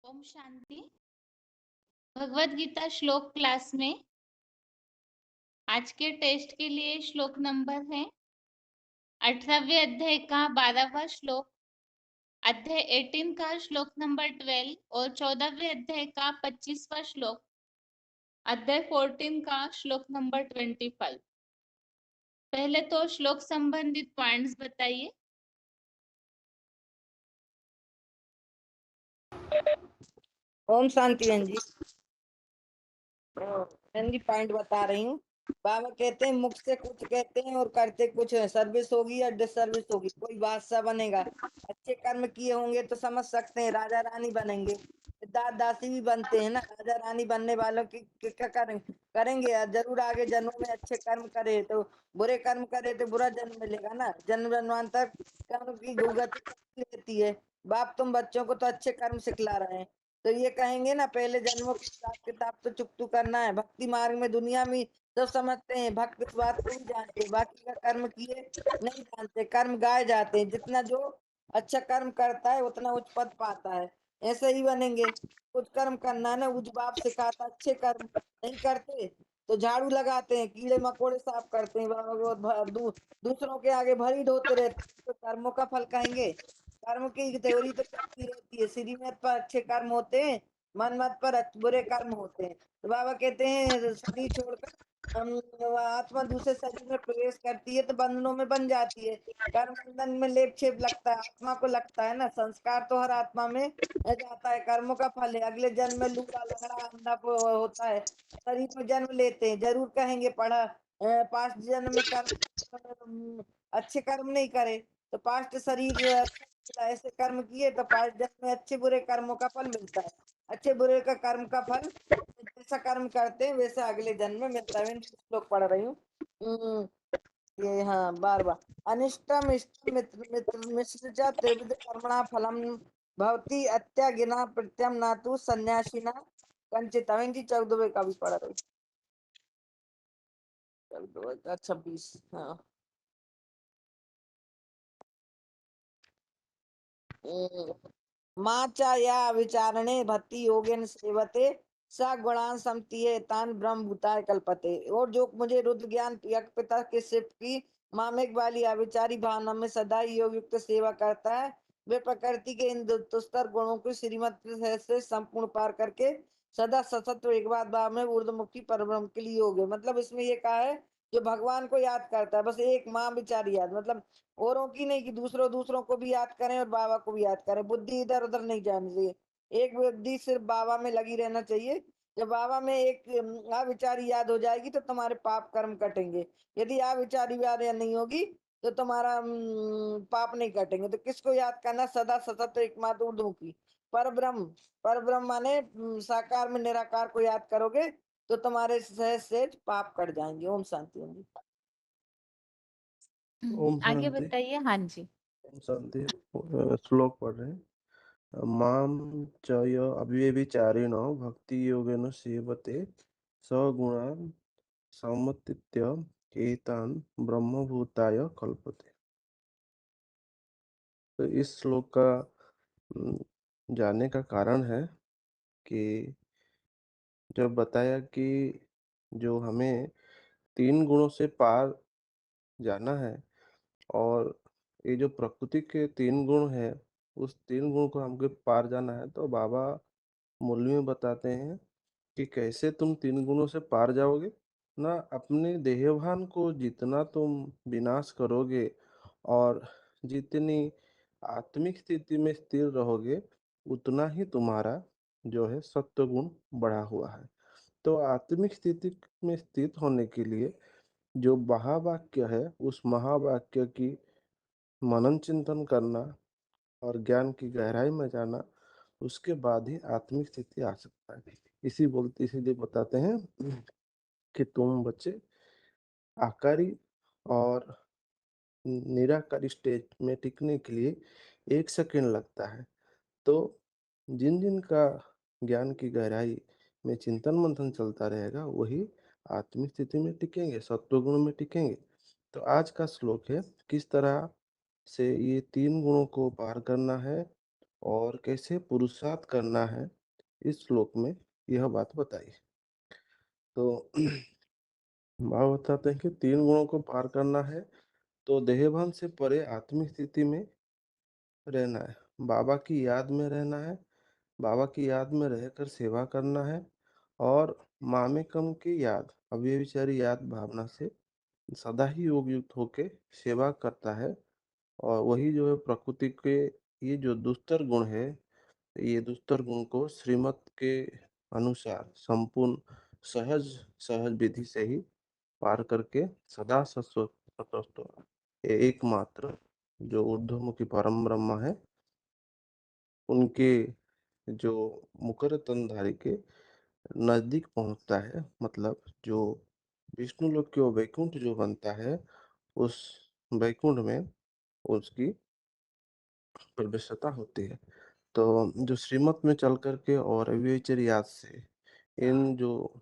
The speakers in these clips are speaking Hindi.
ओम शांति। भगवत गीता श्लोक क्लास में आज के टेस्ट के लिए श्लोक नंबर है 18वें अध्याय का 12वां श्लोक, अध्याय 18 का श्लोक नंबर 12 और 14वें अध्याय का 25वां श्लोक, अध्याय 14 का श्लोक नंबर 25। पहले तो श्लोक संबंधित पॉइंट्स बताइए। ओम शांति बहन जी। बहन जी पॉइंट बता रही हूँ। बाबा कहते हैं मुख से कुछ कहते हैं और करते कुछ है। सर्विस होगी या डिसर्विस होगी, कोई बादशाह बनेगा। अच्छे कर्म किए होंगे तो समझ सकते हैं राजा रानी बनेंगे। दास दासी भी बनते हैं ना। राजा रानी बनने वालों की क्या करेंगे जरूर। आगे जन्मों में अच्छे कर्म करे तो बुरे कर्म करे तो बुरा जन्म मिलेगा ना। जन्म जन्मांतर कर्म की गति रहती है। बाप तुम बच्चों को तो अच्छे कर्म सिखला रहे हैं, तो ये कहेंगे ना पहले जन्मों की हिसाब किताब तो चुकतू करना है। भक्ति मार्ग में दुनिया में सब समझते हैं, भक्त इस बात को भी जानते हैं, बाकी का कर्म किए नहीं जानते। कर्म गाए जाते हैं, जितना जो अच्छा कर्म करता है उतना उच्च पद पाता है। ऐसे ही बनेंगे। कुछ कर्म करना है ना, उच्च बाप सिखाता। अच्छे कर्म नहीं करते तो झाड़ू लगाते हैं, कीड़े मकोड़े साफ करते हैं, दूसरों के आगे भरी ढोते रहते हैं, तो कर्मों का फल कहेंगे। कर्म की थ्योरी तो चलती रहती है। श्रीमत पर अच्छे कर्म होते हैं, मन मत पर बुरे कर्म होते हैं। तो बाबा कहते हैं शरीर छोड़कर आत्मा दूसरे शरीर में प्रवेश करती है तो बंधनों में बन जाती है। कर्म बंधन में लेप छेप लगता है, आत्मा को लगता है ना। संस्कार तो हर आत्मा में जाता है, कर्मों का फल है। अगले जन्म में लूला लंगड़ा अंधा होता है, शरीर में जन्म लेते हैं। जरूर कहेंगे पढ़ा पास्ट जन्म में कर्म अच्छे कर्म नहीं करे तो पास्ट शरीर ऐसे कर्म किए तो पास्ट जन्म में अच्छे बुरे कर्मों का फल मिलता है। अच्छे बुरे का कर्म का फल जैसा कर्म करते हैं वैसा अगले जन्म में मिलता है। मैं श्लोक पढ़ रही हूँ। ये हाँ बार बार अनिष्टम इष्टम मित्र मित्र मिश्र च त्रिविध कर्मणा फलम भवती अत्यागिना प्रत्यम नातु सन्यासीना कंचित। जी 14वें का भी पढ़ रही। 14वें का 26। हाँ माचा या विचारणे भक्ति योगेन सेवते स गुणान समतीये तान ब्रह्म भूताय कल्पते। और जो मुझे रुद्र ज्ञान यज्ञ पिता के शिव की मामेक वाली अविचारी भावना में सदा ही योग युक्त सेवा करता है, वे प्रकृति के इन दुस्तर गुणों को श्रीमत से संपूर्ण पार करके सदा सतत एक बात भाव में ऊर्ध्वमुखी परब्रह्म के लिए योग है। मतलब इसमें ये कहा है जो भगवान को याद करता है, बस एक माँ विचारी याद। मतलब औरों की नहीं कि दूसरों दूसरों को भी याद करें और बाबा को भी याद करें। बुद्धि इधर उधर नहीं जानी चाहिए, एक बुद्धि सिर्फ बाबा में लगी रहना चाहिए। जब बाबा में एक अविचारी याद हो जाएगी तो तुम्हारे पाप कर्म कटेंगे। यदि अविचारी याद या नहीं होगी तो तुम्हारा पाप नहीं कटेंगे। तो किसको याद करना? सदा सतत एकमात्र ऊर्ध्वमुखी पर ब्रह्म। पर ब्रह्म माने साकार में निराकार को याद करोगे तो तुम्हारे सहज सहज पाप कट जाएंगे। ओम शांति। ओम ओम आगे शांति। बताइए। हाँ जी। ओम शांति। श्लोक पढ़ रहे हैं। माम च य अव्यभिचारिणो भक्ति योगेन सेवते सगुणान् समतीत्य एतान् ब्रह्मभूताय कल्पते। तो इस श्लोक का जानने का कारण है कि जब बताया कि जो हमें 3 गुणों से पार जाना है और ये जो प्रकृति के 3 गुण है उस 3 गुण को हमको पार जाना है, तो बाबा मूल में बताते हैं कि कैसे तुम 3 गुणों से पार जाओगे ना। अपने देहभान को जितना तुम विनाश करोगे और जितनी आत्मिक स्थिति में स्थिर रहोगे उतना ही तुम्हारा जो है सत्व गुण बढ़ा हुआ है। तो आत्मिक स्थिति में स्थित होने के लिए जो महावाक्य है उस महावाक्य की मनन चिंतन करना और ज्ञान की गहराई में जाना, उसके बाद ही आत्मिक स्थिति आ सकता है। इसीलिए बताते हैं कि तुम बच्चे आकारी और निराकारी स्टेज में टिकने के लिए 1 सेकंड लगता है। तो जिन जिन का ज्ञान की गहराई में चिंतन मंथन चलता रहेगा वही आत्मिक स्थिति में टिकेंगे, सत्व गुण में टिकेंगे। तो आज का श्लोक है किस तरह से ये 3 गुणों को पार करना है और कैसे पुरुषार्थ करना है, इस श्लोक में यह बात बताई। तो बाबा बताते हैं कि 3 गुणों को पार करना है, तो देहभान से परे आत्मिक स्थिति में रहना है, बाबा की याद में रहना है, बाबा की याद में रहकर सेवा करना है और मामेकम की याद, अव्यभिचारी याद भावना से सदा ही योग युक्त होके सेवा करता है। और वही जो है प्रकृति के ये जो दुस्तर गुण है, ये दुस्तर गुण को श्रीमत के अनुसार संपूर्ण सहज सहज विधि से ही पार करके सदा सत्व एकमात्र जो ऊर्ध्वमुखी परम ब्रह्म है, उनके जो मुकर तनधारी के नजदीक पहुंचता है। मतलब जो विष्णु लोक के वैकुंठ जो बनता है, उस वैकुंठ में उसकी प्रवेशता होती है। तो जो श्रीमत में चल करके और अविवेचर याद से इन जो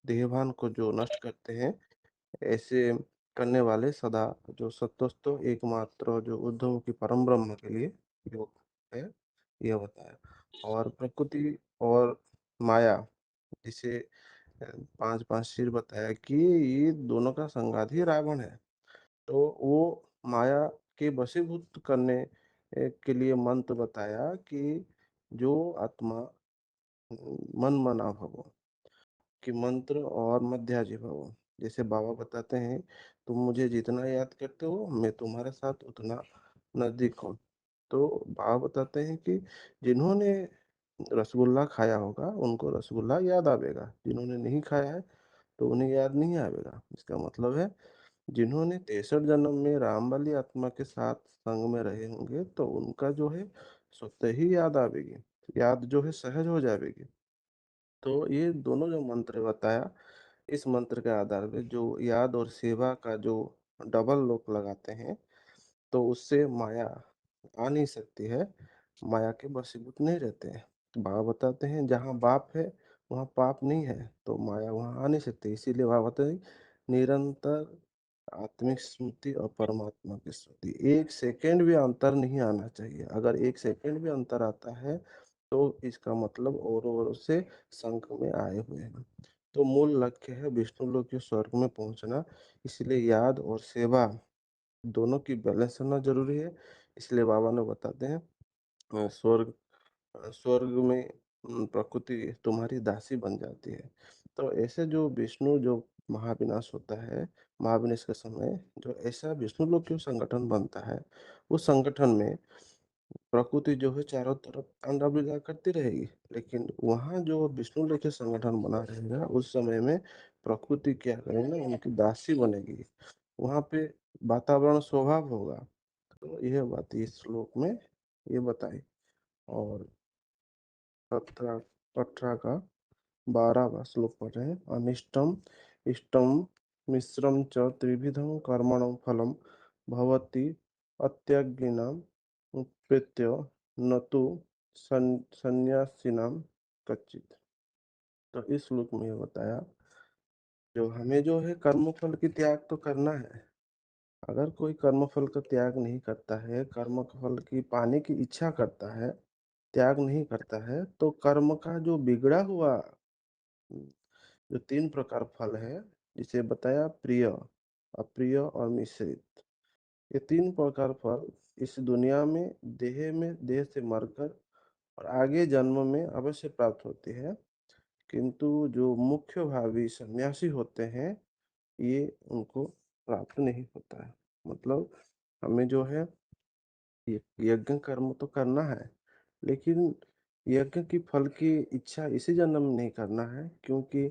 देहभान को जो नष्ट करते हैं, ऐसे करने वाले सदा जो सत्वस्तो एकमात्र जो ऊर्ध्वमुखी परम ब्रह्म के लिए योग है, यह बताया। और प्रकृति और माया, जिसे 5 सिर बताया कि ये दोनों का संघात ही रावण है। तो वो माया के वशीभूत करने के लिए मंत्र बताया कि जो आत्मा मन मना भव, कि मंत्र और मध्याजी भव। जैसे बाबा बताते हैं, तुम मुझे जितना याद करते हो मैं तुम्हारे साथ उतना नजदीक हूँ। तो बाबा बताते हैं कि जिन्होंने रसगुल्ला खाया होगा उनको रसगुल्ला याद आवेगा, जिन्होंने नहीं खाया है तो उन्हें याद नहीं आवेगा। इसका मतलब है जिन्होंने 63 जन्म में राम वाली आत्मा के साथ संग में रहे होंगे तो उनका जो है स्वतः ही याद आवेगी, याद जो है सहज हो जाएगी। तो ये दोनों जो मंत्र बताया, इस मंत्र के आधार पे जो याद और सेवा का जो डबल लोक लगाते हैं, तो उससे माया आ नहीं सकती है, माया के वशीभूत नहीं रहते हैं। तो बाबा बताते हैं जहाँ बाप है वहाँ पाप नहीं है, तो माया वहाँ आ नहीं सकती। इसीलिए बाबा बताते हैं निरंतर आत्मिक स्मृति और परमात्मा की स्मृति, 1 सेकंड भी अंतर नहीं आना चाहिए। अगर 1 सेकंड भी अंतर आता है तो इसका मतलब और से संख में आए हुए हैं। तो मूल लक्ष्य है विष्णु लोक के स्वर्ग में पहुंचना, इसलिए याद और सेवा दोनों की बैलेंस होना जरूरी है। इसलिए बाबा ने बताते हैं स्वर्ग में प्रकृति तुम्हारी दासी बन जाती है। तो ऐसे जो विष्णु जो महाविनाश होता है, महाविनाश के समय जो ऐसा विष्णु लोक क्यों संगठन बनता है, उस संगठन में प्रकृति जो है चारों तरफ तांडव लीला करती रहेगी, लेकिन वहाँ जो विष्णु लेखे संगठन बना रहेगा उस समय में प्रकृति क्या करेगी, उनकी दासी बनेगी। वहाँ पे वातावरण स्वभाव होगा। तो यह बात इस श्लोक में ये बताई। और 18 का 12वां श्लोक पढ़ रहे हैं। अनिष्टम इष्टम मिश्रम च त्रिविधम कर्मणं फलम भवति अत्यज्ञानाम प्रीत्य न तो संन्यासिनाम कच्चित। तो इस श्लोक में ये बताया जो हमें जो है कर्मफल की त्याग तो करना है। अगर कोई कर्मफल का त्याग नहीं करता है, कर्मफल की पाने की इच्छा करता है, त्याग नहीं करता है, तो कर्म का जो बिगड़ा हुआ जो 3 प्रकार फल है, जिसे बताया प्रिय, अप्रिय और मिश्रित, ये 3 प्रकार फल इस दुनिया में देह से मरकर और आगे जन्म में अवश्य प्राप्त होती है। किंतु जो मुख्य भावी सन्यासी होते हैं, ये उनको प्राप्त नहीं होता है। मतलब हमें जो है यज्ञ कर्म तो करना है, लेकिन यज्ञ की फल की इच्छा इसी जन्म में नहीं करना है, क्योंकि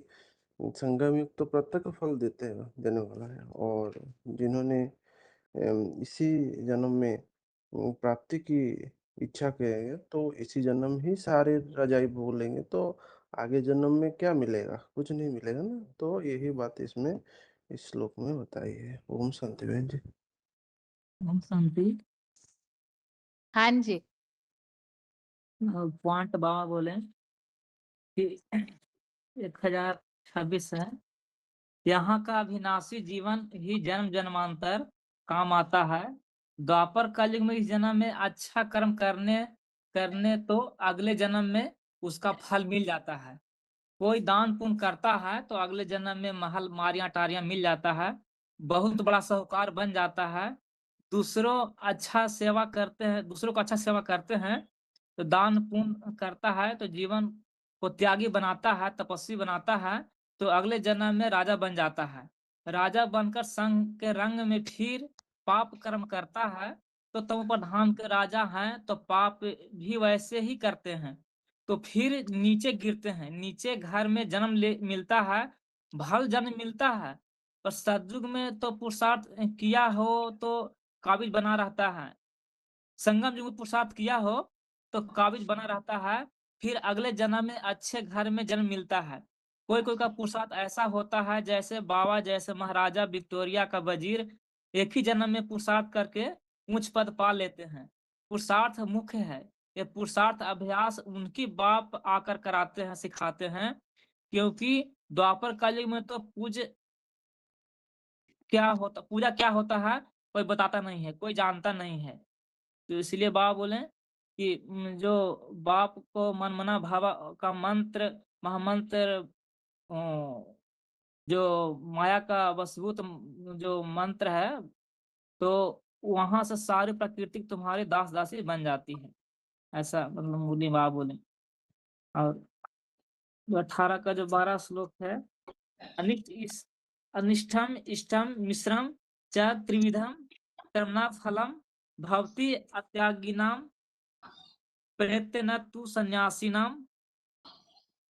संगम युग तो प्रत्यक्ष फल देने वाला है। और जिन्होंने इसी जन्म में प्राप्ति की इच्छा करेंगे तो इसी जन्म ही सारे रजाई भोग लेंगे, तो आगे जन्म में क्या मिलेगा, कुछ नहीं मिलेगा ना। तो यही बात इसमें इस श्लोक में बताई है। ओम शांति बहन जी। ओम शांति। हाँ जी। पॉइंट बाबा बोले कि 1026 है, यहाँ का अविनाशी जीवन ही जन्म जन्मांतर काम आता है। द्वापर कलयुग में इस जन्म में अच्छा कर्म करने करने तो अगले जन्म में उसका फल मिल जाता है। कोई दान पुण्य करता है तो अगले जन्म में महल मारियां टारियां मिल जाता है, बहुत बड़ा साहूकार बन जाता है। दूसरों को अच्छा सेवा करते हैं तो दान पुण्य करता है तो जीवन को त्यागी बनाता है, तपस्वी बनाता है, तो अगले जन्म में राजा बन जाता है। राजा बनकर संघ के रंग में फिर पाप कर्म करता है, तो तम प्रधान के राजा हैं तो पाप भी वैसे ही करते हैं, तो फिर नीचे गिरते हैं, नीचे घर में जन्म मिलता है, भल जन्म मिलता है। पर सतयुग में तो पुरुषार्थ किया हो तो काबिल बना रहता है, संगम युग में पुरुषार्थ किया हो तो काबिल बना रहता है, फिर अगले जन्म में अच्छे घर में जन्म मिलता है। कोई कोई का पुरुषार्थ ऐसा होता है जैसे बाबा, जैसे महाराजा विक्टोरिया का वजीर एक ही जन्म में पुरुषार्थ करके उच्च पद पा लेते हैं। पुरुषार्थ मुख्य है, ये पुरुषार्थ अभ्यास उनकी बाप आकर कराते हैं, सिखाते हैं, क्योंकि द्वापर कलयुग में तो पूजा क्या होता है कोई बताता नहीं है, कोई जानता नहीं है। तो इसलिए बाबा बोले कि जो बाप को मन मना भावा का मंत्र महामंत्र, जो माया का वशीभूत जो मंत्र है, तो वहां से सारी प्रकृति तुम्हारी दास दासी बन जाती है, ऐसा मतलब मुनि बाबा बोले। और जो 18 का जो 12 श्लोक है, अनिष्टम इष्टम मिश्रम च त्रिविधम कर्मणा फलम भवति अत्यागिनाम प्रयत्न न तु सन्यासीनाम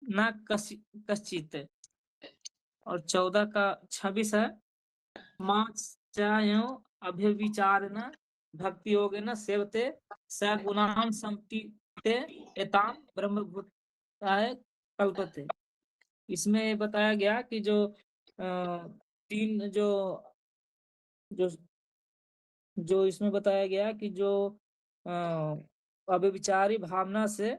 न कश्चित। और 14 का 26 है, माचायो अभ्यविचारेण भक्ति योगेन सेवते स गुणान् संपत्ते एताम ब्रह्मभूताय कल्पते। इसमें बताया गया कि जो तीन जो जो इसमें बताया गया कि जो अव्यभिचारी भावना से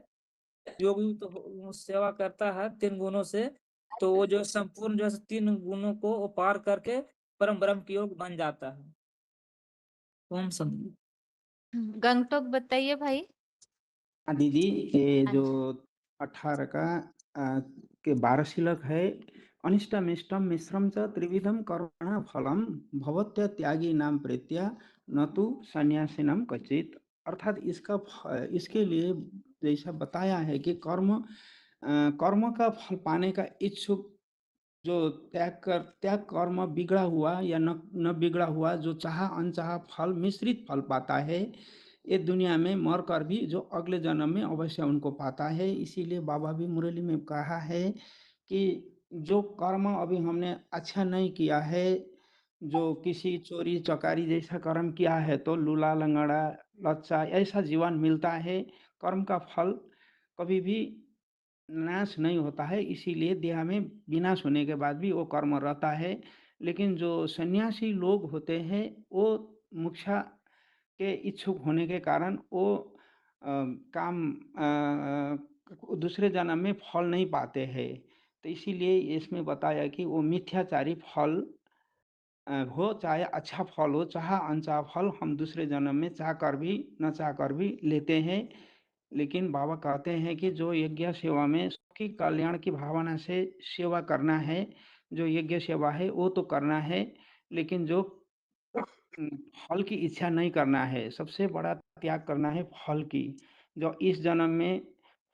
योगी तो सेवा करता है 3 गुणों से, तो वो जो संपूर्ण जो 3 गुणों को वो पार करके परम ब्रह्म की ओर बन जाता है। ओम समझ। गंगटोक बताइए भाई। हाँ दीदी, ये हाँ जो जी। 18 का के 12 श्लोक है, अनिष्टम इष्टम मिश्रम च त्रिविधम कर्मणा फलम भवत्य त्यागी नाम प्रीत्या न तो सन्यासी नाम कचित। अर्थात इसके लिए जैसा बताया है कि कर्म का फल पाने का इच्छुक जो त्याग कर्म बिगड़ा हुआ या न बिगड़ा हुआ, जो चाहा अनचाहा फल मिश्रित फल पाता है, ये दुनिया में मर कर भी जो अगले जन्म में अवश्य उनको पाता है। इसीलिए बाबा भी मुरली में कहा है कि जो कर्म अभी हमने अच्छा नहीं किया है, जो किसी चोरी चकारी जैसा कर्म किया है तो लूला लंगड़ा लच्चा ऐसा जीवन मिलता है। कर्म का फल कभी भी नाश नहीं होता है, इसीलिए देह में विनाश होने के बाद भी वो कर्म रहता है। लेकिन जो सन्यासी लोग होते हैं वो मोक्ष के इच्छुक होने के कारण वो दूसरे जन्म में फल नहीं पाते हैं। तो इसीलिए इसमें बताया कि वो मिथ्याचारी फल हो चाहे अच्छा फल हो, चाहे अनचाहा फल हम दूसरे जन्म में चाह कर भी न चाह कर भी लेते हैं। लेकिन बाबा कहते हैं कि जो यज्ञ सेवा में सबकी कल्याण की भावना से सेवा करना है, जो यज्ञ सेवा है वो तो करना है, लेकिन जो फल की इच्छा नहीं करना है, सबसे बड़ा त्याग करना है फल की। जो इस जन्म में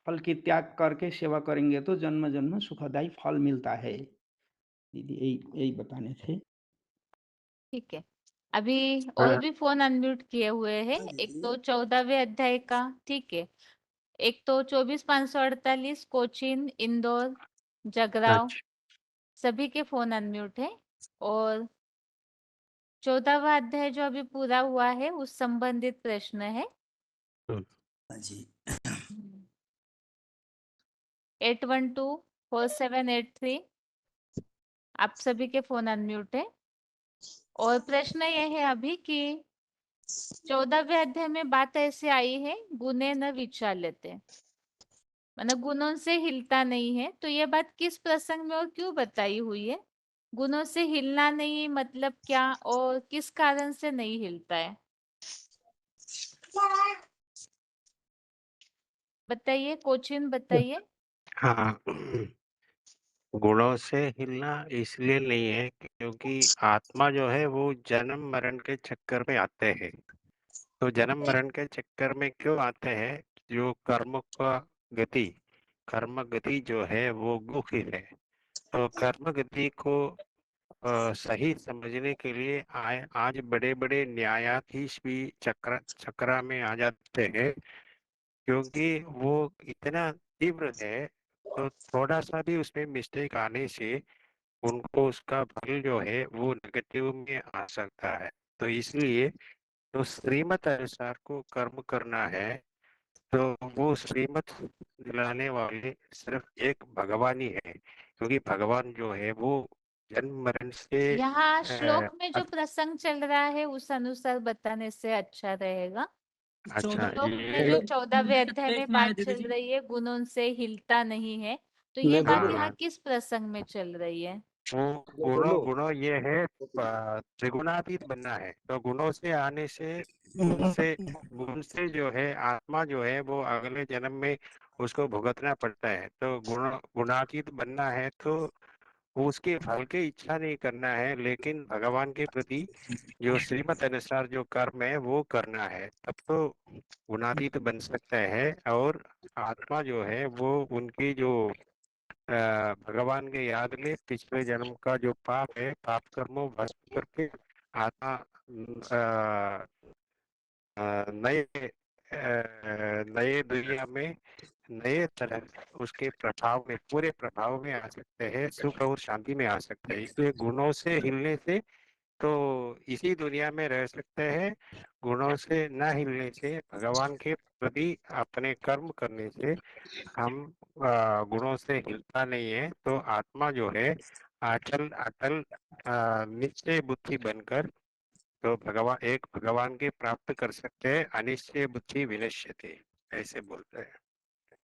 फल की त्याग करके सेवा करेंगे तो जन्म जन्म सुखदायी फल मिलता है। दीदी यही बताने थे। ठीक है, अभी और भी फोन अनम्यूट किए हुए हैं। एक तो 14वें अध्याय का, ठीक है। एक तो 24,548 कोचीन, इंदौर, जगराव, सभी के फोन अनम्यूट है। और 14वां अध्याय जो अभी पूरा हुआ है उस संबंधित प्रश्न है। जी 812478 आप सभी के फोन अनम्यूट है। और प्रश्न ये है अभी कि 14वें अध्याय में बात ऐसे आई है, गुने न विचाल्यते, मतलब गुणों से हिलता नहीं है। तो ये बात किस प्रसंग में और क्यों बताई हुई है? गुणों से हिलना नहीं मतलब क्या, और किस कारण से नहीं हिलता है? बताइए, कोचिन बताइए। हाँ, गुणों से हिलना इसलिए नहीं है क्योंकि आत्मा जो है वो जन्म मरण के चक्कर में आते हैं। तो जन्म मरण के चक्कर में क्यों आते हैं? जो कर्म गति जो है वो गुहिर है। तो कर्म गति को सही समझने के लिए आज बड़े बड़े न्यायाधीश भी चक्रा में आ जाते हैं, क्योंकि वो इतना तीव्र है। तो थोड़ा सा भी उसमें मिस्टेक आने से उनको उसका फल जो है वो नेगेटिव में आ सकता है। तो इसलिए तो श्रीमत अनुसार को कर्म करना है, तो वो श्रीमत दिलाने वाले सिर्फ एक भगवान ही है, क्योंकि भगवान जो है वो जन्म मरण से यहाँ श्लोक अ, में जो प्रसंग चल रहा है उस अनुसार बताने से अच्छा रहेगा। अच्छा श्लोक में ये जो 14वें अध्याय में बात दीदी चल जी। रही है, गुणों से हिलता नहीं है, तो ये मैं बात बोलूं? यहाँ हाँ, किस प्रसंग में चल रही है? वो गुणों ये है त्रिगुणातीत बनना है। तो गुणों से आने से उनसे गुण से जो है आत्मा जो है वो अगले जन्म में उसको भुगतना पड़ता है। तो गुणातीत बनना है तो उसके फल की इच्छा नहीं करना है, लेकिन भगवान के प्रति जो श्रीमत अनुसार जो कर्म है वो करना है, तब तो गुणातीत बन सकता है। और आत्मा जो है वो उनकी जो भगवान के याद में पिछले जन्म का जो पाप है, पाप कर्मों भस्म करके आत्मा नए दुनिया में नए तरह उसके प्रभाव में पूरे प्रभाव में आ सकते हैं, सुख और शांति में आ सकते हैं। इसलिए गुणों से हिलने से तो इसी दुनिया में रह सकते हैं, गुणों से न हिलने से भगवान के प्रति अपने कर्म करने से हम गुणों से हिलता नहीं है। तो आत्मा जो है अटल अटल निश्चय बुद्धि बनकर तो भगवान के प्राप्त कर सकते हैं। अनिश्चय बुद्धि विनश्यते, ऐसे बोलते हैं।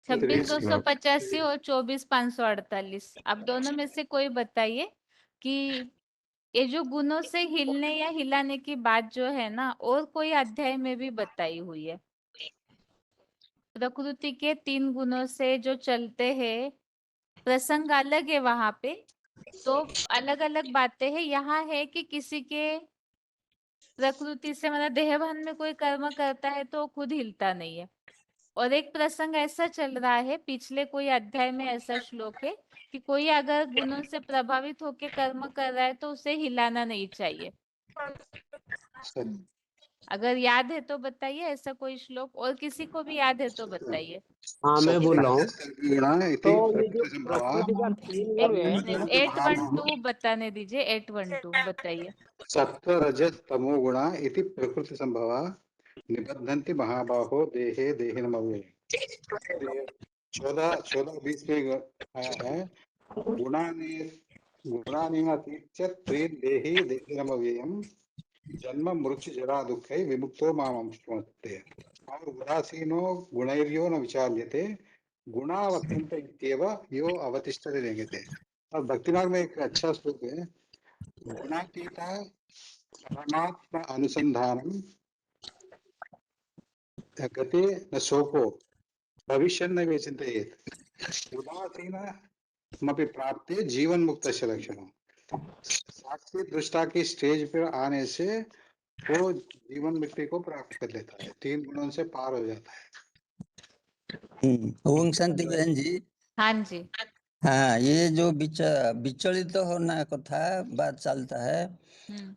26,285 और 24,548, आप दोनों में से कोई बताइए कि ये जो गुणों से हिलने या हिलाने की बात जो है ना, और कोई अध्याय में भी बताई हुई है? प्रकृति के 3 गुणों से जो चलते हैं, प्रसंग अलग है वहां पे, तो अलग अलग बातें हैं। यहाँ है कि किसी के प्रकृति से मतलब देहभान में कोई कर्म करता है तो खुद हिलता नहीं है। और एक प्रसंग ऐसा चल रहा है, पिछले कोई अध्याय में ऐसा श्लोक है कि कोई अगर गुणों से प्रभावित होकर कर्म कर रहा है तो उसे हिलाना नहीं चाहिए। अगर याद है तो बताइए ऐसा कोई श्लोक, और किसी को भी याद है तो बताइए। हाँ मैं बोल रहा हूँ। तो ये जो प्रकृति का 3 गुण है, 812 बताने दीजिए, 812 बताइए। सत्व रजत तमो गुणा इति प्रकृति संभवा निबद्धन्ति महाबाहो देहे देहिनमव्यये। 14-20 में आया है, गुणानीनातीत्य त्रीन् देहि देहिनमव्ययम् जन्म मृत्यु जरा दुःखै विमुक्तो मामश्नुते। और उदासीनो गुणैर्यो न विचार्यते गुणावत्यंत इत्येव यो अवतिष्ठते लिंगते। और भक्तिमार्ग में एक अच्छा श्लोक है, गुणातीता परमात्मा अनुसंधानम गते न शोको भविष्य न चिंतयेत् उदासीनमपि प्राप्ते जीवन मुक्तस्य लक्षणम्। साक्षी दृष्टा की स्टेज पर आने से वो जीवन मुक्ति को प्राप्त कर लेता है, 3 गुणों से पार हो जाता है। ओम शांति बहन जी। हाँ जी। हाँ, ये जो विचलित तो होना कथा बात चलता है,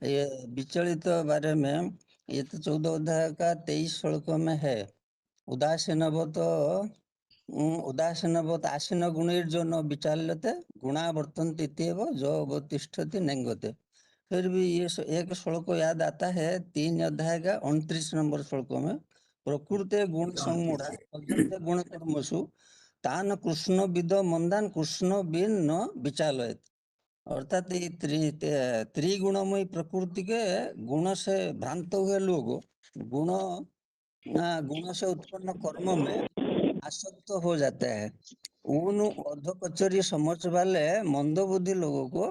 ये विचलित बारे में ये तो 14 अध्याय का 23 श्लोक में है। उदासीनवत आसीन गुणैर्जो न विचाल्यते गुणावर्तन्ते इत्येव जो अवतिष्ठति नेंगते। फिर भी ये एक श्लोक याद आता है 3 अध्याय का 29 नंबर श्लोक में, प्रकृते गुण संमूढ़ा अज्ञाते गुण कर्मसु तान कृष्ण विद मंदान कृष्ण बिन न विचालयत। अर्थात ये त्रिगुणमयी प्रकृति के गुण से भ्रांत हुए लोग गुण से उत्पन्न कर्म में आसक्त हो जाते हैं। उन अधकचरी समझ वाले मंदबुद्धि लोगों को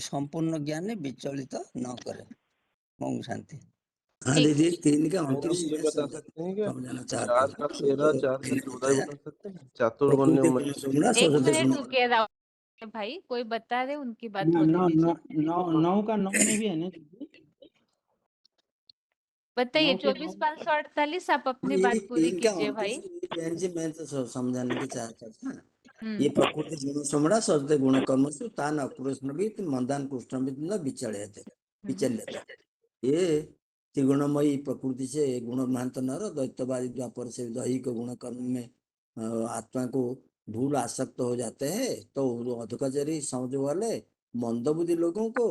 संपूर्ण ज्ञानी विचलित न करे। ओम शांति। हाँ ठीक दीदी, 3 का हम 29 ये में बता सकते हैं क्या, समझाना चाहते 4 हैं। का 13, 4 का 14 बता सकते हैं? चातुर्वर्ण्य प्रकृति में गुण समड़ा एक सरस्वती मिनट सुमड़ा। रुकिए राहुल भाई, कोई बता रहे उनकी बात नौ होने नौ दीजिए। नौ नौ का 9 में भी है ना दीदी? बताइए 9 के 9 24,548, आप अपनी ये बात पूरी 3 का कीजिए 29 भाई। ये बहन जी मैं तो समझाने की चाहता था। ये हम्म प्रकृति गुण समड़ा सरस्वती गुण कर्मसु तान अकृष्णवित् मंदान कृष्णवित् न विचल्यते विचल्यते। ये त्रिगुणमयी प्रकृति से गुण भ्रांत नर दैत्यवादी द्वापर से दैहिक गुण कर्म में आत्मा को भूल आसक्त हो जाते हैं, तो अधोकचरी समझ वाले मंदबुद्धि लोगों को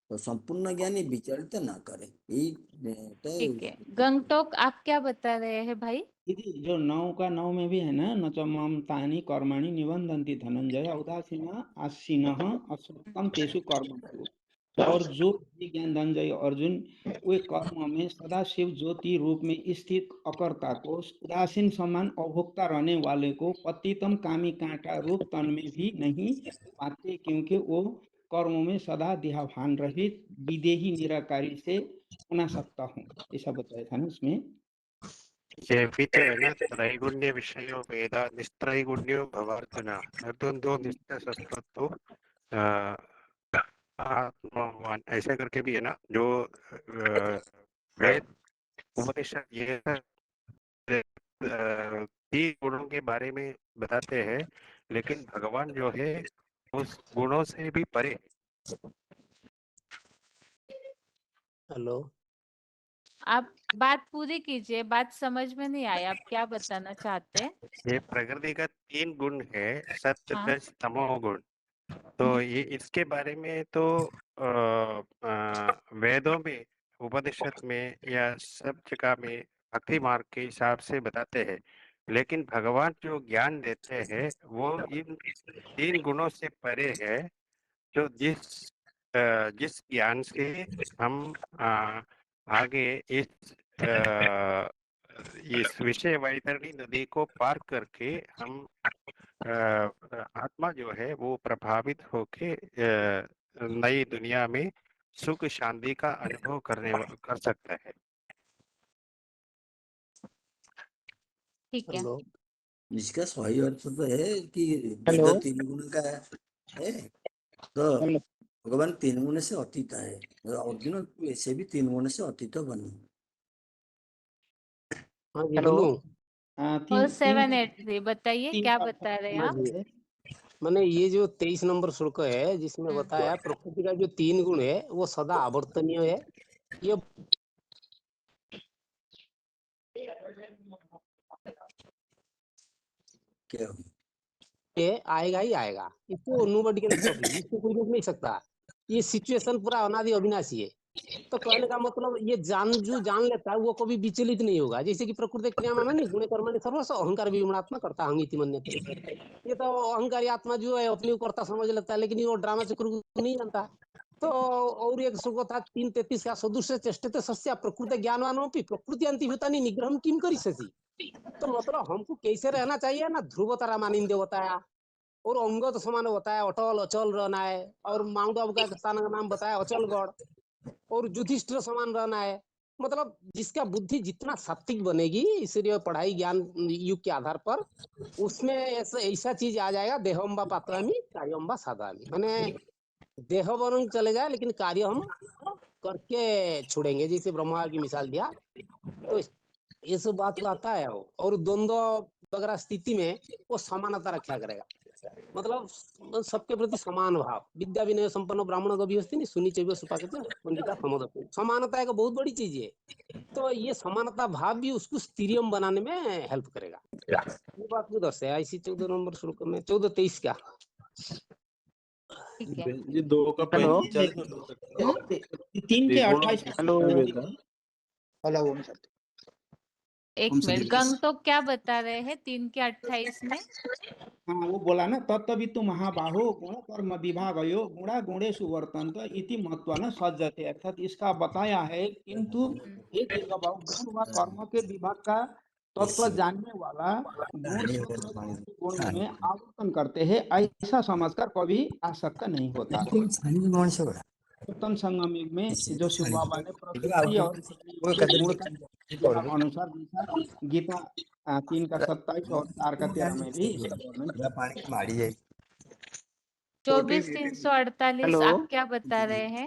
तो संपूर्ण ज्ञानी विचलित ना करे। ठीक है, गंगटोक आप क्या बता रहे हैं भाई? दीदी जो 9 का 9 में भी है ना, न च मम तानि कर्माणि निबंधन्ति धनंजय उदासीन आसीनः असक्तम तेषु कर्मसु। और जो भी ज्ञान धनंजय अर्जुन वे कर्म में सदा शिव ज्योति रूप में स्थित अकर्ता को उदासीन समान अभोक्ता रहने वाले को पतितम कामी कांटा रूप तन में भी नहीं पाते, क्योंकि वो कर्मों में सदा देहाभान रहित विदेही निराकारी से बना सकता हूँ, ऐसा बताया था ना उसमें। ये भी तो है ना, त्रैगुण्य विषयो वेदा निस्त्रैगुण्यो भवार्जुन अर्जुन नित्य सत्वतो आत्मवान, ऐसे करके भी है ना, जो वेद उपनिषद ये तीन गुणों के बारे में बताते हैं, लेकिन भगवान जो है उस गुणों से भी परे। हेलो, आप बात पूरी कीजिए, बात समझ में नहीं आया, आप क्या बताना चाहते हैं? ये प्रकृति का 3 गुण है, सत्य हाँ रज तमो गुण। तो ये इसके बारे में तो वेदों में उपनिषद में या सब जगह में भक्ति मार्ग के हिसाब से बताते हैं, लेकिन भगवान जो ज्ञान देते हैं वो इन 3 गुणों से परे है। जो जिस ज्ञान से हम आगे इस विषय वैतरणी नदी को पार करके हम आत्मा जो है वो प्रभावित होके नई दुनिया में सुख शांति का अनुभव कर सकता है। ठीक है, हेलो, इसका सही अर्थ तो है कि हेलो, वेद 3 गुण का है, तो भगवान 3 गुण से अतीत है, अर्जुन ऐसे भी 3 गुण से अतीत बने। हाँ जी हेलो। बोलूं? 4783 बताइए, तीन क्या का बता रहे हैं हाँ आप? जी, मैंने ये जो 23 नंबर श्लोक है जिसमें बताया प्रकृति का जो 3 गुण है वो सदा आवर्तनीय है। ये क्या आएगा ही आएगा, इसको नोबडी कैन स्टॉप, इसको कोई रोक नहीं सकता। ये सिचुएशन पूरा अनादि अविनाशी है। तो कहने का मतलब ये जो जान लेता है वो कभी विचलित नहीं होगा। जैसे कि प्रकृति क्रिया में नहीं गुणे कर्मणि सर्वस्व अहंकार विमणात्मा करता हंगिति मन्यते। ये तो अहंकारी आत्मा जो है अपनी को कर्ता समझ लेता है, लेकिन वो ड्रामा चक्र को नहीं जानता। तो और एक श्लोक था 3:33 का सदृश चेष्टते सस्य प्रकृति ज्ञानवानोपि प्रकृति अंतिभूतानि निग्रहम किम करिष्यसि। तो मतलब हमको कैसे रहना चाहिए ना, ध्रुवतारा मानिंदे बताया और अंग तो समान बताया, अटल अचल रहना है। और माउंट आबू का स्थान का नाम बताया अचलगढ़, और युधिष्ठिर समान रहना है। मतलब जिसका बुद्धि जितना सात्विक बनेगी, इसलिए पढ़ाई ज्ञान युग के आधार पर उसमें ऐसा चीज आ जाएगा, देहम्बा पात्रामी कार्यम्बा साधामी, मैंने देह बन चले जाए लेकिन कार्य हम करके छोड़ेंगे। जैसे ब्रह्मा की मिसाल दिया, तो ये सब बात को आता है। और द्वंद्व वगैरह स्थिति में वो समानता रखा करेगा, मतलब सबके प्रति समान भाव। विद्या विनय संपन्न ब्राह्मण को भी हस्ती नहीं सुनी चाहिए सुपाके पंडिता समोदस्ती। समानता एक बहुत बड़ी चीज है। तो ये समानता भाव भी उसको स्थिरियम बनाने में हेल्प करेगा। ये बात को दर्शाया इसी 14 नंबर श्लोक में, 14:23 का। ठीक है, ये 2 का हेलो, 35-40 में बोल सकते हैं। 3 के त्रिगुण 28 हेलो, वेदा। हेलो, एक मिनट, गंगटोक क्या बता रहे हैं 3 के 28 में? हाँ वो बोला ना, तत्वित्तु महाबाहो गुण कर्म विभागयो गुणा गुणेषु वर्तन्त इति मत्वा न सज्जते, अर्थात इसका बताया है। किंतु एक जगह पर गुण व कर्म के विभाग का तत्व जानने वाला गुण गुण में आवर्तन करते हैं, ऐसा समझकर कभी आसक्त नहीं होता। उत्तम संगम युग में जो शिव बाबा ने प्रकृति और शरीर वो के कहते गुण हैं का कि ज्ञान अनुसार जैसा गीता 3:27 और 4:13 में भी इसका वर्णन किया। पानी की माड़ी है। 24,348 हेलो आप क्या बता रहे हैं?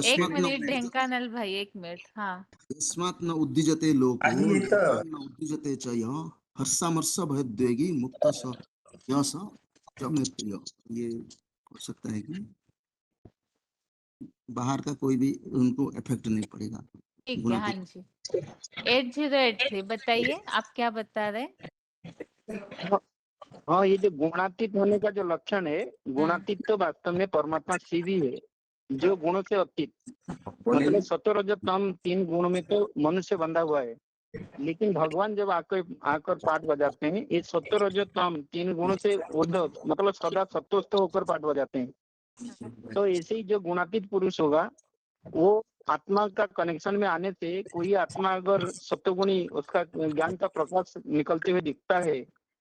एक मिनट ढेंकानल भाई, 1 मिनट। हाँ, यस्मात् न उद्युजते लोको लोकान् न उद्युजते च यः हर्षामर्ष भयोद्वेगी मुक्त स यः स च मे प्रिय। ये हो सकता है कि बाहर का कोई भी उनको इफेक्ट नहीं पड़ेगा। ठीक है। हाँ जी, 8083 बताइए, आप क्या बता रहे हैं? हाँ, ये जो गुणातीत होने का जो लक्षण है, गुणातीत तो वास्तव में परमात्मा शिव ही है, जो गुणों से अतीत। मतलब सत्व रजत तम 3 गुण में तो मनुष्य बंधा हुआ है, लेकिन भगवान जब आकर पाठ बजाते हैं, ये सत्व रजत तम 3 गुणों से ऊर्ध्व, मतलब सदा सत्वस्थ होकर पाठ बजाते हैं। तो ऐसे ही जो गुणातीत पुरुष होगा, वो आत्मा का कनेक्शन में आने से कोई आत्मा अगर सत्वगुणी उसका ज्ञान का प्रकाश निकलते हुए दिखता है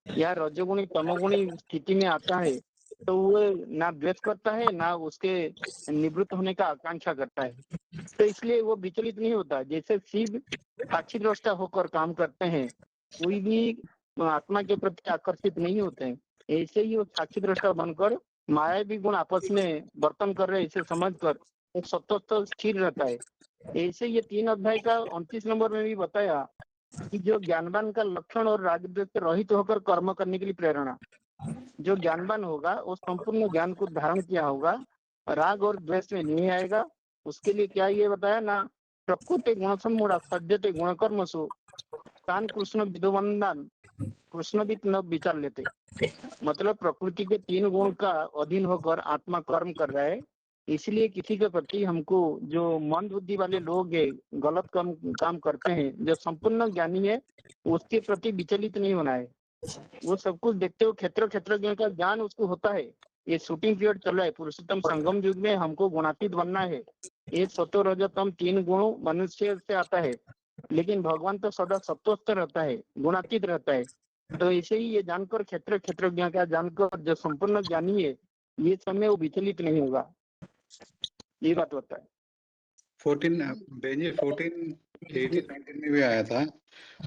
या रजोगुणी तमोगुणी स्थिति में आता है, तो वो ना द्वेष करता है ना उसके निवृत्त होने का आकांक्षा करता है। तो इसलिए वो विचलित नहीं होता। जैसे शिव साक्षी दृष्टा होकर काम करते हैं, कोई भी आत्मा के प्रति आकर्षित नहीं होते हैं, ऐसे ही वो साक्षी दृष्टा बनकर मायावी गुण आपस में बर्तन कर रहे ऐसे समझकर एक सत्वस्थ स्थिर रहता है। ऐसे ये 3 अध्याय का 29 नंबर में भी बताया कि जो ज्ञानवान का लक्षण और राग-द्वेष से रहित होकर कर्म करने के लिए प्रेरणा। जो ज्ञानवान होगा वो संपूर्ण ज्ञान को धारण किया होगा, राग और द्वेष में नहीं आएगा। उसके लिए क्या ये बताया ना, प्रकृति गुण सम्मूढ़ सज्जते गुण कर्मसु तान कृष्ण विदुवंदन कृष्ण भी न विचार लेते। मतलब प्रकृति के 3 गुण का अधीन होकर आत्मा कर्म कर रहा है। इसलिए किसी के प्रति हमको जो मन बुद्धि वाले लोग है गलत काम करते हैं, जो संपूर्ण ज्ञानी है उसके प्रति विचलित नहीं होना है। वो सब कुछ देखते हुए क्षेत्रज्ञ का ज्ञान उसको होता है। ये शूटिंग पीरियड चल रहा है, पुरुषोत्तम संगम युग में हमको गुणातीत बनना है। ये सत्व रजतम 3 गुण मनुष्य से आता है, लेकिन भगवान तो सदा सत्वस्थ रहता है, गुणातीत रहता है। तो ऐसे ही ये जानकर क्षेत्रज्ञ का जानकर जो संपूर्ण ज्ञानी है, ये समय वो विचलित नहीं होगा। ये बात होता है। 14 में भी आया था,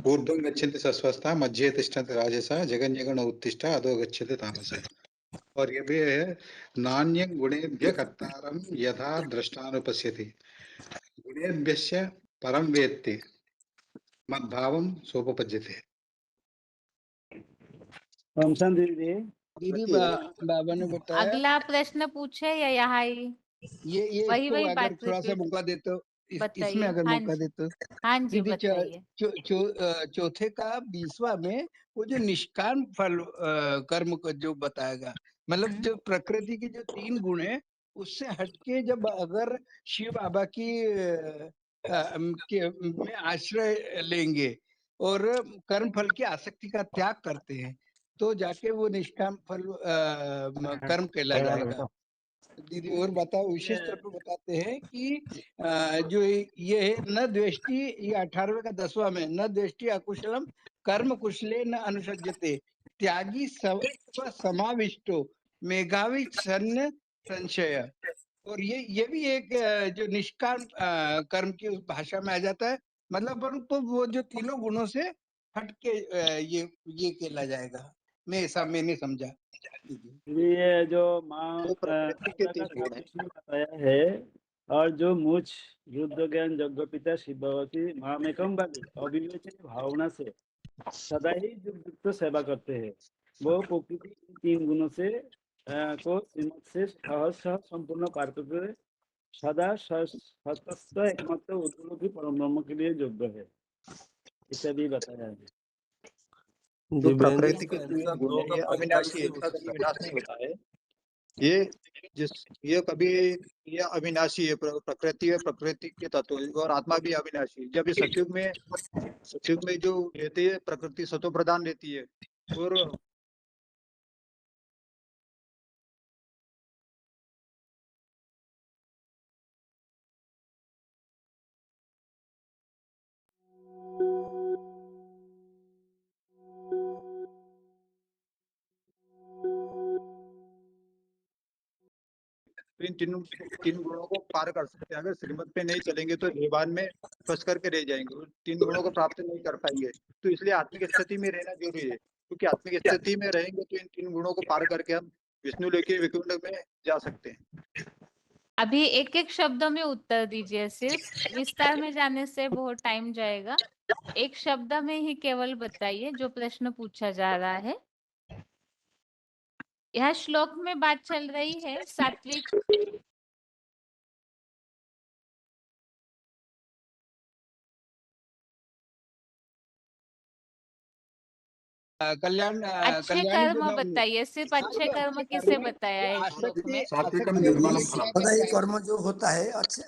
ऊर्ध्वं गच्छन्ति सस्वस्था मध्ये तिष्ठन्ति राजसा जगन्यगण उत्तिष्ठ अधो गच्छति तामसा। और ये भी है, नान्यं गुणेभ्य कर्तारं यथा दृष्टानुपश्यति गुणेभ्यश्च परं वेत्ति मद्भावं सोपपद्यते। दीदी बाबा ने बताया अगला प्रश्न पूछे या यहाँ ही ये वही इसको वही अगर बात थोड़ा सा रिपीट मौका दे तो इसमें बताइए। अगर हाँ मौका जी, दे तो हाँ जी दीदी बताइए। चौथे का 20वां में वो जो निष्काम फल कर्म को जो बताएगा, मतलब जो प्रकृति के जो 3 गुण है उससे हटके जब अगर शिव बाबा की में आश्रय लेंगे और कर्म फल की आसक्ति का त्याग करते हैं, तो जाके वो निष्काम फल कर्म कहला जाएगा। दीदी और बताओ, विशेष तौर पर बताते हैं कि जो ये है न द्वेष्टि, ये 18वें का 10वां में, न द्वेष्टि अकुशलम कर्म कुशले न अनुसज्जते त्यागी समाविष्टो मेघावी सन्न संशय। और ये भी एक जो निष्काम कर्म की उस भाषा में आ जाता है। मतलब परंतु वो जो तीनों गुणों से हट के ये कहला जाएगा। मैंने समझा। ये जो माँ वो प्रकृति के माता का 3 गुण है। इसमें बताया है, और जो मुझ रुद्र ज्ञान यज्ञ पिता शिववती मामेकम वाली अविवेचनी भावना से सदा ही युक्त सेवा करते हैं, वो प्रकृति के 3 गुणों से को श्रीमत से सहज संपूर्ण पार करके सदा सतस्थ एकमात्र उद्योग परम ब्रह्म के लिए योग्य है, इत्यादि बताया है। जो जी बहन जी, प्रकृति इसका के 3 आंसर गुण 2 है का ये 45 अविनाशी है, ही हो इनका सकता कभी है। विनाश नहीं होता है। ये कभी ये अविनाशी है, प्रकृति है, प्रकृति के तत्व है, और आत्मा भी अविनाशी है। जब ये सतयुग में जो रहती है प्रकृति सत्व प्रधान रहती है, और तो इन तीन गुणों को पार कर सकते हैं। अगर श्रीमत पे नहीं चलेंगे तो निर्वाण में फंस करके रह जाएंगे और तीन गुणों को प्राप्त नहीं कर पाएंगे। तो इसलिए आत्मिक स्थिति में रहना जरूरी है, क्योंकि आत्मिक स्थिति में रहेंगे तो इन तीन गुणों को पार करके हम विष्णु लेके वैकुंठ में जा सकते हैं। अभी एक एक शब्दों में उत्तर दीजिए, सिर्फ विस्तार में जाने से बहुत टाइम जाएगा। एक शब्द में ही केवल बताइए जो प्रश्न पूछा जा रहा है। यह श्लोक में बात चल रही है सात्विक कल्याण अच्छे कर्म बताइए, सिर्फ अच्छे कर्म किसे बताया है श्लोक में? सदाई कर्म जो होता है अच्छे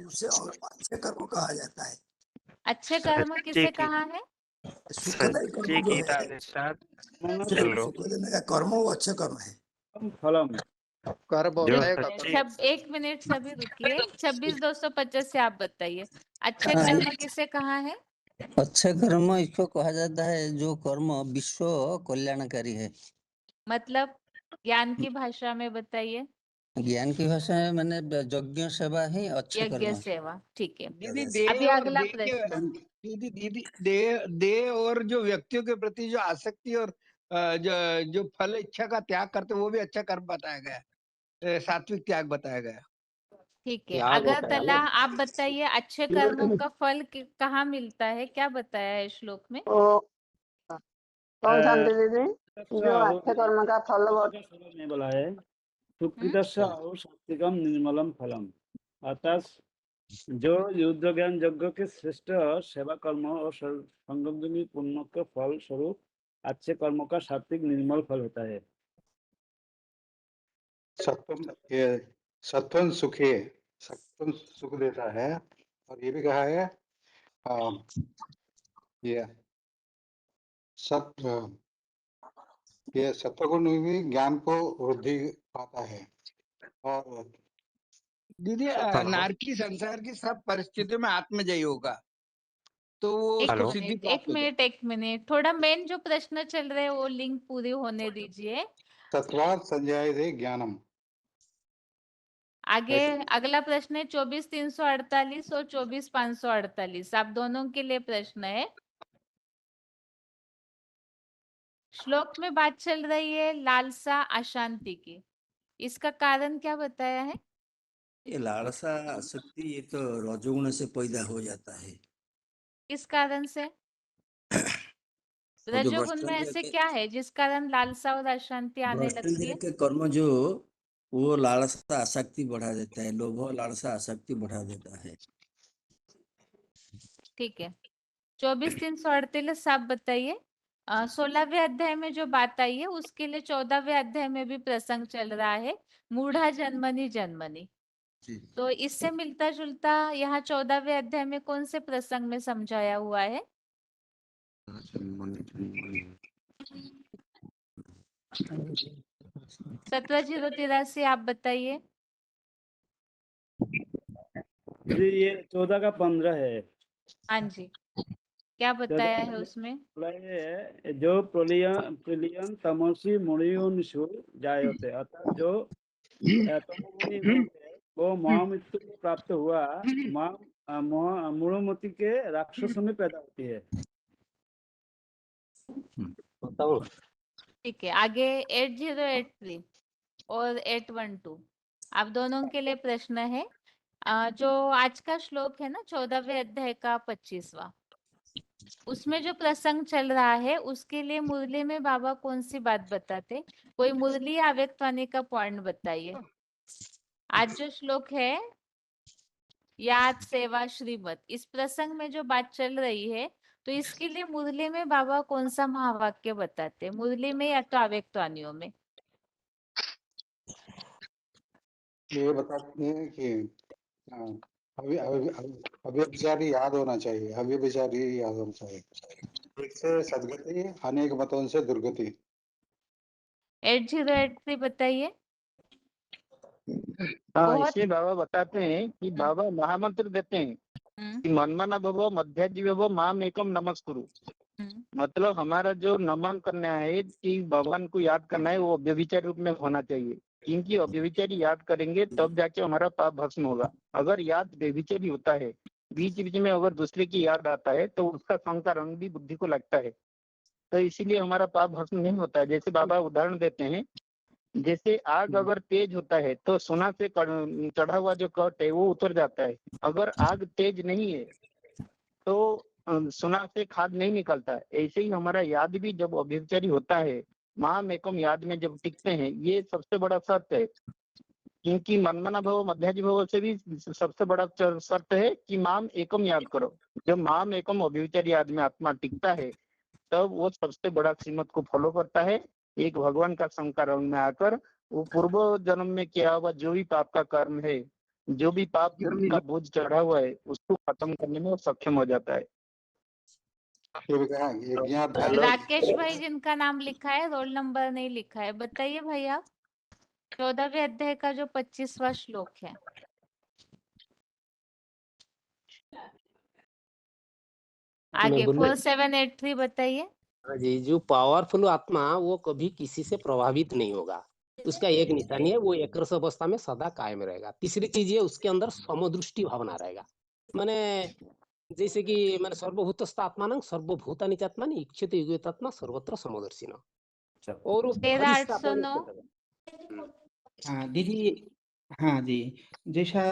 उसे अच्छे कर्म कहा जाता है। अच्छे कर्म किसे कहा है? सुखदाई कर्म जो है सुख देने का कर्म वो अच्छे कर्म है। फलम एक मिनट सभी रुकिए। 26,250 से आप बताइए अच्छे कर्म किसे कहा है? अच्छे कर्म इसको कहा जाता है जो कर्म विश्व कल्याणकारी है। मतलब ज्ञान की भाषा में बताइए। ज्ञान की भाषा में मैंने यज्ञ सेवा ही अच्छे यज्ञ कर्म। सेवा, ठीक है। दीदी देह अभी और अगला देह प्रश्न। दीदी देह और जो व्यक्तियों के प्रति जो आसक्ति और जो फल इच्छा का त्याग करते वो भी अच्छा कर्म बताया गया, सात्विक त्याग बताया गया। ठीक है। अगरतला आप बताइए अच्छे कर्मों का फल कहाँ मिलता है, क्या बताया है श्लोक में? कौन शांति दीदी जो अच्छे कर्म का फल में बोला है सुकृतस्य और सात्विकम निर्मलम फलम, अर्थात जो युद्ध ज्ञान यज्ञ के श्रेष्ठ सेवा कर्म और संगमजनी पुण्य के फल स्वरूप अच्छे कर्मों का सात्विक निर्मल फल होता है। सत्वम सुख देता है। और ये भी कहा है ये सत्वगुण भी ज्ञान को वृद्धि पाता है। और दीदी नारकी संसार की सब परिस्थितियों में आत्मजयी होगा तो वो उसको सिद्धि प्राप्त होगी। एक मिनट थोड़ा मेन जो प्रश्न चल रहे हैं वो लिंक पूरी होने दीजिए। सत्वात् संजायते ज्ञानम। आगे अगला प्रश्न है 24,348 और 24,548। आप दोनों के लिए प्रश्न है। श्लोक में बात चल रही है लालसा अशांति की, इसका कारण क्या बताया है? ये लालसा आसक्ति ये तो रजोगुण से पैदा हो जाता है। किस कारण से? रजोगुण में ऐसे क्या है जिस कारण लालसा और अशांति आने लगती है? के कर्म जो वो लालसा आसक्ति बढ़ा देता है, लोभ लालसा आसक्ति बढ़ा देता है। ठीक है। 24,348 आप बताइए। 16वें अध्याय में जो बात आई है उसके लिए 14वें अध्याय में भी प्रसंग चल रहा है, मूढ़ा जन्मनी जन्मनी। तो इससे मिलता जुलता यहाँ 14वें अध्याय में कौन से प्रसंग में समझाया हुआ है? 17,083 आप बताइए। ये 14 का 15 है। हाँ जी, क्या बताया है उसमें? जो प्रलियन तमसी मुनियोनिषु जायते, अर्थात जो तमोगुणी है वो महामृत्यु को प्राप्त हुआ मूढ़मति के राक्षसों में पैदा होती है। ठीक है। आगे 8083 और 812 आप दोनों के लिए प्रश्न है। जो आज का श्लोक है ना 14वें अध्याय का 25वां, उसमें जो प्रसंग चल रहा है उसके लिए मुरली में बाबा कौन सी बात बताते? कोई मुरली आवेक्तवाणी का पॉइंट बताइए। आज जो श्लोक है याद सेवा श्रीमत, इस प्रसंग में जो बात चल रही है तो इसके लिए मुरली में बाबा कौन सा महावाक्य बताते? मुरली में या तो आवेक्तवाणियों में? ये बताते हैं कि अव्यभिचारी याद होना चाहिए, अव्यभिचारी याद होना चाहिए। एक से सदगति, अनेक मतों से दुर्गति। 8083 बताइए। हाँ, इसमें बाबा बताते हैं कि बाबा महामंत्र देते हैं कि मनमना भव मध्याजी भव माम एकम नमस्कुरु। मतलब हमारा जो नमन करना है कि भगवान को याद करना है वो व्यभिचार रूप में होना चाहिए। क्योंकि अव्यभिचारी याद करेंगे तब जाके हमारा पाप भस्म होगा। अगर याद व्यभिचारी होता है, बीच बीच में अगर दूसरे की याद आता है तो उसका संग रंग भी बुद्धि को लगता है, तो इसीलिए हमारा पाप भस्म नहीं होता है। जैसे बाबा उदाहरण देते हैं, जैसे आग अगर तेज होता है तो सोना से चढ़ा हुआ जो कट है वो उतर जाता है। अगर आग तेज नहीं है तो सोना से खाद नहीं निकलता है। ऐसे ही हमारा याद भी जब अव्यभिचारी होता है, माम एकम याद में जब टिकते हैं, ये सबसे बड़ा सत्य है। क्योंकि मनमना भव मध्याजी भव से भी सबसे बड़ा शर्त है कि माम एकम याद करो। जब माम एकम अव्यभिचारी याद में आत्मा टिकता है तब वो सबसे बड़ा श्रीमत को फॉलो करता है। एक भगवान का संस्कार में आकर वो पूर्व जन्म में किया हुआ जो भी पाप का कर्म है, जो भी पाप का बोझ चढ़ा हुआ है, उसको खत्म करने में वो सक्षम हो जाता है। राकेश भाई जिनका नाम लिखा है, रोल नंबर नहीं लिखा है, बताइए भैया 14वें अध्याय का जो 25वां श्लोक है। आगे 4783 बताइए। हाँ जी, जो पावरफुल आत्मा वो कभी किसी से प्रभावित नहीं होगा। उसका एक निशानी है, वो एकरस अवस्था में सदा कायम रहेगा। तीसरी चीज ये, उसके अंदर समदृष्टि भावना रहेगा। माने जैसे कि मैंने सर्वभूतस्थ आत्मा सर्वभूतानि चात्मानि इच्छति युगेतात्मा सर्वत्र समदर्शिन। और वो बाहरी स्थापना 13,809। हाँ दीदी, हाँ जी, जैसा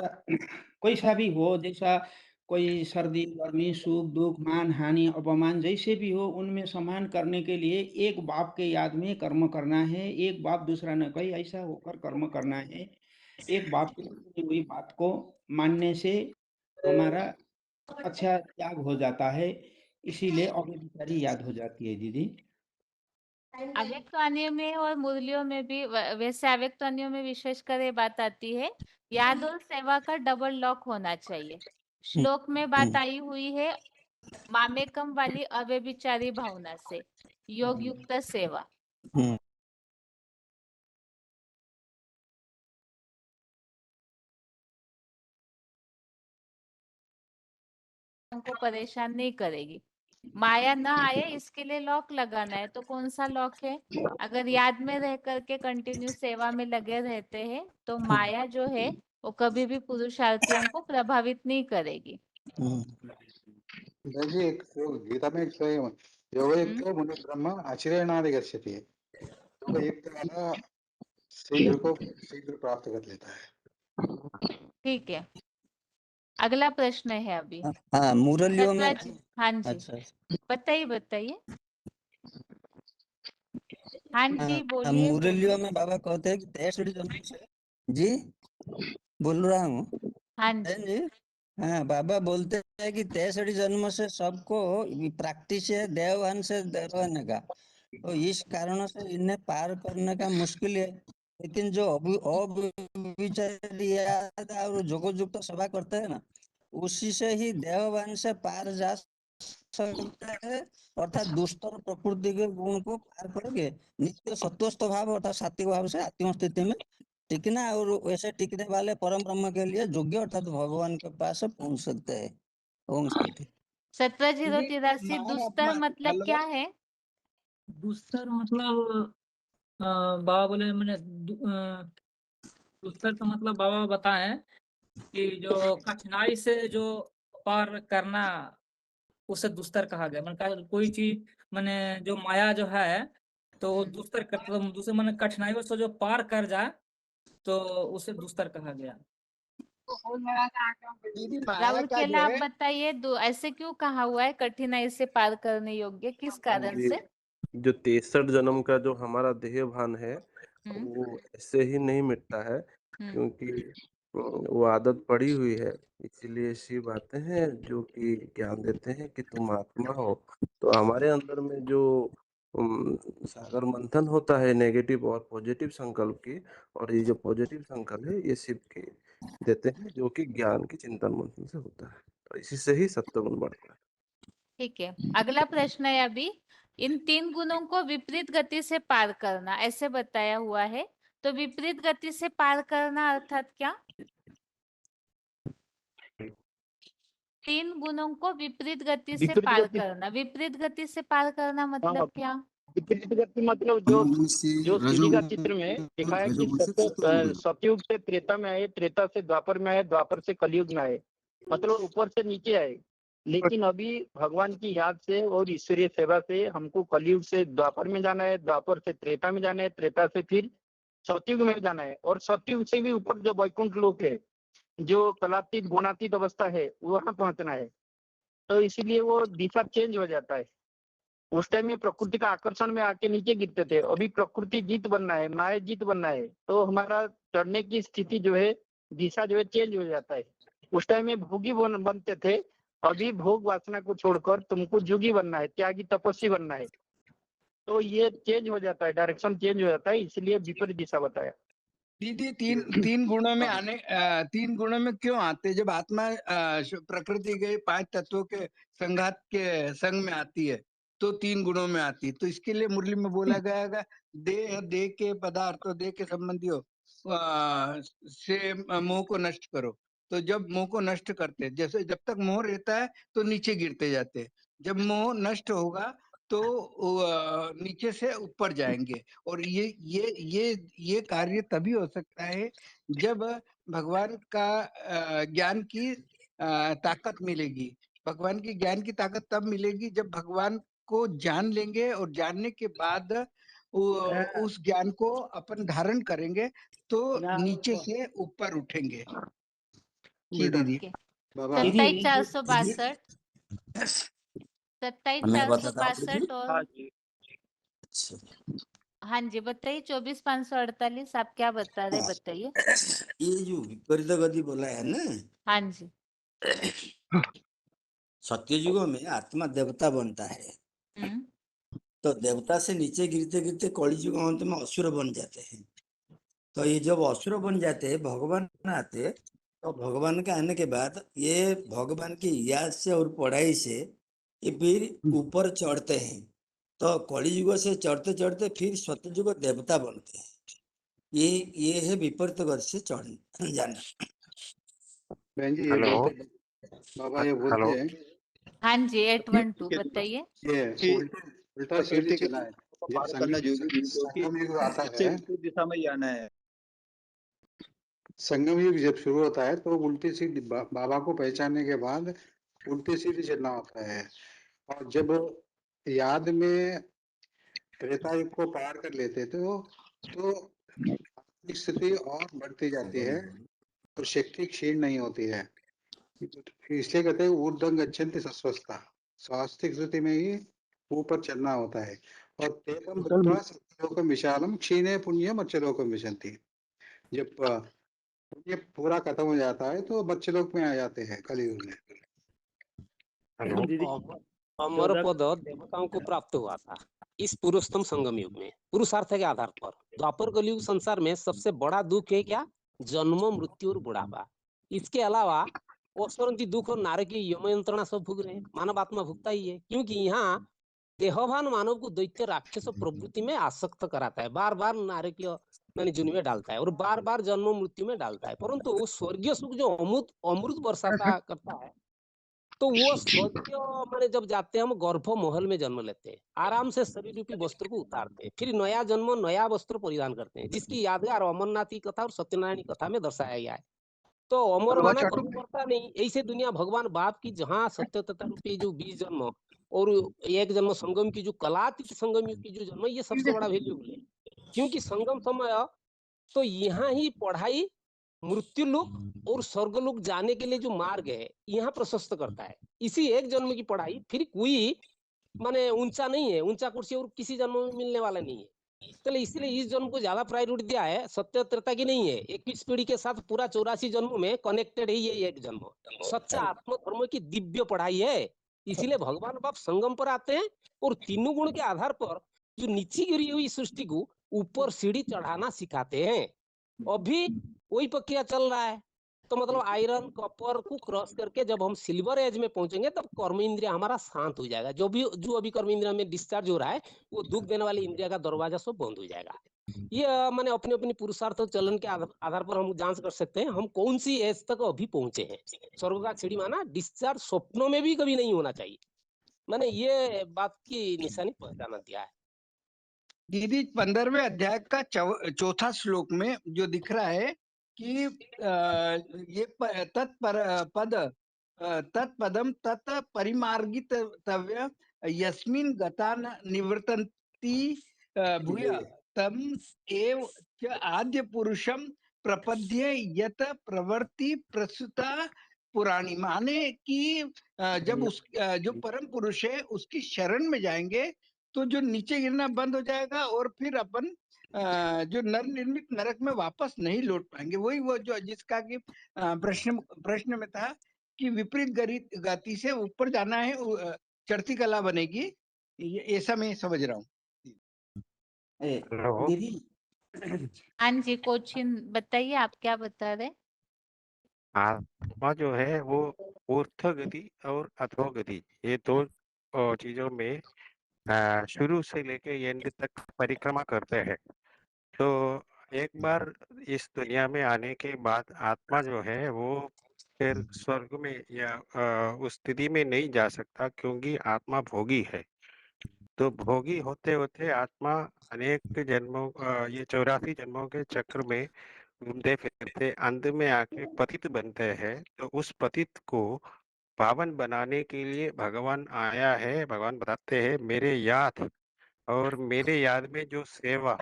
कोई सा भी हो, जैसा कोई सर्दी गर्मी सुख दुख मान हानि अपमान जैसे भी हो, उनमें समान करने के लिए एक बाप के याद में कर्म करना है। एक बाप दूसरा न कोई, ऐसा होकर कर्म करना है। एक बाप की कही हुई बात को मानने से हमारा अच्छा त्याग हो जाता है, इसीलिए अव्यभिचारी याद हो जाती है दीदी। अव्यक्तवाणियों में और मुरलियों में भी वैसे अव्यक्तवाणियों में विशेषकर ये बात आती है, याद और सेवा का डबल लॉक होना चाहिए। श्लोक में बात आई हुई है मामेकम वाली अव्यभिचारी भावना से योग युक्त सेवा। हमको परेशान नहीं करेगी। माया ना आए इसके लिए लॉक लगाना है, तो कौन सा लॉक है? अगर याद में रह करके कंटिन्यू सेवा में लगे रहते हैं तो माया जो है वो कभी भी पुरुषार्थियों को प्रभावित नहीं करेगी। जी एक गीता में एक योगयुक्तो मुनि ब्रह्म आचर्यणादि गच्छति। योगयुक्त वाला शीघ्र को शीघ्र प्राप्त कर लेता है। ठीक है, अगला प्रश्न है अभी। हाँ मुरलियों में। हाँ जी, अच्छा बताइए बताइए। हाँ जी हाँ, बोलिए मुरलियों बोलिए। में बाबा कहते हैं कि 63 जन्म से जी बोल रहा हूँ। हाँ जी जी हाँ, बाबा बोलते हैं कि 63 जन्म से सबको प्रैक्टिस है देववान से देववान का, तो इस कारण से इन्हें पार करने का मुश्किल है। लेकिन जो अव्यभिचारी याद और जोगोजुक्त सेवा करते हैं ना, उसी से ही देववान से पार जा सकते हैं। अर्थात दुष्टर प्रकृति के गुण को पार करके नित्य सत्वस्थ भाव अर्थात सात्विक भाव से आत्म स्थिति में टिकना, और वैसे टिकने वाले परम ब्रह्म के लिए योग्य अर्थात भगवान के पास पहुंच सकते हैं। ओम शांति। 17,083 दुस्तर मतलब क्या है? दुस्तर मतलब बाबा बोले मैंने दुस्तर का मतलब बाबा बताए कि जो कठिनाई से जो पार करना उसे दुस्तर कहा गया। मैंने कोई चीज मैंने जो माया जो है तो दुस्तर करता, तो दूसरे मैंने कठिनाइयों से जो पार कर जाए तो उसे दुस्तर कहा गया। राहुल केला आप बताइए, ऐसे क्यों कहा हुआ है कठिनाई से पार करने योग्य, किस कारण से? जो 63 जन्म का जो हमारा देह भान है वो ऐसे ही नहीं मिटता है, क्योंकि वो आदत पड़ी हुई है। इसीलिए ऐसी बातें हैं जो कि ज्ञान देते हैं कि तुम आत्मा हो। तो हमारे अंदर में जो सागर मंथन होता है नेगेटिव और पॉजिटिव संकल्प की, और ये जो पॉजिटिव संकल्प है ये शिव के देते हैं जो कि ज्ञान की चिंतन मंथन से होता है, तो इसी से ही सत्वगुण बढ़ता है। ठीक है, अगला प्रश्न है अभी, इन 3 गुणों को विपरीत गति से पार करना ऐसे बताया हुआ है, तो विपरीत गति से पार करना अर्थात क्या? 3 गुणों को विपरीत गति से पार करना। विपरीत गति से पार करना मतलब क्या? विपरीत गति मतलब जो सीढ़ी का चित्र में दिखा है कि सतयुग से त्रेता में आए, त्रेता से द्वापर में आए, द्वापर से कलयुग में आए, मतलब ऊपर से नीचे आए। लेकिन अभी भगवान की याद से और ईश्वरीय सेवा से हमको कलयुग से द्वापर में जाना है, द्वापर से त्रेता में जाना है, त्रेता से फिर सतयुग में जाना है, और सतयुग से भी ऊपर जो वैकुंठ लोक है, जो कलातीत गुणातीत अवस्था है, वहां पहुंचना है। तो इसीलिए वो दिशा चेंज हो जाता है। उस टाइम में प्रकृति का आकर्षण में आके नीचे गिरते थे, अभी प्रकृति जीत बनना है, माया जीत बनना है, तो हमारा चढ़ने की स्थिति जो है, दिशा जो है चेंज हो जाता है। उस टाइम में भोगी बनते थे, अभी भोग वासना को छोड़कर तुमको जोगी बनना है, त्यागी तपस्वी बनना है। तो ये चेंज हो जाता है, डायरेक्शन चेंज हो जाता है, इसलिए विपरीत दिशा बताया। दीदी तीन गुणों में आने तीन गुणों में क्यों आते? जब आत्मा प्रकृति के 5 तत्वों के संघात के संग में आती है तो 3 गुणों में आती है। तो इसके लिए मुरली में बोला गया है देह के पदार्थों, देह के संबंधियों से मोह को नष्ट करो। तो जब मोह को नष्ट करते, जैसे जब तक मोह रहता है तो नीचे गिरते जाते, जब मोह नष्ट होगा तो नीचे से ऊपर जाएंगे। और ये कार्य तभी हो सकता है जब भगवान का ज्ञान की ताकत मिलेगी। भगवान की ज्ञान की ताकत तब मिलेगी जब भगवान को जान लेंगे, और जानने के बाद उस ज्ञान को अपन धारण करेंगे तो नीचे से ऊपर उठेंगे। जी दीदी। 27,462 मैं बताता हूँ 27,462 और हाँ जी बताइए। 24,548 आप क्या बता रहे, बताइए। ये जो विपरीत गति बोला है ना, हाँ जी। सत्ययुग में आत्मा देवता बनता है, तो देवता से नीचे गिरते गिरते कलियुग अंत में असुर बन जाते हैं। तो ये जब असुर बन जाते हैं, भगवान आते, तो भगवान के आने के बाद ये भगवान की याद से और पढ़ाई से ये फिर ऊपर चढ़ते हैं। तो कलियुग से चढ़ते चढ़ते फिर सत्ययुग देवता बनते हैं। ये है विपरीत गति से चढ़ जाना। बहन जी ये बोलते बाबा, ये बोलते हैं हाँ जी 812 बताइए। ये उल्टा सीढ़ी चला है। जब करना जरूरी है, संगम युग आता उससे है, विपरीत दिशा में ही आना है। संगम युग जब शुरू होता है तो उल्टी सीधी बाबा को पहचानने के बाद उल्टी सीधी चलना होता है। और जब याद में त्रेता युग को पार कर लेते तो आत्मिक स्थिति और बढ़ती जाती है और शक्ति क्षीण नहीं होती है। इसलिए कहते हैं ऊर्ध्वं गच्छन्ति सस्वस्था, स्वास्थ्य स्थिति में ही ऊपर चलना होता है। और तेपम भूत्वा सत्यलोकम विशालम क्षीणे पुण्यम मर्त्यलोकम विशन्ति। जब पुण्य पूरा खत्म हो जाता है तो मर्त्यलोक में आ जाते हैं कलयुग में। अमर पद देवताओं को प्राप्त हुआ था इस पुरुषोत्तम संगम युग में, पुरुषार्थ के आधार पर। द्वापर कलयुग संसार में सबसे बड़ा दुख है क्या? जन्म, मृत्यु और बुढ़ापा। इसके अलावा औसरंती दुख और नारकीय यम यंत्रणा सब भुग रहे हैं, मानव आत्मा भुगता ही है। क्योंकि यहाँ देहवान मानव को दैत्य राक्षस प्रवृत्ति में आसक्त कराता है, बार बार नारकीय माने जुन में डालता है और बार बार जन्म मृत्यु में डालता है। परंतु वो स्वर्गीय सुख जो अमृत बरसाता करता है, तो वो स्वर्गीय माने जब जाते हैं हम गर्भ महल में जन्म लेते हैं, आराम से शरीर रूपी वस्त्र को उतारते हैं, फिर नया जन्म नया वस्त्र परिधान करते हैं, जिसकी यादगार अमरनाथ की कथा और सत्यनारायण की कथा में दर्शाया गया है। तो अमर माना कभी मरता नहीं, ऐसे दुनिया भगवान बाप की जहाँ सत्यता रूपी जो 20 जन्म और एक जन्म संगम की जो कलातीत संगम की जो जन्म, ये सबसे बड़ा वैल्यू है। क्योंकि संगम समय तो यहाँ ही पढ़ाई मृत्यु लोक और स्वर्ग लोक जाने के लिए जो मार्ग है यहाँ प्रशस्त करता है। इसी एक जन्म की पढ़ाई, फिर कोई माने ऊंचा नहीं है, ऊंचा कुर्सी और किसी जन्म में मिलने वाला नहीं है। तो इसलिए इस जन्म को ज्यादा प्रायोरिटी दिया है, सत्य त्रेता की नहीं है। 21 पीढ़ी के साथ पूरा 84 जन्म में कनेक्टेड है ये एक जन्म। सच्चा आत्म धर्म की दिव्य पढ़ाई है। इसीलिए भगवान बाप संगम पर आते हैं और तीनों गुण के आधार पर जो नीचे गिरी हुई सृष्टि को ऊपर सीढ़ी चढ़ाना सिखाते हैं। अभी वही प्रक्रिया चल रहा है। तो मतलब आयरन कॉपर को क्रॉस करके जब हम सिल्वर एज में पहुंचेंगे तब कर्म इंद्रिया हमारा शांत हो जाएगा। जो अभी कर्म इंद्रिया में डिस्चार्ज हो रहा है वो दुख देने वाली इंद्रिया का दरवाजा सब बंद हो जाएगा। ये मैंने अपनी अपनी पुरुषार्थ चलन के आधार पर हम जांच कर सकते हैं हम कौन सी एज तक अभी पहुंचे हैं। स्वर्ग का सीढ़ी माना डिस्चार्ज स्वप्नों में भी कभी नहीं होना चाहिए। मैंने ये बात की निशानी पहचाना दिया है। दीदी 15वें अध्याय का चौथा श्लोक में जो दिख रहा है कि ये तत्पदम तत् परिमार्गितव्य यस्मिन् गता न निवर्तन्ति भूय तम एव च आद्य पुरुषम प्रपद्ये यत प्रवृत्ति प्रसुता पुराणी। माने कि जब उस जो परम पुरुष है उसकी शरण में जाएंगे तो जो नीचे गिरना बंद हो जाएगा और फिर अपन जो नर निर्मित नरक में वापस नहीं लौट पाएंगे। वही वो जो जिसका कि प्रश्न में था कि विपरीत गति से ऊपर जाना है, चढ़ती कला बनेगी, ऐसा मैं समझ रहा हूँ। हेलो। दीदी हाँ जी, क्वेश्चन बताइए, आप क्या बता रहे? आत्मा जो है वो ऊर्ध्व गति और अधोगति, ये दो चीजों में शुरू से लेके एंड तक परिक्रमा करते हैं। तो एक बार इस दुनिया में आने के बाद आत्मा जो है वो फिर स्वर्ग में या उस स्थिति में नहीं जा सकता, क्योंकि आत्मा भोगी है। तो भोगी होते होते आत्मा अनेक जन्मों ये 84 जन्मों के चक्र में घूमते फिरते अंत में आके पतित बनते हैं। तो उस पतित को पावन बनाने के लिए भगवान आया है। भगवान बताते हैं मेरे याद और मेरे याद में जो सेवा,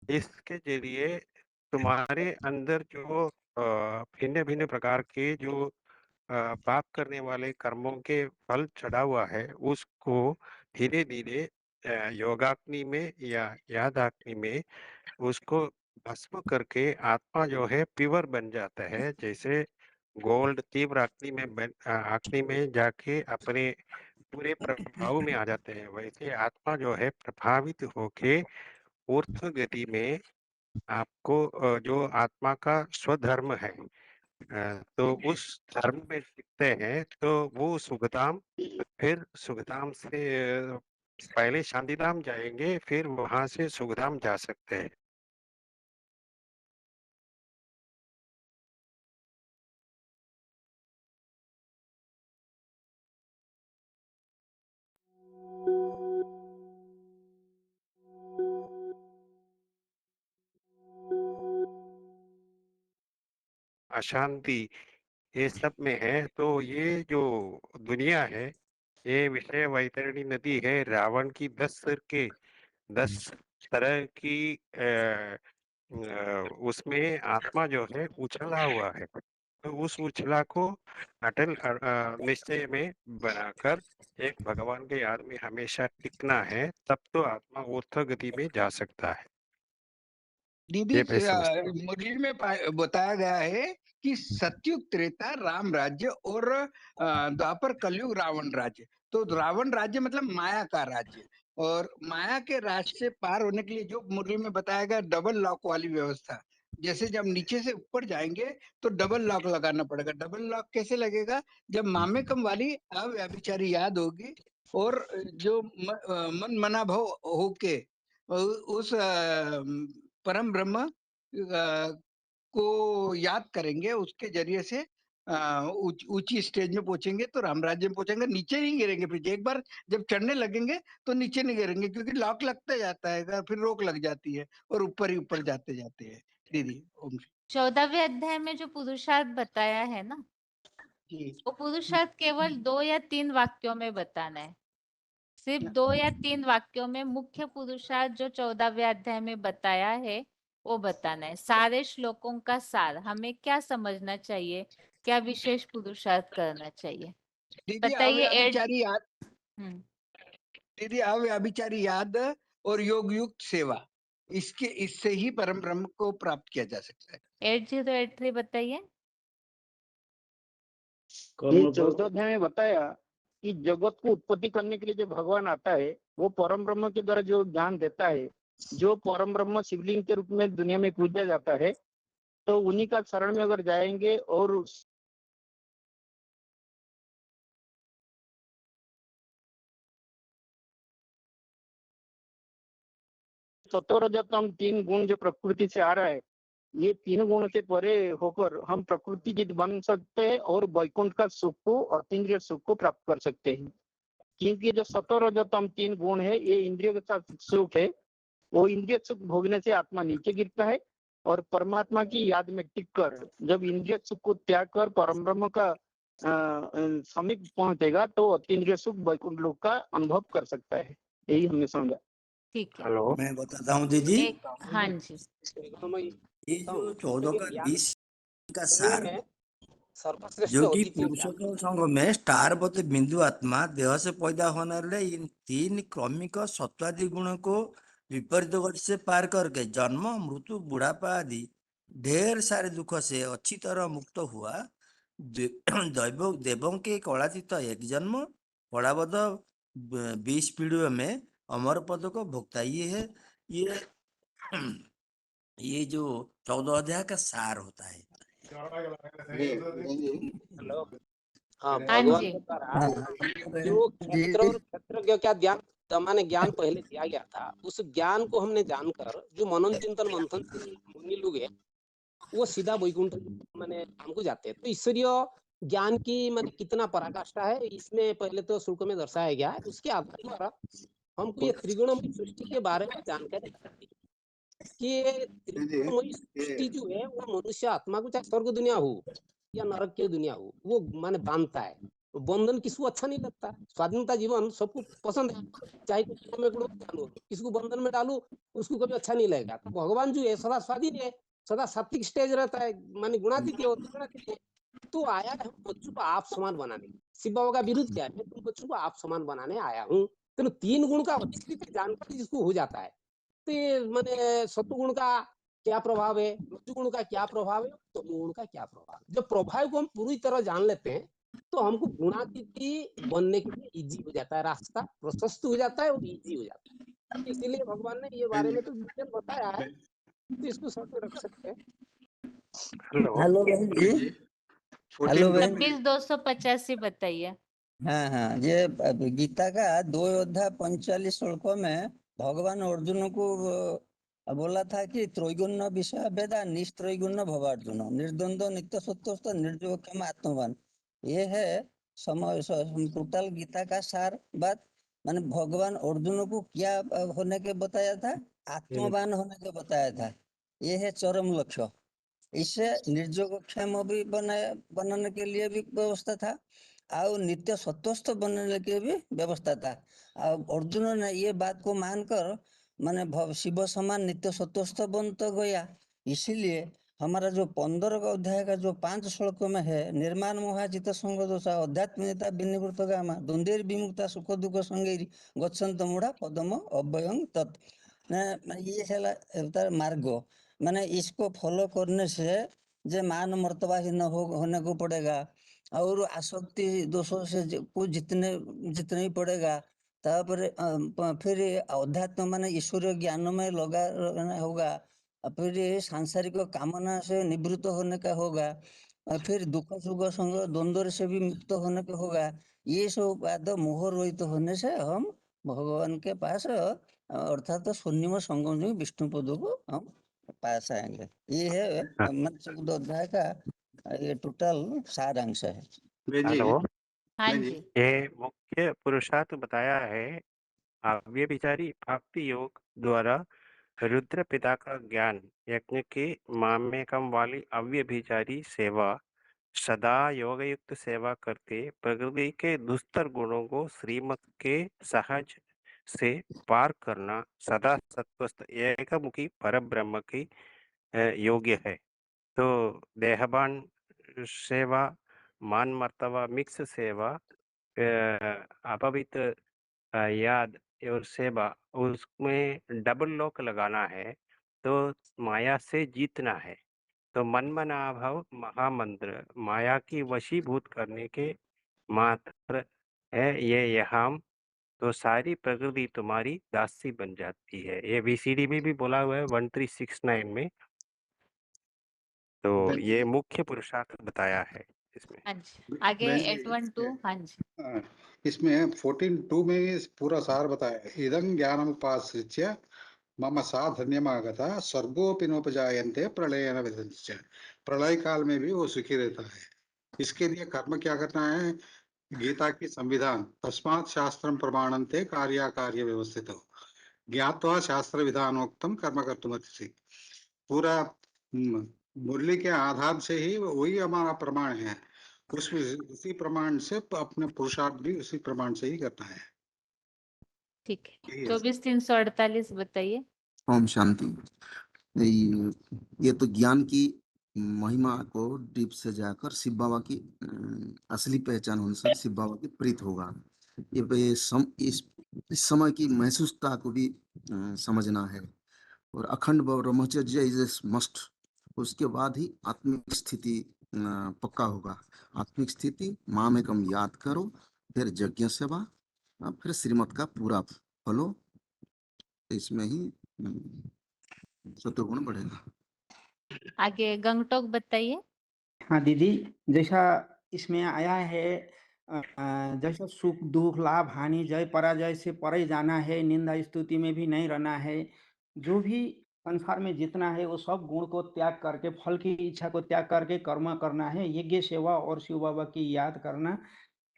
इसके जरिए तुम्हारे अंदर जो भिन्न भिन्न प्रकार के जो पाप करने वाले कर्मों के फल चढ़ा हुआ है, उसको धीरे धीरे योगाग्नि में या यादाग्नि में उसको भस्म करके आत्मा जो है प्योर बन जाता है। जैसे गोल्ड तीव्र अग्नि में जाके अपने पूरे प्रभाव में आ जाते हैं, वैसे आत्मा जो है प्रभावित होके ऊर्ध्व गति में आपको जो आत्मा का स्वधर्म है, तो उस धर्म में टिकते हैं तो वो सुखधाम, फिर सुखधाम से पहले शांतिधाम जाएंगे, फिर वहां से सुखधाम जा सकते हैं। अशांति ये सब में है। तो ये जो दुनिया है, ये विषय वैतरणी नदी है। रावण की 10 सिर के 10 तरह की उसमें आत्मा जो है उछला हुआ है। तो उस उछला को अटल निश्चय में बनाकर एक भगवान के याद में हमेशा टिकना है, तब तो आत्मा ऊर्ध्व गति में जा सकता है। दीदी ये मैं समझता हूँ। मुरली में बताया गया है कि सतयुग त्रेता राम राज्य और द्वापर कलयुग रावण राज्य। तो रावण राज्य मतलब माया का राज्य, और माया के राज से पार होने के लिए जो मुरली में बताया गया डबल लॉक वाली व्यवस्था, जैसे जब नीचे से ऊपर जाएंगे तो डबल लॉक लगाना पड़ेगा। डबल लॉक कैसे लगेगा? जब मामेकम वाली अव्यभिचारी याद होगी और जो मन मना भाव होके उस परम ब्रह्म को याद करेंगे, उसके जरिए से ऊंची स्टेज में पहुंचेंगे तो राम राज्य में पहुंचेंगे। नीचे नहीं गिरेंगे, फिर एक बार जब चढ़ने लगेंगे तो नीचे नहीं गिरेंगे, क्योंकि लॉक लगता जाता है, फिर रोक लग जाती है और ऊपर ही ऊपर जाते जाते हैं। दीदी ओम 14वें अध्याय में जो पुरुषार्थ बताया है ना, जी, वो पुरुषार्थ केवल 2 या 3 वाक्यों में बताना है। सिर्फ 2 या 3 वाक्यों में मुख्य पुरुषार्थ जो 14वें अध्याय में बताया है वो बताना है। सारे श्लोकों का सार, हमें क्या समझना चाहिए, क्या विशेष पुरुषार्थ करना चाहिए, दीदी बताइए। अव्यभिचारी याद, दीदी अव्यभिचारी याद और योग युक्त सेवा, इससे ही परम ब्रह्म को प्राप्त किया जा सकता है। 8083 बताइए। ये 14 अध्याय में बताया कि जगत को उत्पत्ति करने के लिए जो भगवान आता है वो परम ब्रह्म के द्वारा जो ज्ञान देता है, जो परम ब्रह्म शिवलिंग के रूप में दुनिया में पूजा जाता है, तो उन्हीं का शरण में अगर जाएंगे और सत्वरजतम 3 गुण जो प्रकृति से आ रहा है, ये 3 गुण से परे होकर हम प्रकृति जित बन सकते हैं और वैकुंठ का सुख को, अतीन्द्रिय सुख को प्राप्त कर सकते हैं। क्योंकि जो सत्वरजतम 3 गुण है ये इंद्रियों के साथ सुख है, वो इंद्रिय सुख भोगने से आत्मा नीचे गिरता है और परमात्मा की याद में टिक कर जब इंद्रिय सुख को त्याग कर परम ब्रह्म का समीप पहुंचेगा तो अतीन्द्रिय सुख वैकुंठ लोक का अनुभव कर सकता है। यही हमने समझा। ठीक है। हेलो, मैं बताता हूँ दीदी, हाँ जी। ये जो 14 का 20 का सार में सर्वश्रेष्ठ जो कि अद्वितीय ज्ञान। पुरुषोत्तम संघ में स्टारवत बिंदु आत्मा देह से पैदा होने वाले इन 3 क्रमिक सत्वादि गुणों को विपरीत गति से पार करके जन्म मृत्यु बुढ़ापा आदि ढेर सारे दुख से अच्छी तरह मुक्त हुआ दैव देवों के कलातीत एक जन्म कलाबद्ध 20 पीढ़ियों में अमर पद को भोगता ये है। ये जो 14 अध्याय का सार होता है। हेलो, हाँ, हाँ भगवान जी। के द्वारा जो क्षेत्र और क्षेत्रज्ञ का ज्ञान माने ज्ञान पहले दिया गया था, उस ज्ञान को हमने जानकर जो मनन चिंतन मंथन से मुनि लोग हैं वो सीधा वैकुंठ माने धाम को जाते हैं। तो ईश्वरीय ज्ञान की माने कितना पराकाष्ठा है इसमें पहले तो श्लोक में दर्शाया गया है। उसके आधार द्वारा हमको ये त्रिगुणमयी सृष्टि के बारे में जानकारी मिलती है कि ये त्रिगुणमयी सृष्टि जो है वो मनुष्य आत्मा को चाहे स्वर्ग दुनिया हो या नरक की दुनिया हो वो माने बांधता है। बंधन किसको अच्छा नहीं लगता। स्वाधीनता जीवन सबको पसंद है, चाहे किसी में डालो, किसको बंधन में डालो उसको कभी अच्छा नहीं लगेगा। तो भगवान जो है सदा स्वाधीन है, सदा सात्विक स्टेज रहता है, माने गुणातीत है। तो आया है बच्चों को आप समान बनाने। शिव बाबा का विरुद्ध क्या है, मैं तुम बच्चों को आप समान बनाने आया हूँ। तो 3 गुण का अधिकृत जानकारी जिसको हो जाता है तो ये माने सत्वगुण का क्या प्रभाव है, रजोगुण का क्या प्रभाव है, तमोगुण का क्या प्रभाव है। जब प्रभाव को हम पूरी तरह जान लेते हैं तो हमको गुणातीत बनने के लिए इजी हो जाता है, रास्ता प्रशस्त हो जाता है और इजी हो जाता है। इसीलिए भगवान ने ये बारे में तो डिटेल बताया है, तो इसको साथ में रख सकते हैं। हेलो बहन जी, हेलो बहन जी। 26,285 बताइए। हाँ हाँ, ये गीता का 2 अध्याय 45 श्लोकों में भगवान अर्जुन को बोला था कि त्रैगुण्य विषय वेदा निस्त्रैगुण्य भवार्जुन निर्द्वंद्व नित्य सत्वस्थ निर्जोक्षम आत्मवान। ये है टोटल गीता का सार बात। माने भगवान अर्जुन को क्या होने के बताया था, आत्मवान होने के बताया था। ये है चरम लक्ष्य। इससे निर्जोक्षम भी बनाने के लिए भी व्यवस्था था और नित्य सत्वस्थ बनने के भी व्यवस्था था। अर्जुन ने ये बात को मानकर माने शिव समान नित्य सत्वस्थ बन तो गया। इसीलिए हमारा जो 15 का अध्याय का जो 5 श्लोक में है, निर्माण मोहाजित संग दोषा अध्यात्मिकता विनिवृत्त गामा द्वंद्वेर विमुक्ता सुख दुख संगैरी गच्छन्त मूढ़ा पदम अव्ययं तत्। ये है मार्ग। माने इसको फॉलो करने से जो मान मर्तबाहीन होने को पड़ेगा और आसक्ति दोषों से कुछ जितने ही पड़ेगा। तापर फिर अध्यात्म माने ईश्वरीय ज्ञान में लगा रहना होगा। फिर सांसारिक कामना से निवृत्त होने का होगा। फिर दुख सुख संग द्वंद्व से भी मुक्त होने का होगा। ये सब बात मोह रहित होने से हम भगवान के पास अर्थात शून्य संगम विष्णु पद को हम पास आएंगे। ये है 14 अध्याय का ये टोटल सारांश है। हेलो, हाँ जी। ये मुख्य पुरुषार्थ बताया है अव्यभिचारी भक्ति योग द्वारा रुद्र पिता का ज्ञान यज्ञ के मामेकम वाली अव्यभिचारी सेवा सदा योगयुक्त सेवा करके प्रकृति के दुस्तर गुणों को श्रीमत के सहज से पार करना सदा सत्वस्थ एकमुखी पर ब्रह्म की योग्य है। तो देहबान सेवा मान मर्तबा मिक्स सेवा अपवित्र याद और सेवा उसमें डबल लॉक लगाना है तो माया से जीतना है। तो मनमनाभव महामंत्र माया की वशीभूत करने के मात्र है ये यहाँ। तो सारी प्रकृति तुम्हारी दासी बन जाती है। ये बीसीडी में भी बोला हुआ है 1369 में। तो ये मुख्य पुरुषार्थ बताया है इसमें। हाँ जी, आगे 812। हाँ जी। इसमें 14:2 में इस पूरा सार बताया है। इदं ज्ञानम उपाश्रित्य मम साधन्यमागता स्वर्गोपि नोपजायन्ते प्रलयेन विदन्ति। प्रलय काल में भी वो सुखी रहता है। इसके लिए कर्म क्या करना है, गीता की संविधान तस्मात् शास्त्रम प्रमाणन्ते कार्याकार्य व्यवस्थित हो। ज्ञात्वा शास्त्र विधानोक्तम कर्म कर्तुमर्हसि। पूरा मुरली के आधार से ही वही हमारा प्रमाण है, उसी प्रमाण से अपने पुरुषार्थ भी उसी प्रमाण से ही करना है। ठीक है, 24,348 बताइए। ओम शांति। ये तो ज्ञान की महिमा को डीप से जाकर शिव बाबा की असली पहचान होने से शिव बाबा की प्रीत होगा। इस समय की महसूसता को भी समझना है, और अखंड ब्रह्मचर्य इज मस्ट। उसके बाद ही आत्मिक स्थिति पक्का होगा। आत्मिक स्थिति माम एकम याद करो, फिर यज्ञ सेवा, फिर श्रीमत का पूरा फलो, इसमें ही सत्वगुण बढ़ेगा। आगे गंगटोक बताइए। हाँ दीदी, जैसा इसमें आया है जैसा सुख दुख लाभ हानि जय पराजय से परे जाना है, निंदा स्तुति में भी नहीं रहना है। जो भी संसार में जितना है वो सब गुण को त्याग करके, फल की इच्छा को त्याग करके कर्म करना है, यज्ञ सेवा और शिव बाबा की याद करना।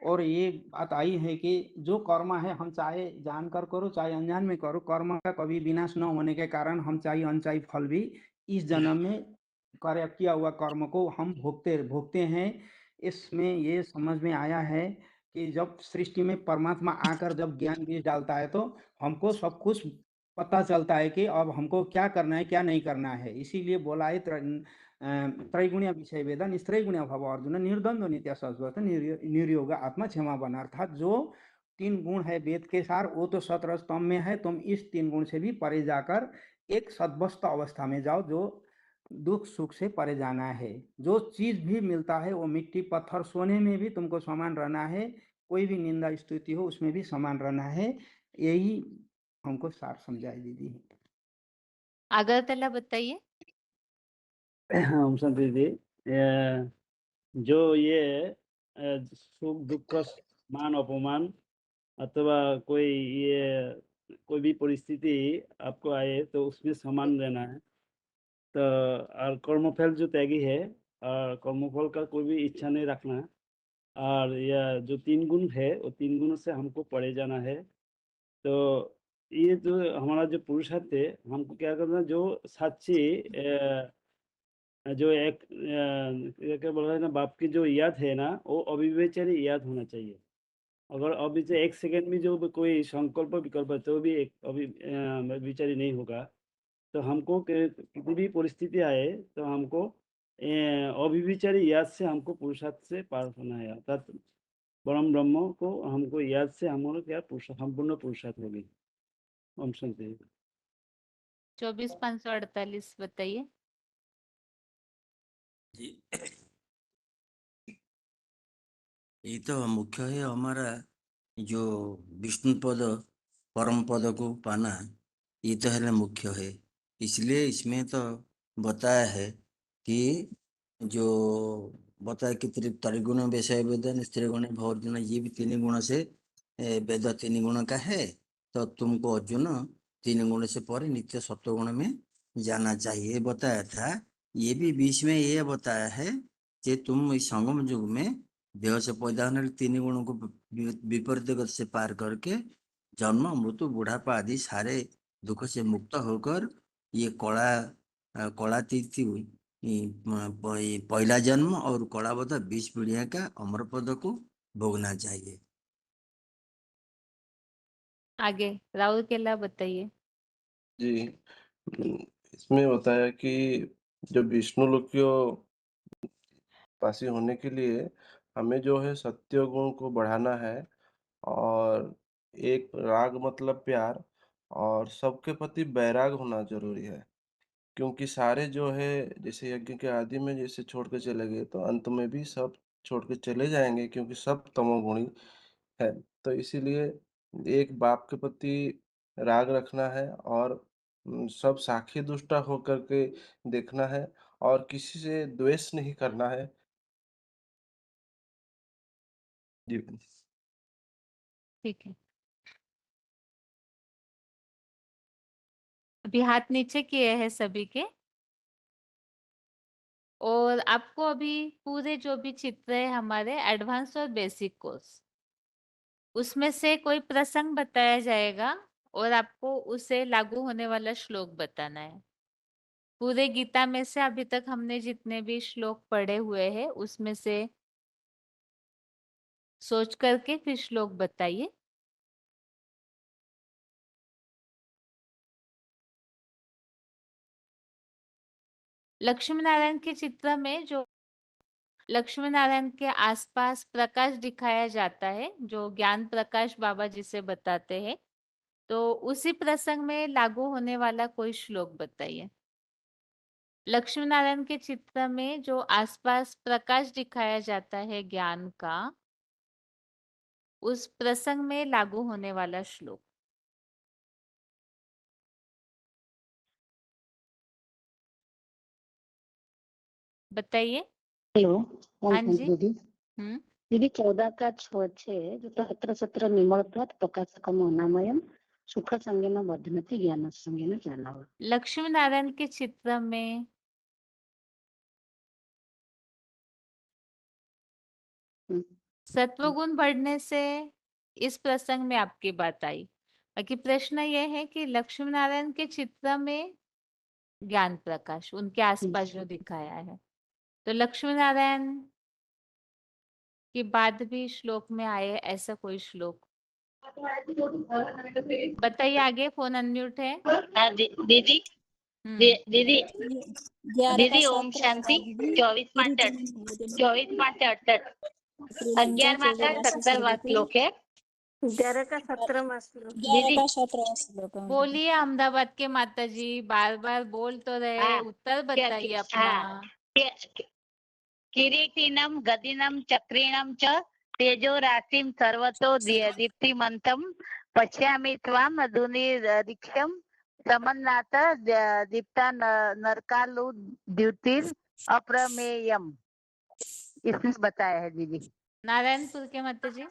और ये बात आई है कि जो कर्म है हम चाहे जानकर करो चाहे अनजान में करो, कर्म का कभी विनाश न होने के कारण हम चाहे अनचाही फल भी इस जन्म में कार्य किया हुआ कर्म को हम भोगते हैं। इसमें ये समझ में आया है कि जब सृष्टि में परमात्मा आकर जब ज्ञान बीज डालता है तो हमको सब कुछ पता चलता है कि अब हमको क्या करना है क्या नहीं करना है। इसीलिए बोला है त्रैगुण्य विषय वेद निस्त्रैगुण्य भव अर्जुन निर्द्वंद्व नित्य सद्वत निर्योग आत्मा क्षमा बना। अर्थात जो 3 गुण है वेद के सार वो तो सतरज तम में है, तुम इस 3 गुण से भी परे जाकर एक सद्वस्त अवस्था में जाओ, जो दुख सुख से परे जाना है। जो चीज भी मिलता है वो मिट्टी पत्थर सोने में भी तुमको समान रहना है, कोई भी निंदा स्तुति हो उसमें भी समान रहना है। यही हमको सार समझाए दीदी। अगरतला बताइए। हम शांति दीदी, जो ये सुख दुख मान अपमान अथवा कोई भी परिस्थिति आपको आए तो उसमें समान रहना है। तो और कर्मफल जो त्यागी है, और कर्मफल का कोई भी इच्छा नहीं रखना है। और यह जो 3 गुण है वो 3 गुणों से हमको परे जाना है। तो ये जो हमारा जो पुरुषार्थ है, हमको क्या करना है, जो साक्षी जो एक क्या बोल रहे हैं ना, बाप की जो याद है ना वो अविवेचनी याद होना चाहिए। अगर अभी से 1 सेकंड में जो कोई संकल्प विकल्प है तो भी एक विचारी नहीं होगा। तो हमको किसी भी परिस्थिति आए तो हमको अविचारी याद से हमको पुरुषार्थ से पार होना है। अर्थात परम ब्रह्म को हमको याद से हमारा क्या संपूर्ण पुरुषार्थ होगी। ओम शांति। 24,548 बताइए। ये तो मुख्य है हमारा जो विष्णु पद परम पद को पाना, ये तो है मुख्य है। इसलिए इसमें तो बताया है कि जो बताया कि त्रिगुण विषय वेद स्त्रीगुण भवर्जुन, ये भी 3 गुण से वेद 3 गुण का है। तो तुमको अर्जुन 3 गुण से परे नित्य सत्व गुण में जाना चाहिए बताया था। ये भी बीच में ये बताया है कि तुम इस संगम युग में देह से पैदा होने 3 गुणों को विपरीत गति से पार करके जन्म मृत्यु बुढ़ापा आदि सारे दुख से मुक्त होकर ये कलातीत पहला जन्म और कलाबद्ध 20 पीढ़ियों का अमर पद को भोगना चाहिए। आगे राहुल केला बताइए। जी, इसमें बताया कि जब विष्णु लोक वासी होने के लिए हमें जो है सत्य गुण को बढ़ाना है, और एक राग मतलब प्यार, और सबके प्रति बैराग होना जरूरी है। क्योंकि सारे जो है जैसे यज्ञ के आदि में जैसे छोड़ के चले गए तो अंत में भी सब छोड़ के चले जाएंगे, क्योंकि सब तमोगुणी है। तो इसीलिए एक बाप के प्रति राग रखना है, और सब साखी दुष्टा होकर के देखना है, और किसी से द्वेष नहीं करना है। जी ठीक है, अभी हाथ नीचे किए हैं सभी के। और आपको अभी पूरे जो भी चित्र है हमारे एडवांस और बेसिक कोर्स, उसमें से कोई प्रसंग बताया जाएगा और आपको उसे लागू होने वाला श्लोक बताना है। पूरे गीता में से अभी तक हमने जितने भी श्लोक पढ़े हुए हैं उसमें से सोच करके फिर श्लोक बताइए। लक्ष्मी नारायण के चित्र में जो लक्ष्मी नारायण के आसपास प्रकाश दिखाया जाता है, जो ज्ञान प्रकाश बाबा जिसे बताते हैं, तो उसी प्रसंग में लागू होने वाला कोई श्लोक बताइए। लक्ष्मी नारायण के चित्र में जो आसपास प्रकाश दिखाया जाता है ज्ञान का, उस प्रसंग में लागू होने वाला श्लोक बताइए। हेलो। हाँ जी। दीदी हम्म। दीदी 14 का 6 जो तत्र सत्र निर्मलत्वात् प्रकाशकम अनामयम सुख संज्ञान वर्धनति ज्ञान संज्ञान ज्ञान। लक्ष्मी नारायण के चित्र में सत्वगुण बढ़ने से इस प्रसंग में आपकी बात आई। बाकी प्रश्न यह है कि लक्ष्मी नारायण के चित्र में ज्ञान प्रकाश उनके आसपास जो दिखाया है, तो लक्ष्मी नारायण के बाद भी श्लोक में आए ऐसा कोई श्लोक बताइए। आगे फोन अनम्यूट है। दीदी दीदी दीदी ओम शांति 24/8 11वां का 17वां श्लोक है। 11 का 17वां श्लोक। दीदी बोलिए अहमदाबाद के माता जी, बार बार बोल तो रहे, उत्तर बताइए अपना। किरीटिनम गदिनम चक्रीणम च तेजो राशिम सर्वतो दीप्तिमंतम पश्यामि त्वाम अधुनिरीक्षम समन्नाथ दीप्ता नरकालु द्युतिर अप्रमेयम, इसमें बताया है दीदी। नारायणपुर के माता जी।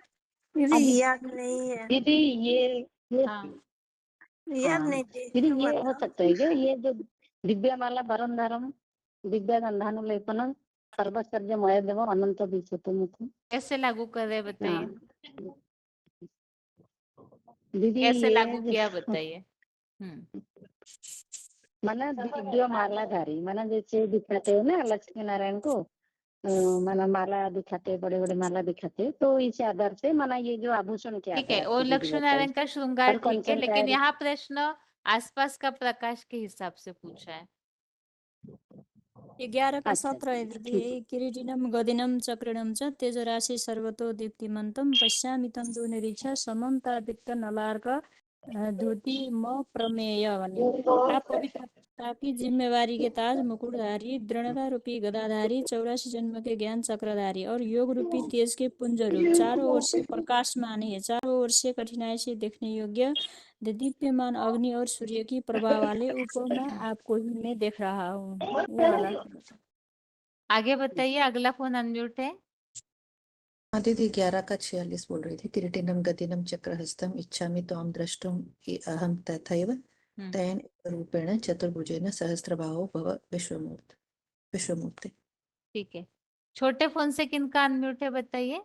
दीदी याद नहीं है दीदी ये याद नहीं दीदी ये हो सकता है क्या, ये जो दिव्य माला वरण धर्म दिव्य गंधानु लेपन सर्वसर्ज मय देव अनंत विश्वतमुख कैसे लागू कर रहे बताइए। दीदी कैसे ये लागू किया बताइए। माना दिव्य मालाधारी, माना जैसे दिखाते हो ना लक्ष्मी नारायण को, माना माला दिखाते, बड़े बड़े माला दिखाते, तो इस आधार से माना ये जो आभूषण के ठीक है, आधार और से लक्ष्मी नारायण का श्रृंगार ठीक है, लेकिन तैयारी यहाँ प्रश्न आसपास का प्रकाश के हिसाब से पूछा है। 11 का 17 है दीदी। किरीटिनम गदिनम चक्रणम च तेजराशि सर्वतो दीप्तिमंतम पश्यामि तम दुनिरीक्षा समन्ता दिक्क नलार्क धोती म प्रमेय। आप पवित्रता की जिम्मेवारी के ताज मुकुटधारी, दृढ़ता रूपी गदाधारी, 84 जन्म के ज्ञान चक्रधारी और योग रूपी तेज के पुंज रूप, चारों ओर से प्रकाशमान है, चारों ओर से कठिनाई से देखने योग्य दीप्यमान अग्नि और सूर्य की प्रभा वाले उपमा आपको ही मैं देख रहा हूँ, ये वाला। आगे बताइए, अगला फोन अनम्यूट है। हाँ दीदी 11 का 46 बोल रही थी। किरीटिनम गदिनम चक्रहस्तम इच्छामि त्वां द्रष्टुम अहम तथैव तेन रूपेण चतुर्भुजेन सहस्रबाहो भव विश्वमूर्ते। ठीक है, छोटे फोन से किनका अनम्यूट है बताइए।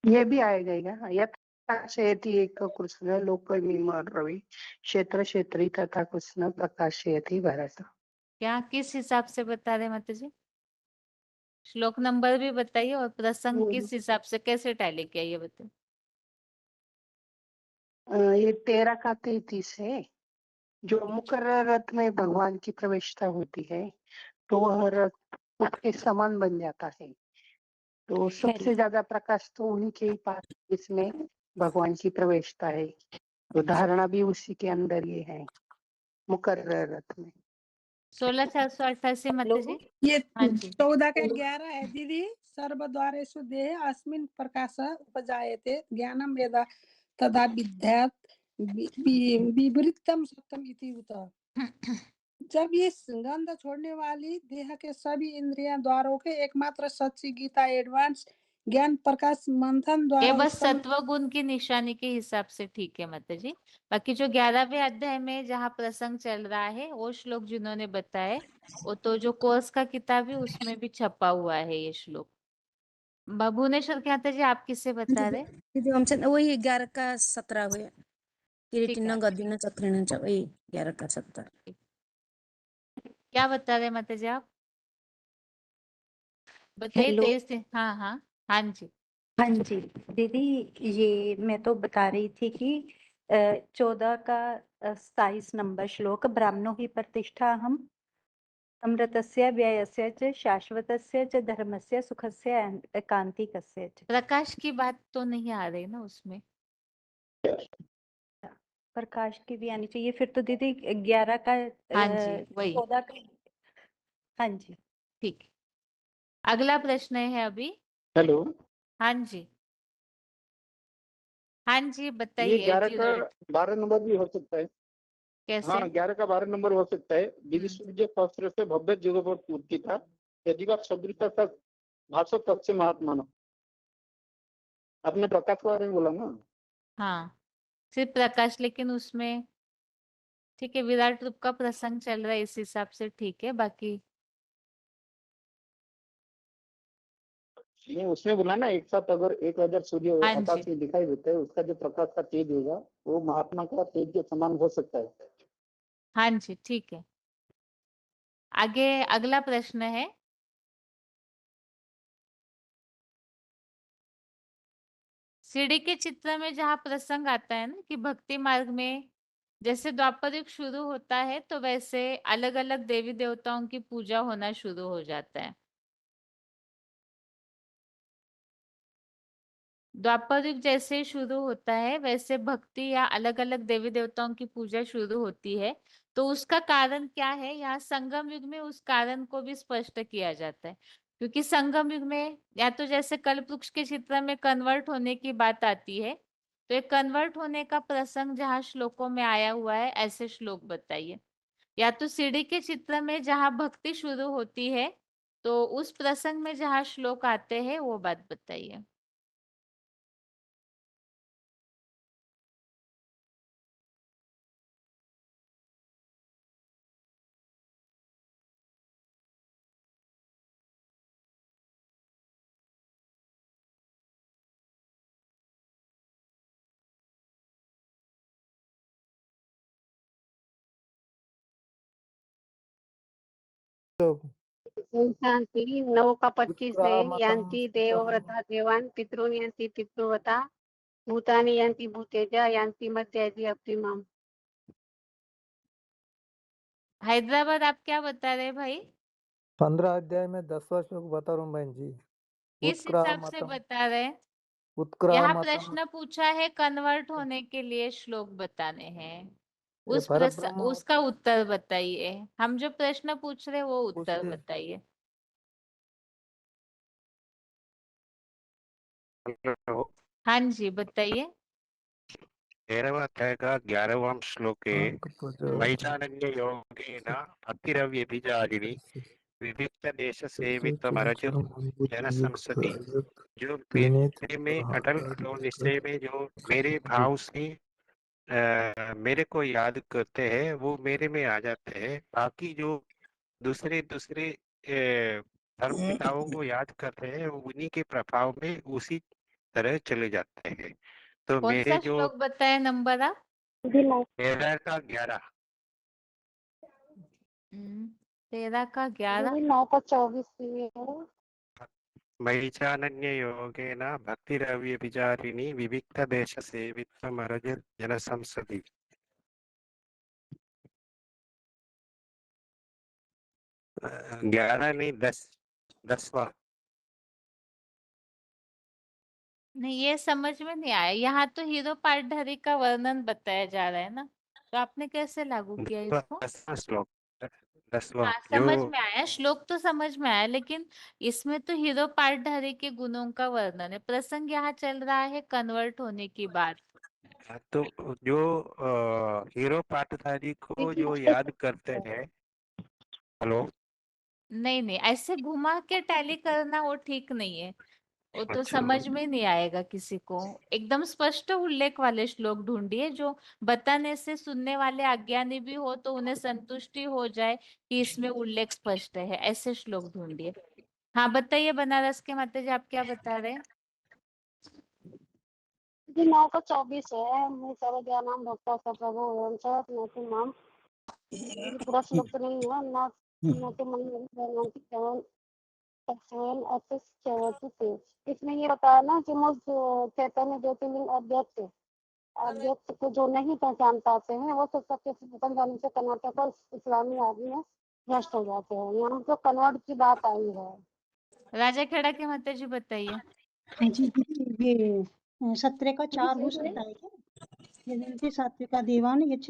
ये भी आएगा यथाशयति एक कृष्ण लोक रवि क्षेत्र क्षेत्री तथा कृष्ण प्रकाशयति भारत। क्या किस हिसाब से बता रहे माता जी? श्लोक नंबर भी बताइए और प्रसंग किस हिसाब से कैसे टैली किया ये बताइए। ये 13 का 33 है। जो मुकर्रर रथ में भगवान की प्रवेशता होती है तो वह रथ उसके समान बन जाता है, तो सबसे ज्यादा प्रकाश तो उन्हीं के ही पास इसमें भगवान की प्रवेशता है, तो धारणा भी उसी के अंदर ये है मुकर्रर रथ में। 16,488 माता जी। ये हाँ जी। 14 का 11 है दीदी। सर्वद्वारेषु देहे अस्मिन् प्रकाश उपजायते ज्ञानम यदा तदा विद्यात् विवृत्तम सत्यम इति उत। जब ये गंध छोड़ने वाली देह के सभी इंद्रियां द्वारों के एकमात्र सच्ची गीता एडवांस ज्ञान प्रकाश मंथन ये द्वारा बस सत्व गुण की निशानी के हिसाब से ठीक है माता जी। बाकी जो 11वें अध्याय में जहाँ प्रसंग चल रहा है वो श्लोक जिन्होंने बताए वो तो जो कोर्स का किताब है उसमें भी छपा हुआ है ये श्लोक। भुवनेश्वर कहते जी आप किससे बता रहे? दीदी हमसे वही 11 का 17 हुए किरीटिन है। गदिन चक्रिन वही 11 का 17 क्या बता रहे माता जी आप? बताइए हेलो। तेज से। हाँ हाँ हाँ जी। हाँ जी दीदी, ये मैं तो बता रही थी कि 14 का 27 नंबर श्लोक, ब्राह्मणो ही प्रतिष्ठा हम अमृतस्य व्ययस्य च शाश्वतस्य च धर्मस्य सुखस्य एकांतिकस्य च। प्रकाश की बात तो नहीं आ रही ना उसमें? प्रकाश की भी आनी चाहिए फिर तो दीदी 11 का हाँ जी वही 14 का। हाँ जी ठीक। अगला प्रश्न है अभी। हेलो। हाँ जी हाँ जी ये बताइए। 11 का 12 नंबर भी हो सकता है। कैसे? हाँ 11 का 12 नंबर हो सकता है। विधि सूर्य शास्त्र से भव्य जुगपद पूर्ति था, यदि आप सदृश भाषो तत्से महात्मा। आपने प्रकाश के बारे में बोला ना? हाँ सिर्फ प्रकाश, लेकिन उसमें ठीक है विराट रूप का प्रसंग चल रहा है इस हिसाब से ठीक है। बाकी नहीं, उसमें बोला ना एक साथ अगर 1000 सूर्य हाँ आकाश जी में दिखाई देता है, उसका जो प्रकाश का तेज होगा वो महात्मा का तेज के समान हो सकता है। हाँ जी ठीक है। आगे अगला प्रश्न है। सीढ़ी के चित्र में जहाँ प्रसंग आता है ना कि भक्ति मार्ग में जैसे द्वापर युग शुरू होता है तो वैसे अलग अलग देवी देवताओं की पूजा होना शुरू हो जाता है। द्वापर युग जैसे शुरू होता है वैसे भक्ति या अलग अलग देवी देवताओं की पूजा शुरू होती है। तो उसका कारण क्या है? यहाँ संगम युग में उस कारण को भी स्पष्ट किया जाता है, क्योंकि संगम युग में या तो जैसे कल्प वृक्ष के चित्र में कन्वर्ट होने की बात आती है, तो एक कन्वर्ट होने का प्रसंग जहाँ श्लोकों में आया हुआ है ऐसे श्लोक बताइए। या तो सीढ़ी के चित्र में जहाँ भक्ति शुरू होती है तो उस प्रसंग में जहाँ श्लोक आते हैं वो बात बताइए। शांति 9 का 25 है। यान्ति देवव्रता देवान पितॄन् यान्ति पितृव्रता भूतानि यान्ति भूतेजा यान्ति मध्यजि अप्तिमाम। हैदराबाद आप क्या बता रहे भाई? 15 अध्याय में 10वां श्लोक बता रहा हूँ बहन जी। किस हिसाब से बता रहे? उत्क्रा यहाँ मतम प्रश्न पूछा है कन्वर्ट होने के लिए श्लोक बताने हैं, परब्रह्म उसका उत्तर बताइए। हम जो प्रश्न पूछ रहे वो उत्तर पूछिए। बताइए। हेलो। हाँ जी बताइए। 13वां अध्याय का 11वां श्लोके अंक पूजो वैचानन्य योगेन अतिरव्यभिचारिणी विविक्त देश सेवित मरज जन संसति। जो मेरे में अटल और निश्चय में जो मेरे भाव से मेरे को याद करते हैं वो मेरे में आ जाते हैं। बाकी जो दूसरे दूसरे धर्म पिताओं को याद करते हैं वो उन्हीं के प्रभाव में उसी तरह चले जाते हैं। तो कौन मेरे सा जो श्लोक बताए नंबर आप? 13 का 11 13 का 11 9 का 24 वैचानन्य योगेन भक्तिरव्यभिचारिणी विविक्त देश सेवित मरज जन संसदि। 11 नहीं 10वां। नहीं ये समझ में नहीं आया। यहाँ तो हीरो पार्टनरी का वर्णन बताया जा रहा है ना, तो आपने कैसे लागू किया इसको? 10वां श्लोक 10वां हाँ जो समझ में आया, श्लोक तो समझ में आया, लेकिन इसमें तो हीरो पार्टनरी के गुणों का वर्णन है। प्रसंग यहाँ चल रहा है कन्वर्ट होने की बात। तो जो हीरो पात्रधारी को जो याद करते हैं। हेलो। नहीं नहीं ऐसे घुमा के टैली करना वो ठीक नहीं है, वो तो अच्छा समझ में नहीं आएगा किसी को। एकदम स्पष्ट उल्लेख वाले श्लोक ढूंढिए जो बताने से सुनने वाले अज्ञानी भी हो तो उन्हें संतुष्टि हो जाए कि इसमें उल्लेख स्पष्ट है, ऐसे श्लोक ढूंढिए। हाँ बताइए बनारस के माता जी, आप क्या बता रहे हैं? जी 9 का 24 है। मैं सर्वज्ञानां भक्ता स प्रभु एवं च नति माम, ये पूरा श्लोक तो नहीं है ना, नति मन जानन्ति केवल तस्मेन अतिस चवति ते। इसमें ये बताया ना कि मुझ चैतन्य ज्योतिर्लिंग अव्यक्त को जो नहीं पहचान पाते हैं वो सब सबके पतन जाने से कर्नाटक और इस्लामी आदि में नष्ट हो जाते हैं। यहाँ तो कन्वर्ट की बात आई है। राजा खेड़ा के माता जी बताइए। जी दीदी, ये 17 का 4 हो सकता है क्या? यजन्ति सात्विका देवान यच्छ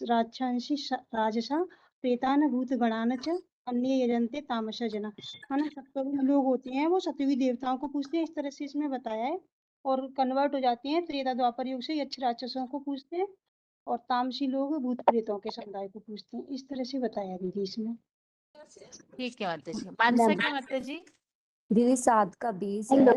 राक्षांसि राजसा प्रेतान भूत गणान च अन्य यजन्ते तामसा जना, है ना। सत्वगुण लोग होते हैं वो सत्वी देवताओं को पूछते हैं, इस तरह से इसमें बताया है। और कन्वर्ट हो जाती हैं त्रेता द्वापर युग से यक्ष राक्षसों को पूछते हैं, और तामसी लोग भूत प्रेतों के समुदाय को पूछते हैं। इस तरह से बताया दीदी इसमें। ठीक है माता जी। मानसा के माता जी। दीदी 7 का 20 है,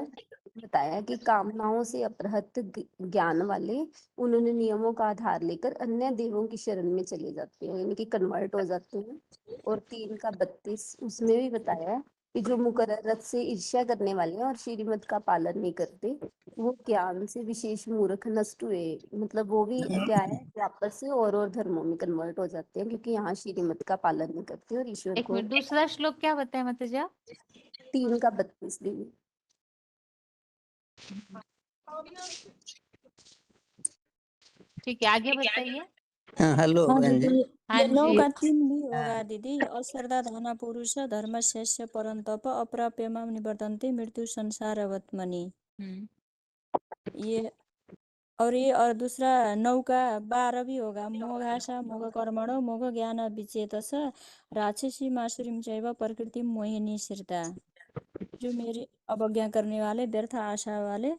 बताया कि कामनाओं से अपहृत ज्ञान वाले उन्होंने नियमों का आधार लेकर अन्य देवों की शरण में चले जाते हैं, यानी कि कन्वर्ट हो जाते हैं। और 3 का 32 उसमें भी बताया है कि जो मुकर्ररत से ईर्ष्या करने वाले हैं और श्रीमत का पालन नहीं करते, वो ज्ञान से विशेष मूर्ख नष्ट हुए, मतलब वो भी क्या है वापस से और धर्मों में कन्वर्ट हो जाते हैं, क्योंकि यहाँ श्रीमत का पालन नहीं करते और ईश्वर एक को। मिनट, दूसरा श्लोक क्या बताया माता जी आप? 3 का 32 दीदी। ठीक है, आगे बताइए। हेलो हाँ बहन जी। दीदी, हाँ ये 9 जी। का 3 भी होगा दीदी। अश्रद्धा धाना पुरुष धर्म शेष्य परंतप अप्राप्य माम निवर्तन्ते मृत्यु संसार अवत्मनि। ये और दूसरा 9 का 12 भी होगा। मोघाशा मोघ कर्मणो मोघ ज्ञान विचेतस राक्षसी मासुरीम चैव प्रकृति मोहिनी श्रिता। जो मेरे अवज्ञा करने वाले, व्यर्थ आशा वाले,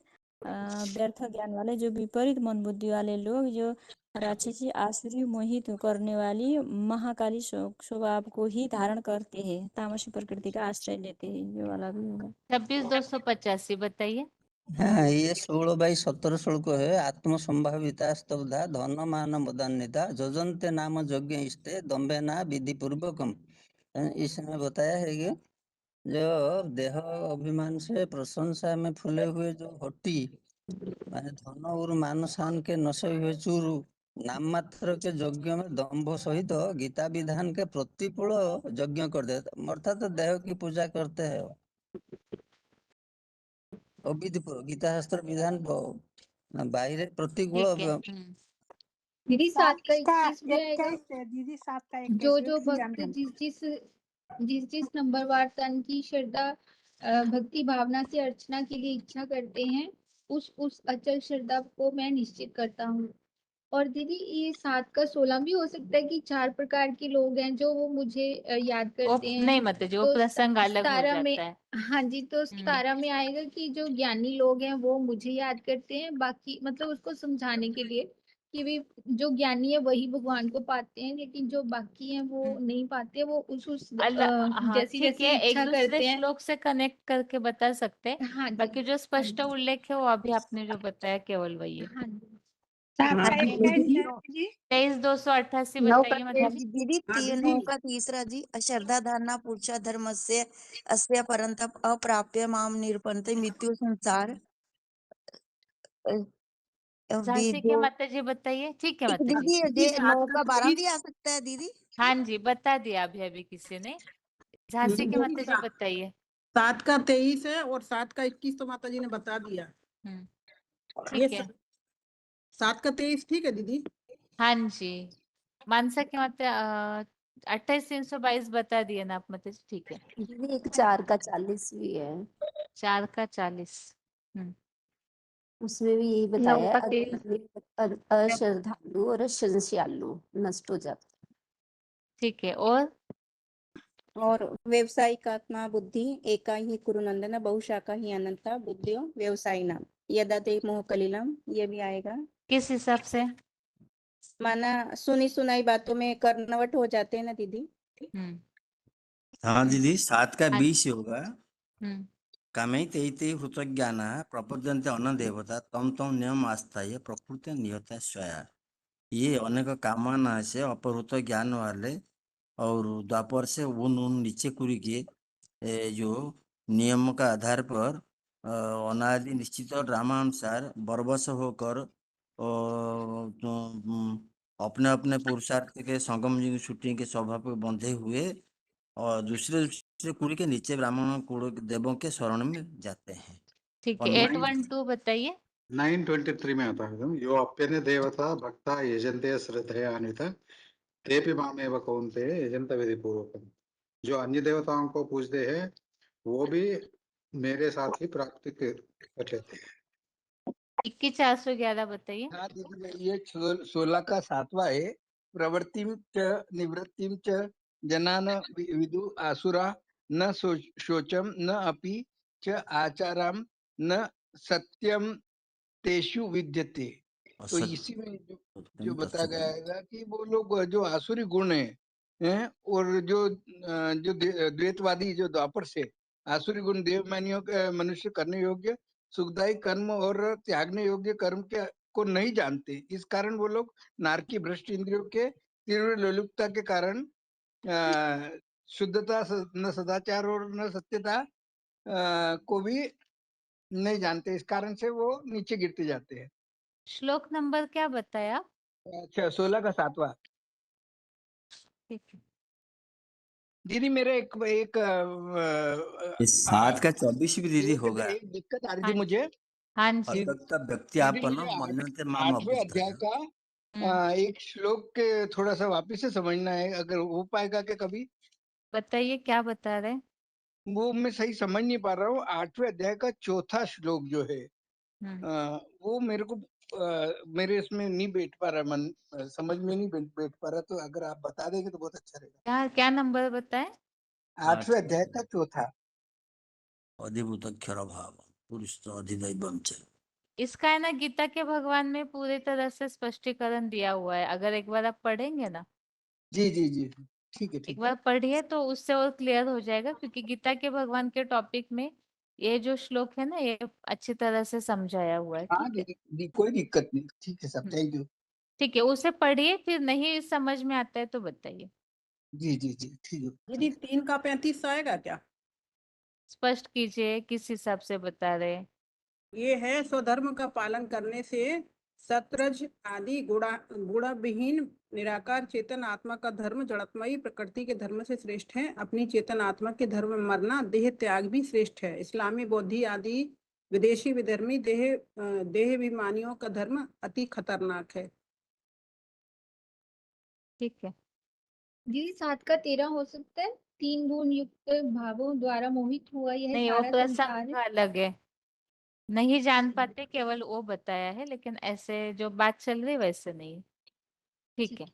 व्यर्थ ज्ञान वाले, जो विपरीत मन बुद्धि वाले लोग, जो राक्षसी आसुरी मोहित करने वाली महाकाली स्वभाव को ही धारण करते हैं, तामसी प्रकृति का आश्रय लेते हैं, ये वाला भी होगा। 26,285 बताइए। हाँ, ये 16 बाई 17 श्लोक है। आत्म संभाविता स्तब्धा धन मान मदान्विता जजन्ते नाम यज्ञ इष्टे दम्भे ना विधि पूर्वकम। इसमें बताया है कि जो देह अभिमान से प्रशंसा में फूले हुए जो हट्टी, माने धन और मान शान के नशे हुए चूरू, नाम मात्र के यज्ञ में दम्भ सहित गीता विधान के प्रतिकूल यज्ञ कर देते, अर्थात देह की पूजा करते हैं। अविधि गीता शास्त्र विधान बाहर प्रतिकूल। दीदी 7 का इसका 21 भी आएगा। 21 है दीदी, 7 का 21 जो है। जो भक्त जिस नंबरवार तन की श्रद्धा भक्ति भावना से अर्चना के लिए इच्छा करते हैं, उस अचल श्रद्धा को मैं निश्चित करता हूँ। और दीदी ये 7 का 16 भी हो सकता है कि 4 प्रकार के लोग हैं जो वो मुझे याद करते हैं। नहीं माता जी, वो प्रसंग अलग हो 17 में, जाता है। हाँ जी, तो 17 में आएगा कि जो ज्ञानी लोग हैं वो मुझे याद करते हैं, बाकी मतलब उसको समझाने के लिए कि भी जो ज्ञानी है वही भगवान को पाते हैं, लेकिन जो बाकी हैं वो नहीं पाते, वो हाँ जैसी ठीक जैसी है, एक इच्छा दूसरे करते हैं। श्लोक से कनेक्ट करके बता सकते हैं। हाँ जी, बाकी जो स्पष्ट उल्लेख है वो अभी आपने जो बताया केवल वही है। हाँ जी। 7 का 21 है जी। 23,288 9 बताइए का मतलब। दीदी 9 का 3 जी अश्रद्धा धारणा पुरुषा धर्म से अस्य परंतप अप्राप्य माम निरपन्ते मृत्यु संसार झांसी के माता जी बताइए। ठीक है माता जी। दीदी ये 9 का 12 भी आ सकता है दीदी। हाँ जी, बता दिया अभी किसी ने। झांसी के माता जी बताइए। 7 का 23 है और 7 का 21 तो माता जी ने बता दिया। ठीक है। 7 का 23 ठीक है दीदी। हाँ जी। मानसा के माता 28,322 बता दिए ना आप माता जी। ठीक है। दीदी एक 4 का 40 भी है। 4 का 40। उसमें भी यही 9 बताया का है 23 अश्रद्धालु और संशयालु नष्ट हो जाते। ठीक है। और व्यवसायिक आत्मा बुद्धि एका ही कुरुनंदन बहुशाखा ही अनंता बुद्धियों व्यवसायी नाम यदा ते मोह कलिलम, ये भी आएगा। किस हिसाब से? माना सुनी सुनाई बातों में कर्णवट हो जाते हैं ना दीदी। हाँ दीदी 7 का 20 होगा। हम्म। कामे ते हृतज्ञान प्रपद्यन्ते अन्न देवता तम तम नियम आस्थाय प्रकृति निहता स्वया। ये अनेक कामना से अपहृत ज्ञान वाले और द्वापर से उन नीचे कुरी के जो नियम का आधार पर अनादि निश्चित ड्रामानुसार बरबस होकर अपने अपने पुरुषार्थ के संगम युग शूटिंग के स्वभाव पर बंधे हुए और दूसरे दूसरे कुल के नीचे ब्राह्मण कुल देवों के शरण में जाते हैं। ठीक है, 812 बताइए। 923 में आता है यो अप्यन्य देवता भक्ता यजन्ते श्रद्धयान्वित तेपि मामेव कौन्तेय यजन्त विधि पूर्वकम्। जो अन्य देवताओं को पूजते हैं वो भी मेरे साथ ही प्राप्ति कर लेते हैं। 21,411 बताइए। हाँ दीदी, ये 16 का 7वां है। प्रवृत्तिम च निवृत्तिम च जनान विदु आसुरा न शोचम न अपि च आचारम न सत्यम तेषु विद्यते। तो इसी में जो बताया गया है कि वो लोग जो आसुरी गुण हैं और जो द्वैतवादी जो द्वापर से आसुरी गुण देवमानियों के मनुष्य करने योग्य सुखदायी कर्म और त्यागने योग्य कर्म के को नहीं जानते। इस कारण वो लोग नारकी भ्रष्ट इंद्रियों के तीव्र लोलुपता के कारण शुद्धता न सदाचार और न सत्यता को भी नहीं जानते। इस कारण से वो नीचे गिरते जाते हैं। श्लोक नंबर क्या बताया? अच्छा, 16 का 7वां। ठीक है दीदी मेरे एक 7 का 24 भी दीदी होगा। एक दिक्कत आ रही थी मुझे। हाँ जी। व्यक्ति दीदी आपन मुझे मन्यते माम 8वें अध्याय का एक श्लोक के थोड़ा सा वापिस से समझना है, अगर हो पाएगा कि कभी बताइए क्या बता रहे हैं? वो मैं सही समझ नहीं पा रहा हूँ। 8वें अध्याय का 4था श्लोक जो है वो मेरे को मेरे इसमें नहीं बैठ पा रहा, मन समझ में नहीं बैठ पा रहा। तो अगर आप बता देंगे तो बहुत अच्छा रहेगा। क्या नंबर बताए? 8वें अध्याय का 4था। अधिभूत अक्षर भाव पुरुष तो अधिदैवम च। इसका है ना गीता के भगवान में पूरी तरह से स्पष्टीकरण दिया हुआ है। अगर एक बार आप पढ़ेंगे ना, जी जी जी ठीक है, एक बार पढ़िए तो उससे और क्लियर हो जाएगा, क्योंकि गीता के भगवान के टॉपिक में ये जो श्लोक है ना ये अच्छी तरह से समझाया हुआ है। हाँ ठीक है, दीदी कोई दिक्कत नहीं। ठीक है सब, थैंक यू। ठीक है, उसे पढ़िए, फिर नहीं समझ में आता है तो बताइए। जी जी जी ठीक है। दीदी 3 का 35 आएगा क्या? स्पष्ट कीजिए, किस हिसाब से बता रहे हैं? ये है स्वधर्म का पालन करने से सत्रज आदि गुणा विहीन निराकार चेतन आत्मा का धर्म जड़त्मयी प्रकृति के धर्म से श्रेष्ठ है। अपनी चेतन आत्मा के धर्म में मरना देह त्याग भी श्रेष्ठ है। इस्लामी बौद्धि आदि विदेशी विधर्मी देहाभिमानियों का धर्म अति खतरनाक है। ठीक है दीदी 7 का 13 हो सकता है। 3 गुण युक्त भावों द्वारा मोहित हुआ यह नहीं, वो सारा प्रसंग संसार अलग है, नहीं जान पाते, केवल वो बताया है, लेकिन ऐसे जो बात चल रही वैसे नहीं। ठीक है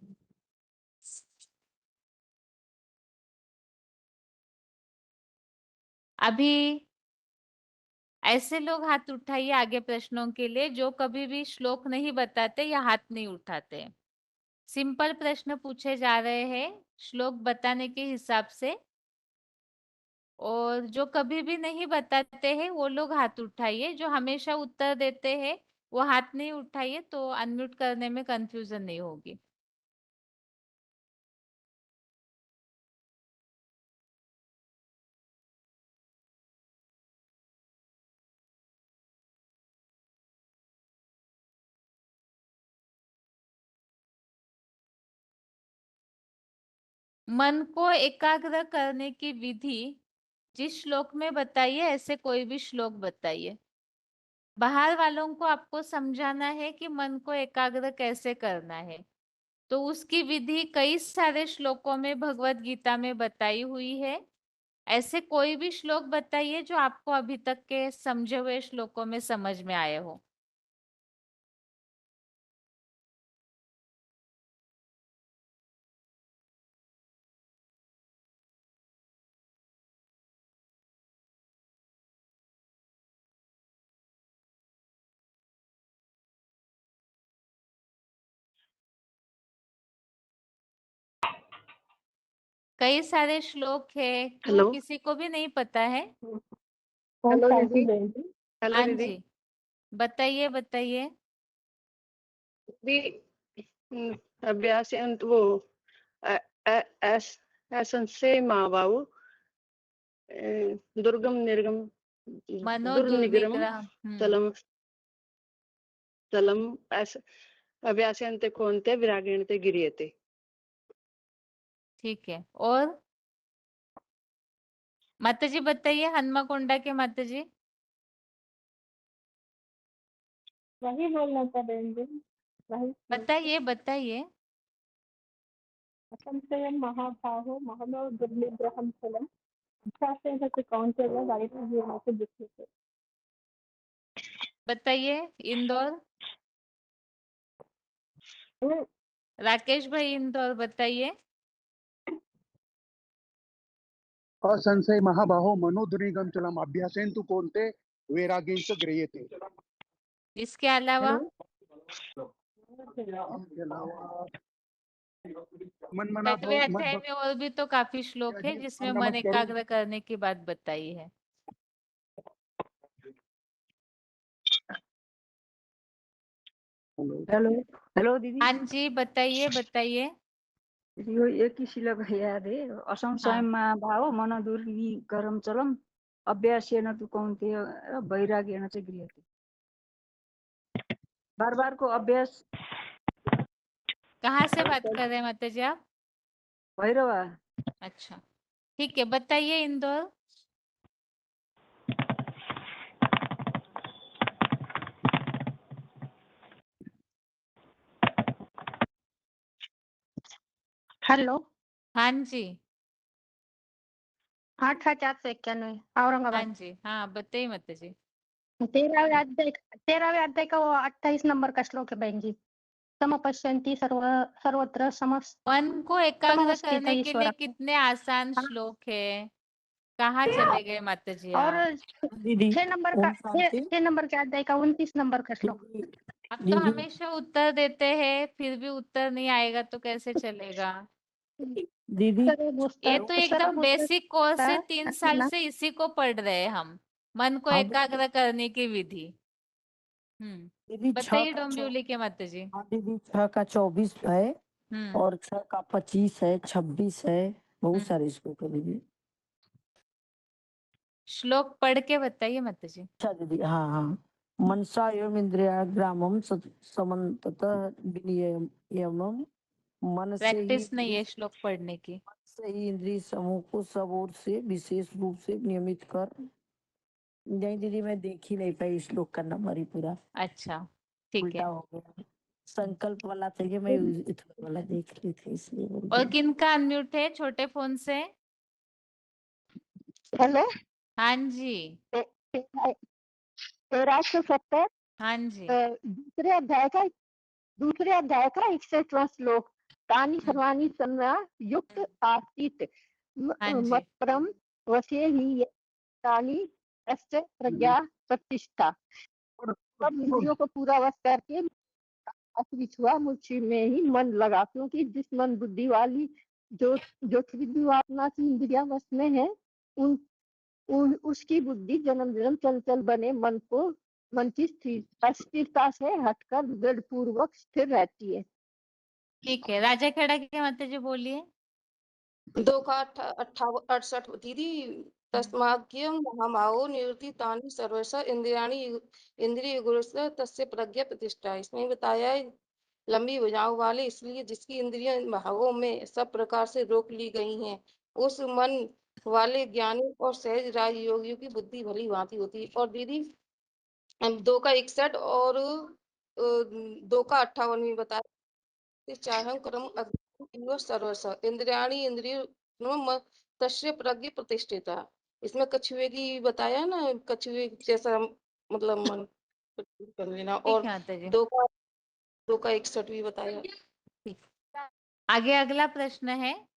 अभी ऐसे लोग हाथ उठाइए आगे प्रश्नों के लिए जो कभी भी श्लोक नहीं बताते या हाथ नहीं उठाते। सिंपल प्रश्न पूछे जा रहे हैं श्लोक बताने के हिसाब से, और जो कभी भी नहीं बताते हैं वो लोग हाथ उठाइए। जो हमेशा उत्तर देते हैं वो हाथ नहीं उठाइए, तो अनम्यूट करने में कंफ्यूजन नहीं होगी। मन को एकाग्र करने की विधि जिस श्लोक में बताइए, ऐसे कोई भी श्लोक बताइए। बाहर वालों को आपको समझाना है कि मन को एकाग्र कैसे करना है, तो उसकी विधि कई सारे श्लोकों में भगवत गीता में बताई हुई है। ऐसे कोई भी श्लोक बताइए जो आपको अभी तक के समझे हुए श्लोकों में समझ में आए हो। कई सारे श्लोक है, क्यों हेलो किसी को भी नहीं पता है? हेलो दीदी। हेलो हाँ दीदी। जी, बताइए बताइए। अभ्यास वो ऐसन से माँ बाबू दुर्गम निर्गम मनो दुर्निग्रम दुर्निग्रह तलम तलम अभ्यासन्ते कोन्ते विरागेणते गिरियते। ठीक है। और माता जी बताइए, हनुमाकोंडा के माता जी। वही बोलना था बहन जी, वही बताइए बताइए। असंशयं महाबाहो महनो दुर्निग्रहं फलम् अभ्यासेन कौन्तेय वायुर्जीवनस्य दुःखिते। बताइए इंदौर। राकेश भाई इंदौर बताइए। असंशय महाबाहो मनोदुर्निगम चलम अभ्यासेन तु कोन्ते वैराग्येन च गृह्यते। इसके अलावा मनमना छठवें भव अध्याय में और भी तो काफी श्लोक है जिसमें मन एकाग्र करने की बात बताई है। हेलो हेलो दीदी। हाँ जी बताइए बताइए। यो एक ही श्लोक याद है, असंशयं महाबाहो मनोदुर्निग्रहं चलम अभ्यासेन तु कौन्तेय वैराग्येन च गृह्यते। बार बार को अभ्यास। कहाँ से बात कर रहे हैं माता जी आप? भैरवा। अच्छा ठीक है, बताइए इंदौर। हेलो। हाँ जी 8,491 हाँ औरंगाबाद। जी हाँ बताइए माता जी। 13वें अध्याय का वो 28 नंबर का श्लोक है बहन जी। समपश्यन्ति सर्वत्र मन को एकाग्र समवस्थित करने के लिए ईश्वर। कितने आसान श्लोक है, कहाँ चले गए माता जी और आप? 6 नंबर का 6 नंबर के अध्याय का 29 नंबर का श्लोक। आप तो हमेशा उत्तर देते हैं, फिर भी उत्तर नहीं आएगा तो कैसे चलेगा? दीदी ये तो एकदम बेसिक कोर्स है, 3 साल से इसी को पढ़ रहे हैं हम, मन को एकाग्र करने की विधि। दीदी बताइए डोंबिवली के माता जी। हाँ दीदी 6 का 24 है और 6 का 25 है, 26 है, बहुत सारे श्लोक है दीदी। श्लोक पढ़ के बताइए माता जी। अच्छा दीदी हाँ हाँ। मनसा एवं इंद्रिया ग्रामम समन्ततः विनियमम मन से ही प्रैक्टिस नहीं है श्लोक पढ़ने की। से ही इंद्रिय समूह को सब ओर से विशेष रूप से नियमित कर। नहीं दीदी मैं देख ही नहीं पाई श्लोक का नंबर ही पूरा। अच्छा ठीक उल्टा है। हो गया। संकल्प वाला था कि मैं इथुन वाला देख रही थी इसलिए बोल और रही। किनका अनम्यूट है छोटे फोन से? हेलो। हाँ जी 1370 हाँ जी दूसरे अध्याय का 61वां श्लोक। तानि सर्वाणि सन्मया युक्त आसीत मत्परम वशे ही तानि अस्य प्रज्ञा प्रतिष्ठा। सब इंद्रियों को पूरा वश करके आश्रित हुआ मुझ में ही मन लगा, क्योंकि जिस मन बुद्धि वाली जो जो त्रिविद्वात्मा की इंद्रिया वश में है उसकी बुद्धि जन्म जन्म चंचल बने मन की अस्थिरता से हटकर दृढ़ पूर्वक स्थिर रहती है। ठीक है। राजा खेड़ा के माता जी बोलिए। 2 का 68 दीदी। तस्माद्यं महाबाहो निवृत्ति तानि सर्वश इंद्रिय गुरुस्य तस्य प्रज्ञा प्रतिष्ठा। इसमें बताया है लंबी भुजाओं वाले, इसलिए जिसकी इंद्रियां भावों में सब प्रकार से रोक ली गई हैं, उस मन वाले ज्ञानी और सहज राजयोगियों की बुद्धि भली भांति होती है। और दीदी 2 का 61 और 2 का 58 में बताया चाहं कर्म अग्निव सर्वस इंद्रियाणि इंद्रिय तस्य प्रज्ञा प्रतिष्ठिता। इसमें कछुए की बताया ना, कछुए जैसा मतलब मन कर लेना। ठीक और है माता जी। 2 का 61 भी बताया। आगे अगला प्रश्न है,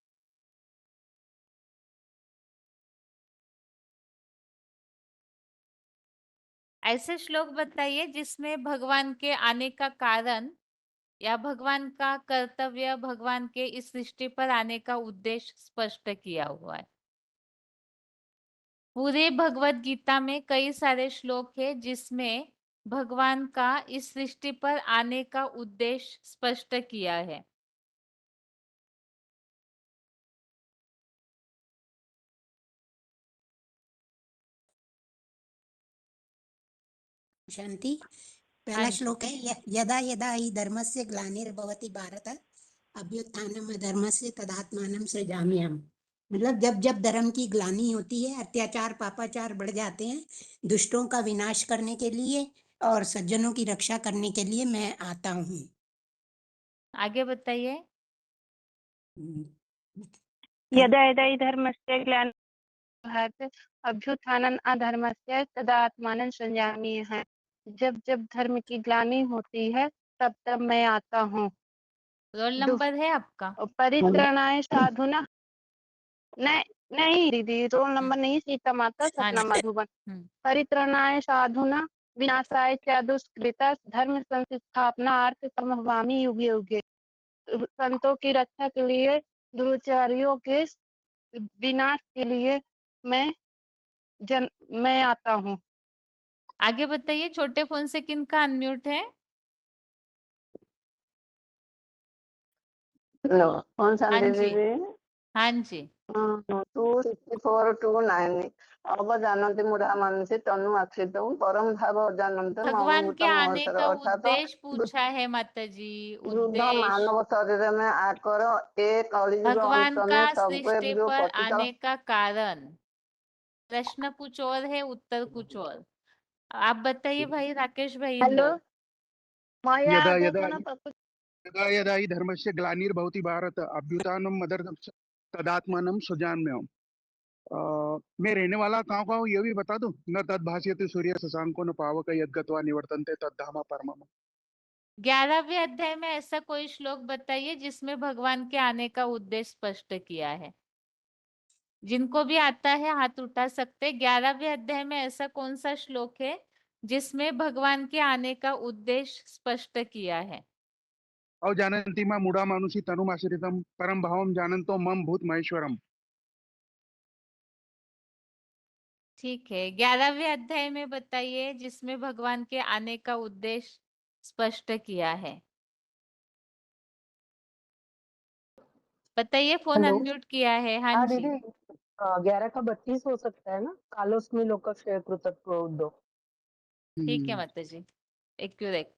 ऐसे श्लोक बताइए जिसमें भगवान के आने का कारण या भगवान का कर्तव्य, भगवान के इस सृष्टि पर आने का उद्देश्य स्पष्ट किया हुआ है। पूरे भगवत गीता में कई सारे श्लोक है जिसमें भगवान का इस सृष्टि पर आने का उद्देश्य स्पष्ट किया है। शांति। पहला श्लोक है यदा यदा हि धर्मस्य ग्लानिर्भवति भारत अभ्युत्थानम धर्मस्य तदात्मानं सृजाम्यहम्। मतलब जब जब धर्म की ग्लानि होती है, अत्याचार पापाचार बढ़ जाते हैं, दुष्टों का विनाश करने के लिए और सज्जनों की रक्षा करने के लिए मैं आता हूँ। आगे बताइए। यदा यदा हि धर्मस्य ग्लानिर्भवति अभ्युत्थानं अधर्मस्य तदात्मानं सृजाम्यहम्। जब जब धर्म की ग्लानि होती है तब तब मैं आता हूँ। रोल नंबर है आपका? परित्रणाय साधुना। नहीं दीदी, रोल नंबर नहीं, सीता माता सपना मधुबन। परित्रणाय साधुना विनाशाय च दुष्कृता धर्म संस्थापनार्थ संभवामि युगे युगे। संतों की रक्षा के लिए, दुराचारियों के विनाश के लिए मैं आता हूँ। आगे बताइए। छोटे फोन से किनका अनम्यूट है? कौन सा हाँ जी, दीदी? हाँ जी। 264-290 अवजानन्ति मुढ़ा मनसि तनु आश्रितं परम भाव अजानन्त भगवान के ममभूतम आने महर्षर। का अर्थात उद्देश्य पूछा है माता जी। वृद्ध उद्देश्य मानव शरीर में आकर एक कलियुग भगवान अंत का में सबके सृष्टि जो पर पतित आने का कारण। प्रश्न कुछ और है, उत्तर कुछ और। आप बताइए भाई राकेश भाई। हेलो, यदा यदा यदा यदा हि धर्मस्य ग्लानिर्भवति भारत अभ्युत्थानम तदात्मानं सृजाम्यहम्। मैं रहने वाला कहाँ का हूँ ये भी बता दूं। न तद भास्यते सूर्य शशांको न पावक यद्गत्वा निवर्तन्ते तद्धाम परमम्। 11वें अध्याय में ऐसा कोई श्लोक बताइए जिसमें भगवान के आने का उद्देश्य स्पष्ट किया है। जिनको भी आता है हाथ उठा सकते। 11वें अध्याय में ऐसा कौन सा श्लोक है जिसमें भगवान के आने का उद्देश्य स्पष्ट किया है? औ जानन्ति मां मूढ़ा मानुषी तनुमाश्रितं परम भावम जानन्तो मम भूत महेश्वरम। ठीक है, 11वें अध्याय में बताइए जिसमें भगवान के आने का उद्देश्य स्पष्ट किया है। बताइए। Phone hello. अनम्यूट किया है। हाँ जी। दीदी 11 का 32 हो सकता है ना। कालोस्मि लोकक्षय कृतत्वोद्धो। ठीक है माता जी, एक्यूरेट।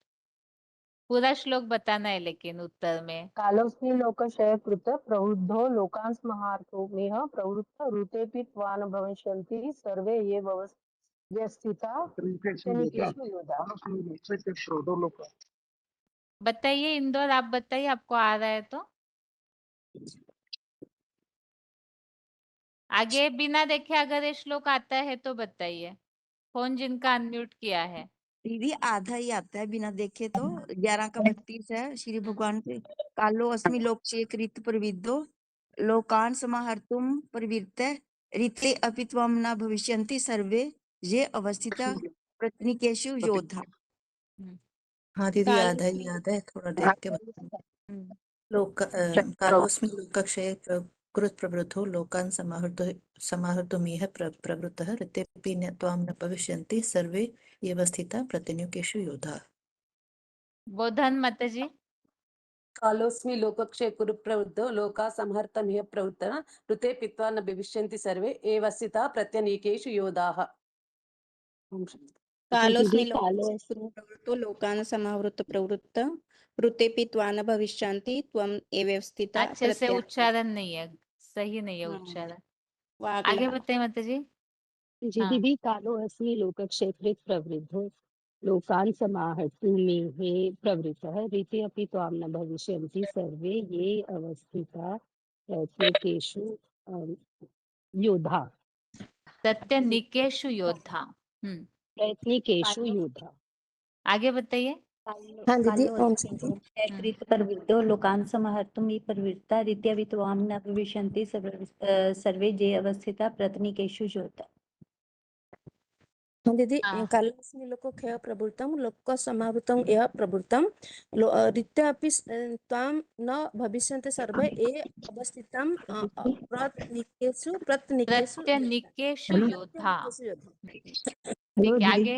पूरा श्लोक बताना है लेकिन उत्तर में। कालोस्मि लोकक्षय कृत प्रवृद्धो लोकांस महार्थो मेह प्रवृत्त ऋतेपि त्वान भविष्यन्ति सर्वे ये व्यवस्थिता क्षणिकेषु योधा। बताइए इंदौर, आप बताइए आपको आ रहा है तो। आगे बिना देखे अगर ये श्लोक आता है तो बताइए। फोन जिनका अनम्यूट किया है। दीदी आधा ही आता है बिना देखे तो। 11 का 32 है। श्री भगवान के कालो अस्मि लोक चेकृत प्रविद्धो लोकान समाहर्तुम प्रवृत्त ऋते अपि त्वं न भविष्यन्ति सर्वे ये अवस्थिता प्रत्यनीकेषु योद्धा। हाँ दीदी आधा ही याद है, थोड़ा देख के लोक कालोस्मि लोकक्षये कृत प्रवृद्धो लोकान् समाहर्तुमिह प्रवृत्तः ऋतेऽपि त्वां न भविष्यन्ति सर्वे एव स्थिता प्रत्यनीकेषु योधा। बोधन माता जी। कालोस्मि लोकक्षय कुरु प्रवृद्धो लोका संहर्तमिह प्रवृत्तः ऋते पित्वा न भविष्यन्ति सर्वे एव स्थिताः प्रत्यनीकेषु योधाः। कालोस्मि प्रवृत्तो लोकान् समाहृत प्रवृत्त ऋतेऽपि त्वा न भविष्यन्ति त्वं एव स्थिता। अच्छे से उच्चारण नहीं है, सही नहीं है उच्चारण। आगे बताइए माता जी। जी दीदी कालो अस्मि लोकक्षेत्रे प्रवृद्धो लोकान् समाहर्तुमिह प्रवृत्तः ऋते अपि त्वां न भविष्यन्ति सर्वे ये अवस्थिता प्रत्यनीकेषु योधा। प्रत्यनीकेषु योद्धा। प्रत्यनीकेषु योधा। आगे बताइए। हाँ दीदी। कृत प्रवृद्धो लोकान् समाहर्तुमिह प्रवृत्ता ऋतेऽपि त्वां न भविष्यन्ति सर्वे ये अवस्थिता प्रत्यनीकेषु योधा। दीदी कालोस्मि लोकक्षय प्रवृत्तं लोक समाहृतं यः प्रवृत्तं ऋतेऽपि त्वां न भविष्यन्ति सर्वे ये अवस्थितं प्रत्यनीकेषु योद्धा। ठीक है आगे।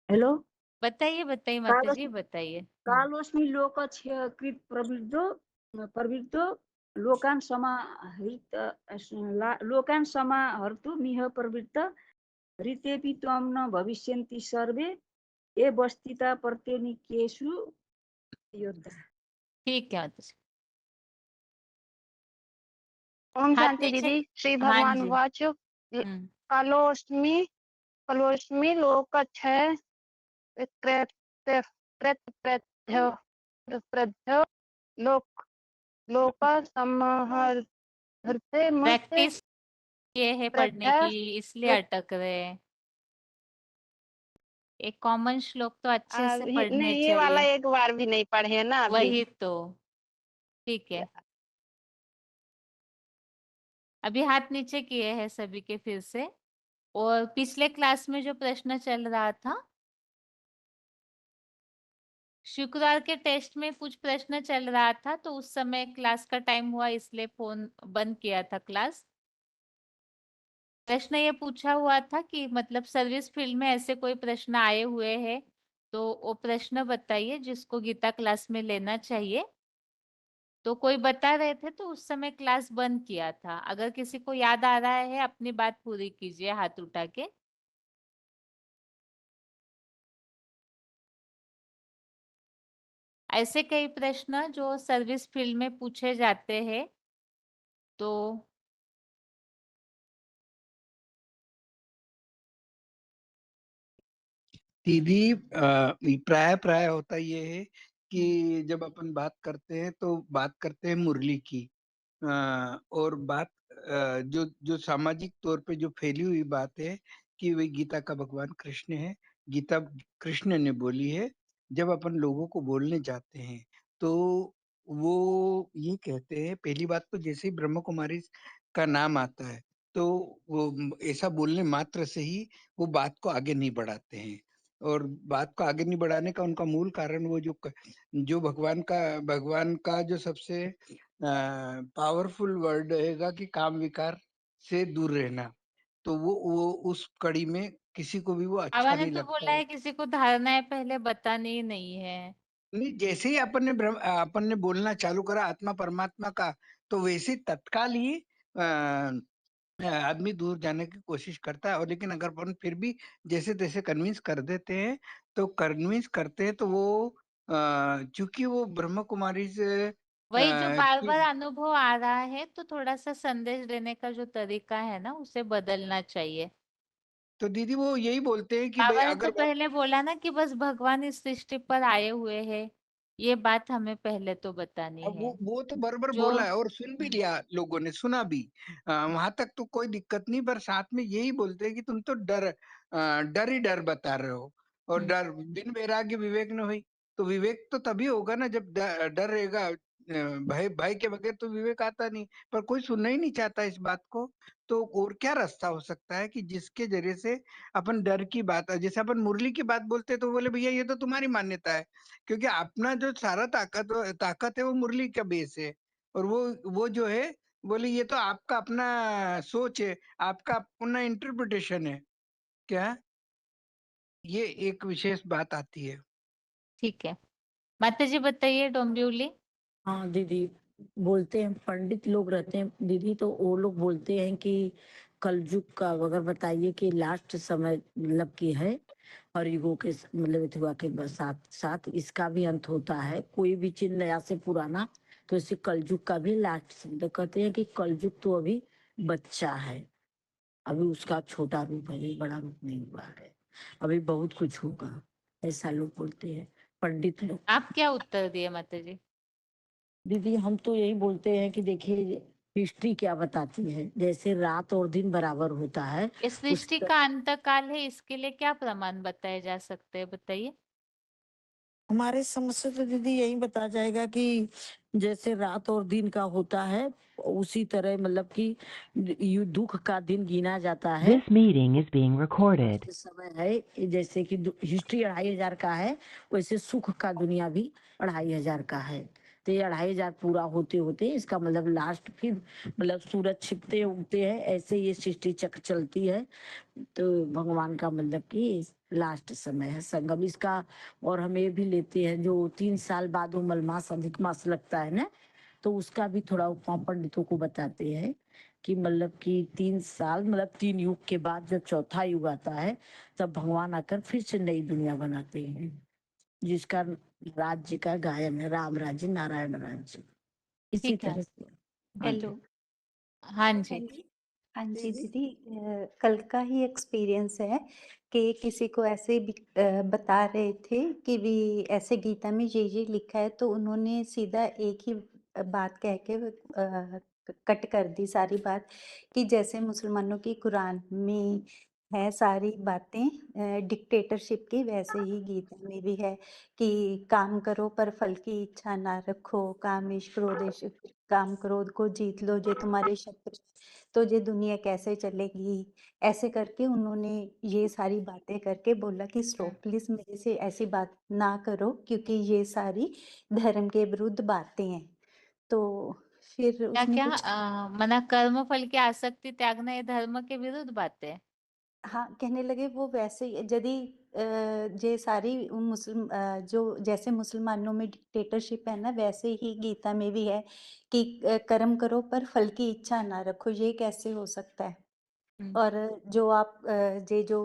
हेलो, बताइए बताइए माता जी बताइए। कालोस्मि लोकक्षय कृत प्रवृद्धो लोकान् समाहर्तुमिह प्रवृत्त ऋतेऽपि त्वं न भविष्यन्ति सर्वे एव स्थिता प्रत्यनीकेषु योद्धा। ठीक है माता जी। ओम हाथ शांति नीचे। दीदी। श्री हाँ भगवान जी। वाच कालोस्मि कालोस्मि लोकक्षय लोक लोक समहर्थे मुझसे प्रैक्टिस ये है पढ़ने की, इसलिए अटक रहे हैं। एक कॉमन श्लोक तो अच्छे से पढ़ने नहीं, ये वाला चाहिए। एक बार भी नहीं पढ़े ना अभी। वही तो, ठीक है। अभी हाथ नीचे किए हैं सभी के फिर से। और पिछले क्लास में जो प्रश्न चल रहा था, शुक्रवार के टेस्ट में कुछ प्रश्न चल रहा था, तो उस समय क्लास का टाइम हुआ इसलिए फोन बंद किया था क्लास। प्रश्न ये पूछा हुआ था कि मतलब सर्विस फील्ड में ऐसे कोई प्रश्न आए हुए हैं तो वो प्रश्न बताइए जिसको गीता क्लास में लेना चाहिए। तो कोई बता रहे थे तो उस समय क्लास बंद किया था। अगर किसी को याद आ रहा है अपनी बात पूरी कीजिए हाथ उठा के। ऐसे कई प्रश्न जो सर्विस फील्ड में पूछे जाते हैं, तो दीदी प्राय प्राय होता ये है कि जब अपन बात करते हैं तो बात करते हैं मुरली की, और बात जो जो सामाजिक तौर पे जो फैली हुई बात है कि वही गीता का भगवान कृष्ण है, गीता कृष्ण ने बोली है। जब अपन लोगों को बोलने जाते हैं तो वो ये कहते हैं, पहली बात तो जैसे ही ब्रह्म कुमारी का नाम आता है तो वो ऐसा बोलने मात्र से ही वो बात को आगे नहीं बढ़ाते हैं। और बात को आगे नहीं बढ़ाने का उनका मूल कारण वो जो भगवान का जो सबसे पावरफुल वर्ड रहेगा कि काम विकार से दूर रहना, तो वो उस कड़ी में किसी को भी वो अच्छा बाबा ने नहीं तो लगता बोला है। है किसी को धारणाएं पहले बतानी ही नहीं है। नहीं, जैसे ही अपन ने बोलना चालू करा आत्मा परमात्मा का, तो वैसे तत्काल ही आदमी दूर जाने की कोशिश करता है। और लेकिन अगर अपन फिर भी जैसे तैसे कन्विंस कर देते हैं, तो कन्विंस करते हैं तो वो चूंकि वो ब्रह्म कुमारी से वही जो बार बार अनुभव आ रहा है, तो थोड़ा सा संदेश देने का जो तरीका है ना उसे बदलना चाहिए। तो दीदी वो यही बोलते हैं कि भाई बाबा ने अगर तो पहले बोला ना कि बस भगवान इस सृष्टि पर आए हुए हैं, ये बात हमें पहले तो बतानी अब है। वो तो बराबर जो बोला है और सुन भी लिया, लोगों ने सुना भी, वहां तक तो कोई दिक्कत नहीं, पर साथ में यही बोलते हैं कि तुम तो डर ही डर बता रहे हो। और डर बिन वैराग्य विवेक न हुई, तो विवेक तो तभी होगा ना जब डर रहेगा। भय भय के बगैर तो विवेक आता नहीं, पर कोई सुनना ही नहीं चाहता इस बात को। तो और क्या रास्ता हो सकता है कि जिसके जरिए से अपन डर की बात, जैसे अपन मुरली की बात बोलते तो बोले भैया ये तो तुम्हारी मान्यता है, क्योंकि अपना जो सारा ताकत है वो मुरली का बेस है। और वो जो है बोले ये तो आपका अपना सोच है, आपका अपना इंटरप्रिटेशन है। क्या ये एक विशेष बात आती है। ठीक है, माता जी बताइए डोंबिवली। हाँ दीदी, बोलते हैं पंडित लोग रहते हैं दीदी, तो वो लोग बोलते हैं कि कलयुग का अगर बताइए कि लास्ट समय मतलब की है, और युगों के मतलब अथवा के साथ साथ इसका भी अंत होता है, कोई भी चीज नया से पुराना, तो इसे कलयुग का भी लास्ट समय। तो कहते हैं कि कलयुग तो अभी बच्चा है, अभी उसका छोटा रूप है, बड़ा रूप नहीं हुआ है, अभी बहुत कुछ होगा, ऐसा लोग बोलते हैं पंडित लोग। आप क्या उत्तर दिए माता जी? दीदी हम तो यही बोलते हैं कि देखिए हिस्ट्री क्या बताती है, जैसे रात और दिन बराबर होता है, इस सृष्टि का अंत काल है, इसके लिए क्या प्रमाण बताए जा सकते हैं बताइए? हमारे समझ से तो दीदी यही बताया जाएगा कि जैसे रात और दिन का होता है, उसी तरह मतलब कि दुख का दिन गिना जाता है। This meeting is being recorded. समय है जैसे कि हिस्ट्री 2500 का है, वैसे सुख का दुनिया भी 2500 का है। तो ये 2500 पूरा होते होते इसका मतलब लास्ट फिर मतलब सूरज छिपते उगते हैं, ऐसे ये सृष्टि चक्र चलती है। तो भगवान का मतलब कि लास्ट समय है संगम इसका। और हम ये भी लेते हैं जो 3 साल बाद वो मलमास अधिक मास लगता है ना, तो उसका भी थोड़ा उपमा पंडितों को बताते हैं कि मतलब कि 3 साल मतलब 3 युग के बाद जब चौथा युग आता है तब भगवान आकर फिर से नई दुनिया बनाते हैं, जिसका राज्य का गायन है, राम राज्य नारायण राज्य। इसी ठीक है। तरह से। हाँ जी। हेलो। हाँ जी। हाँ जी दीदी, कल का ही एक्सपीरियंस है कि किसी को ऐसे बता रहे थे कि भी ऐसे गीता में ये लिखा है, तो उन्होंने सीधा एक ही बात कह के कट कर दी सारी बात, कि जैसे मुसलमानों की कुरान में है सारी बातें डिक्टेटरशिप की, वैसे ही गीता में भी है कि काम करो पर फल की इच्छा ना रखो, कामेश क्रोधेश, काम क्रोध को जीत लो, जे तुम्हारे शत्रु तो ये दुनिया कैसे चलेगी। ऐसे करके उन्होंने ये सारी बातें करके बोला कि श्लोक प्लीज मेरे से ऐसी बात ना करो, क्योंकि ये सारी धर्म के विरुद्ध बातें हैं। तो फिर क्या उसने क्या कुछ मना कर्म फल की आसक्ति त्यागना ये धर्म के विरुद्ध बात है। हाँ, कहने लगे वो वैसे ही यदि ये सारी जो जैसे मुसलमानों में डिक्टेटरशिप है ना, वैसे ही गीता में भी है कि कर्म करो पर फल की इच्छा ना रखो, ये कैसे हो सकता है। और जो आप ये जो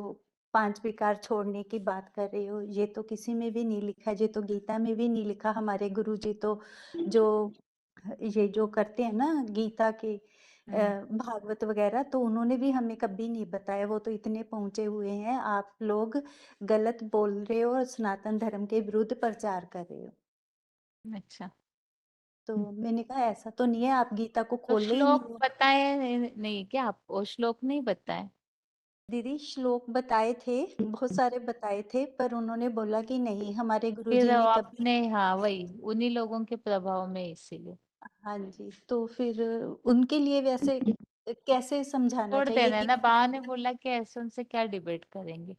5 विकार छोड़ने की बात कर रहे हो, ये तो किसी में भी नहीं लिखा, ये तो गीता में भी नहीं लिखा। हमारे गुरुजी तो जो ये जो करते हैं ना गीता के भागवत वगैरह, तो उन्होंने भी हमें कभी नहीं बताया, वो तो इतने पहुंचे हुए हैं। आप लोग गलत बोल रहे हो और सनातन धर्म के विरुद्ध प्रचार कर रहे हो। अच्छा। तो मैंने कहा ऐसा तो नहीं है, आप गीता को तो खोले ही श्लोक नहीं हो। बताए नहीं क्या आप? वो श्लोक नहीं बताए? दीदी श्लोक बताए थे, बहुत सारे बताए थे, पर उन्होंने बोला कि नहीं, हमारे फिर गुरुजी वो ने कभी अपने, हाँ वही उन्हीं लोगों के प्रभाव में, इसीलिए हाँ जी, तो फिर उनके लिए वैसे कैसे समझाना छोड़ चाहिए देना है कि ना। बाबा ने बोला कि ऐसे उनसे क्या डिबेट करेंगे,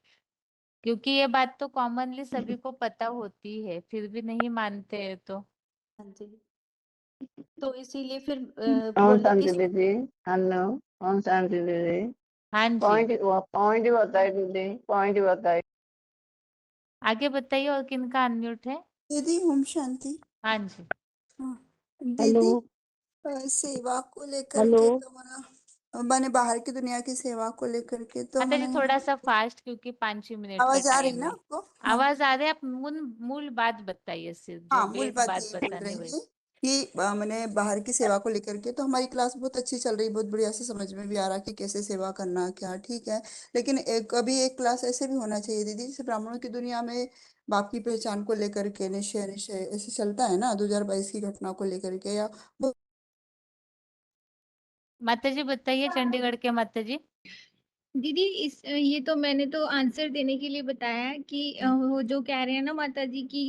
क्योंकि ये बात तो कॉमनली सभी को पता होती है, फिर भी नहीं मानते हैं तो। हाँ जी, तो इसीलिए फिर ओम बोला कि शांति दीदी। हेलो। ओम शांति दीदी। हाँ जी, पॉइंट बताइए दीदी, पॉइंट बताइए। आगे बताइए। और किनका अनम्यूट है? दीदी ओम शांति। हाँ जी। हाँ हेलो। दीदी, सेवा को लेकर हेलो। के तो मैंने बाहर की दुनिया की सेवा को लेकर के तो माता जी मैंने थोड़ा सा फास्ट, क्योंकि 5 ही मिनट का आवाज आ रही टाइम ना है। आपको? हाँ आवाज आ रही है। आप मूल बात बताइए, सिर्फ जो हाँ, मूल बेस बात बात ये बोल बताने रही हुए। थी कि मैंने बाहर की सेवा को लेकर के तो हमारी क्लास बहुत अच्छी चल रही, बहुत बढ़िया से समझ में भी आ रहा कि कैसे सेवा करना क्या ठीक है। लेकिन कभी एक क्लास ऐसे भी होना चाहिए दीदी, जैसे ब्राह्मणों की दुनिया में बाप की पहचान को लेकर के निश्चय निश्चय ऐसे चलता है ना, 2022 की घटना को लेकर के, या माता जी बताइए, चंडीगढ़ के माता जी। दीदी ये तो मैंने तो आंसर देने के लिए बताया है कि वो जो कह रहे हैं ना माता जी की,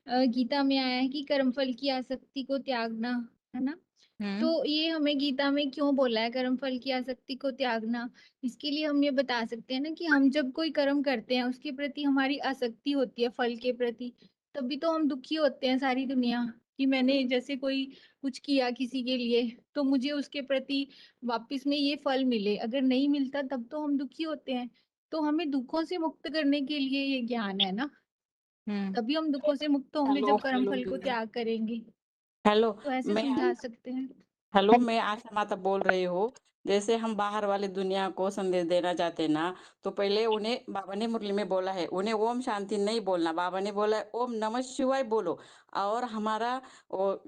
गीता में आया है कि कर्मफल की आसक्ति को त्यागना, है ना। तो ये हमें गीता में क्यों बोला है कर्मफल की आसक्ति को त्यागना? इसके लिए हम ये बता सकते हैं ना कि हम जब कोई कर्म करते हैं उसके प्रति हमारी आसक्ति होती है, फल के प्रति, तभी तो हम दुखी होते हैं सारी दुनिया, कि मैंने जैसे कोई कुछ किया किसी के लिए तो मुझे उसके प्रति वापस में ये फल मिले, अगर नहीं मिलता तब तो हम दुखी होते हैं। तो हमें दुखों से मुक्त करने के लिए ये ज्ञान है ना, तभी हम दुखों से मुक्त होंगे हेलो जब कर्म हेलो फल को दीदी। त्याग करेंगे। हेलो। तो ऐसे मैं समझा सकते हैं। हेलो, मैं आशा माता बोल रही हूँ। जैसे हम बाहर वाली दुनिया को संदेश देना चाहते हैं ना, तो पहले उन्हें बाबा ने मुरली में बोला है, उन्हें ओम शांति नहीं बोलना, बाबा ने बोला है ओम नमः शिवाय बोलो। और हमारा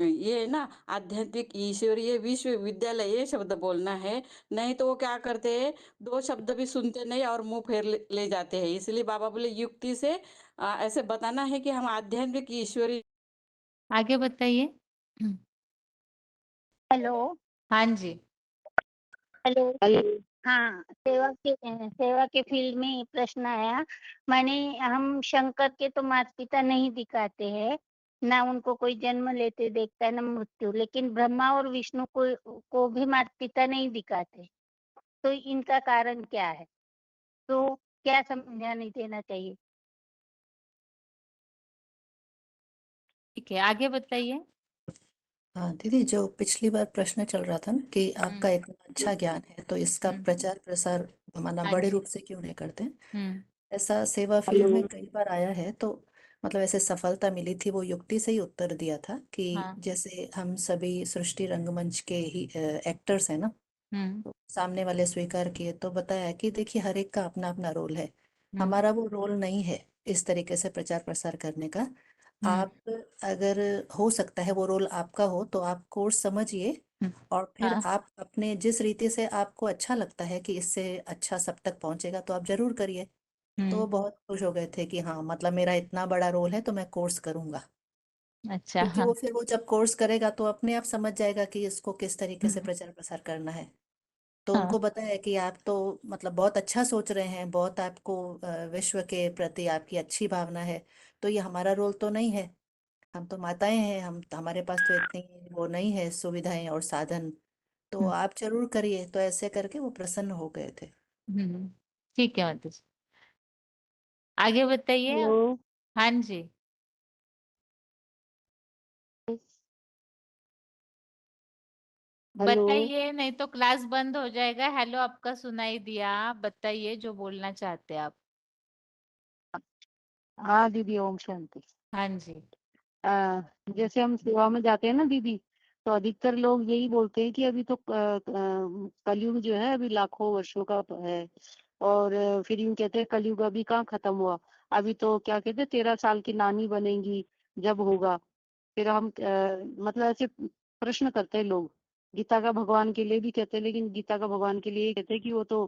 ये है ना आध्यात्मिक ईश्वरीय विश्वविद्यालय ये शब्द बोलना है। नहीं तो वो क्या करते हैं, 2 शब्द भी सुनते नहीं और मुंह फेर ले जाते हैं। इसलिए बाबा बोले युक्ति से ऐसे बताना है कि हम आध्यात्मिक ईश्वरीय। आगे बताइए। हेलो। हाँ जी। हेलो। हाँ, सेवा के फील्ड में प्रश्न आया। माने हम शंकर के तो माता पिता नहीं दिखाते हैं, ना उनको कोई जन्म लेते देखता है ना मृत्यु, लेकिन ब्रह्मा और विष्णु को भी माता पिता नहीं दिखाते, तो इनका कारण क्या है? तो क्या समझाने देना चाहिए? ठीक है, आगे बताइए। हाँ दीदी, जो पिछली बार प्रश्न चल रहा था ना कि आपका इतना अच्छा ज्ञान है तो इसका प्रचार प्रसार माना हाँ बड़े जी। रूप से क्यों नहीं करते? ऐसा सेवा फील्ड में कई बार आया है, तो मतलब ऐसे सफलता मिली थी, वो युक्ति से ही उत्तर दिया था कि हाँ। जैसे हम सभी सृष्टि रंगमंच के ही एक्टर्स हैं ना, हम्म सामने वाले स्वीकार किए, तो बताया कि देखिए हर एक का अपना अपना रोल है, हमारा वो रोल नहीं है इस तरीके से प्रचार प्रसार करने का। आप अगर हो सकता है वो रोल आपका हो तो आप कोर्स समझिए और फिर हाँ आप अपने जिस रीति से आपको अच्छा लगता है कि इससे अच्छा सब तक पहुंचेगा तो आप जरूर करिए। तो वो बहुत खुश हो गए थे कि हाँ मतलब मेरा इतना बड़ा रोल है तो मैं कोर्स करूंगा, अच्छा क्योंकि हाँ वो फिर वो जब कोर्स करेगा तो अपने आप समझ जाएगा कि इसको किस तरीके से प्रचार प्रसार करना है। तो हाँ उनको बताया कि आप तो मतलब बहुत अच्छा सोच रहे हैं, बहुत आपको विश्व के प्रति आपकी अच्छी भावना है, तो ये हमारा रोल तो नहीं है, हम तो माताएं हैं, हम हमारे पास तो इतनी वो नहीं है सुविधाएं और साधन, तो आप जरूर करिए। तो ऐसे करके वो प्रसन्न हो गए थे। ठीक है माता जी, आगे बताइए। हेलो। हाँ जी, हेलो। बताइए नहीं तो क्लास बंद हो जाएगा। हेलो आपका सुनाई दिया, आप बताइए जो बोलना चाहते हैं आप। हाँ दीदी, ओम शांति। हाँ जी जैसे हम सेवा में जाते हैं ना दीदी, तो अधिकतर लोग यही बोलते हैं कि अभी तो कलयुग जो है अभी लाखों वर्षों का है। और फिर यूं कहते हैं कलयुग अभी कहाँ खत्म हुआ, अभी तो क्या कहते हैं 13 साल की नानी बनेंगी जब होगा। फिर हम मतलब ऐसे प्रश्न करते हैं लोग। गीता का भगवान के लिए भी कहते हैं, लेकिन गीता का भगवान के लिए ये कहते हैं कि वो तो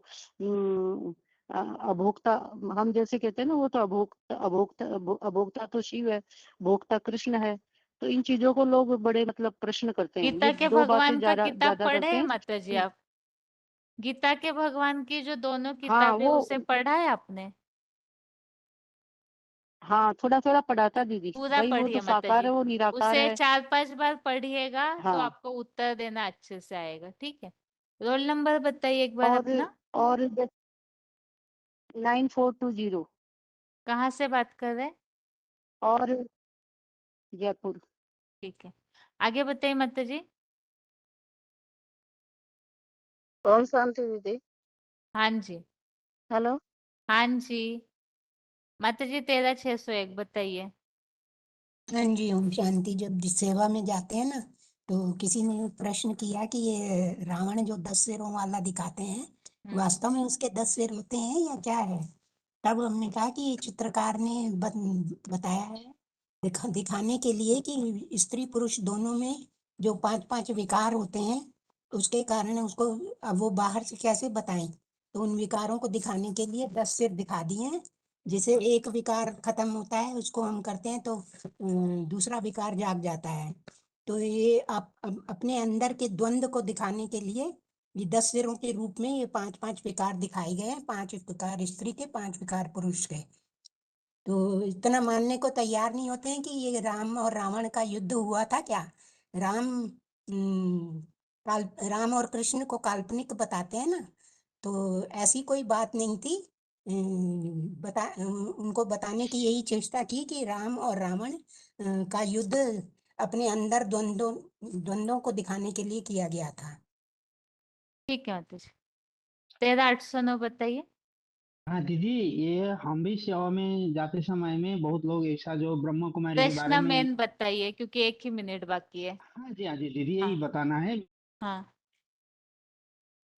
अभोक्ता, हम जैसे कहते हैं ना, वो तो अभोक्ता तो शिव है, भोक्ता कृष्ण है। तो इन चीजों को लोग बड़े मतलब प्रश्न करते हैं। गीता ये के दो बातें भगवान का ज्यादा किताब ज्यादा पढ़े करते हैं हैं माता जी कि आप? गीता के भगवान की जो दोनों हाँ किताबें वो उसे पढ़ा है आपने? हाँ थोड़ा थोड़ा पढ़ा था दीदी। पूरा भाई वो पढ़िए तो माता साकार जी, है, वो निराकार उसे है। 4-5 बार पढ़िएगा तो हाँ। आपको उत्तर देना अच्छे से आएगा। ठीक है, रोल नंबर बताइए एक बार अपना। और 9420। कहाँ से बात कर रहे हैं? और जयपुर। ठीक है, आगे बताइए माता जी। ओम शांति दीदी। हाँ जी हेलो। हाँ जी माता जी, 13601 बताइए। हाँ जी, ओम शांति। जब जिस सेवा में जाते हैं ना, तो किसी ने प्रश्न किया कि ये रावण जो 10 सिरों वाला दिखाते हैं, वास्तव में उसके 10 सिर होते हैं या क्या है? तब हमने कहा कि चित्रकार ने बताया है दिखाने के लिए कि स्त्री पुरुष दोनों में जो 5-5 विकार होते हैं, उसके कारण उसको अब वो बाहर से कैसे बताएं, तो उन विकारों को दिखाने के लिए 10 सिर दिखा दिए हैं। जिसे एक विकार खत्म होता है उसको हम करते हैं तो दूसरा विकार जाग जाता है। तो ये आप अपने अंदर के द्वंद्व को दिखाने के लिए ये 10 सिरों के रूप में ये 5-5 विकार दिखाए गए हैं। 5 विकार स्त्री के, 5 विकार पुरुष के। तो इतना मानने को तैयार नहीं होते हैं कि ये राम और रावण का युद्ध हुआ था क्या। राम राम और कृष्ण को काल्पनिक बताते हैं ना, तो ऐसी कोई बात नहीं थी। उनको बताने की यही चेष्टा थी कि राम और रावण का युद्ध अपने अंदर द्वंद्वों को दिखाने के लिए किया गया था। ठीक है माता जी, 13809 बताइए। हाँ दीदी, ये हम भी सेवा में जाते समय में बहुत लोग ऐसा जो ब्रह्म कुमारी के बारे प्रश्न में। मेन बताइए क्योंकि 1 ही मिनट बाकी है। हाँ जी दीदी, यही बताना है हाँ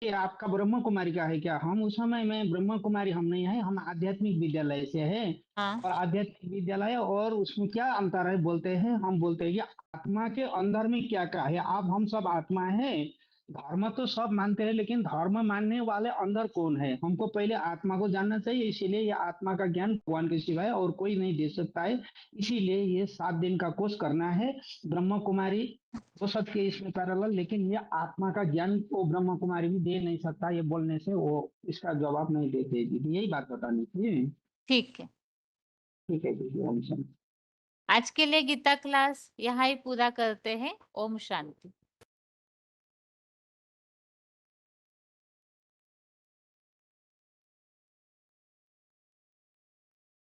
कि आपका ब्रह्म कुमारी का है क्या। हम उस समय में ब्रह्म कुमारी हम नहीं है, हम आध्यात्मिक विद्यालय से है। हाँ और आध्यात्मिक विद्यालय और उसमें क्या अंतर है बोलते हैं, हम बोलते हैं कि आत्मा के अंदर में क्या क्या है। आप हम सब आत्मा है, धर्म तो सब मानते हैं, लेकिन धर्म मानने वाले अंदर कौन है, हमको पहले आत्मा को जानना चाहिए। इसीलिए ये आत्मा का ज्ञान भगवान के सिवाय और कोई नहीं दे सकता है। इसीलिए ये 7 दिन का कोर्स करना है। ब्रह्म कुमारी हो सकती है इसमें पैरेलल, लेकिन ये आत्मा का ज्ञान वो ब्रह्म कुमारी भी दे नहीं सकता। ये बोलने से वो इसका जवाब नहीं देते दीदी, यही बात बतानी थी। ठीक है, ठीक है दीदी, ओम शांति। आज के लिए गीता क्लास यहाँ ही पूरा करते हैं। ओम शांति।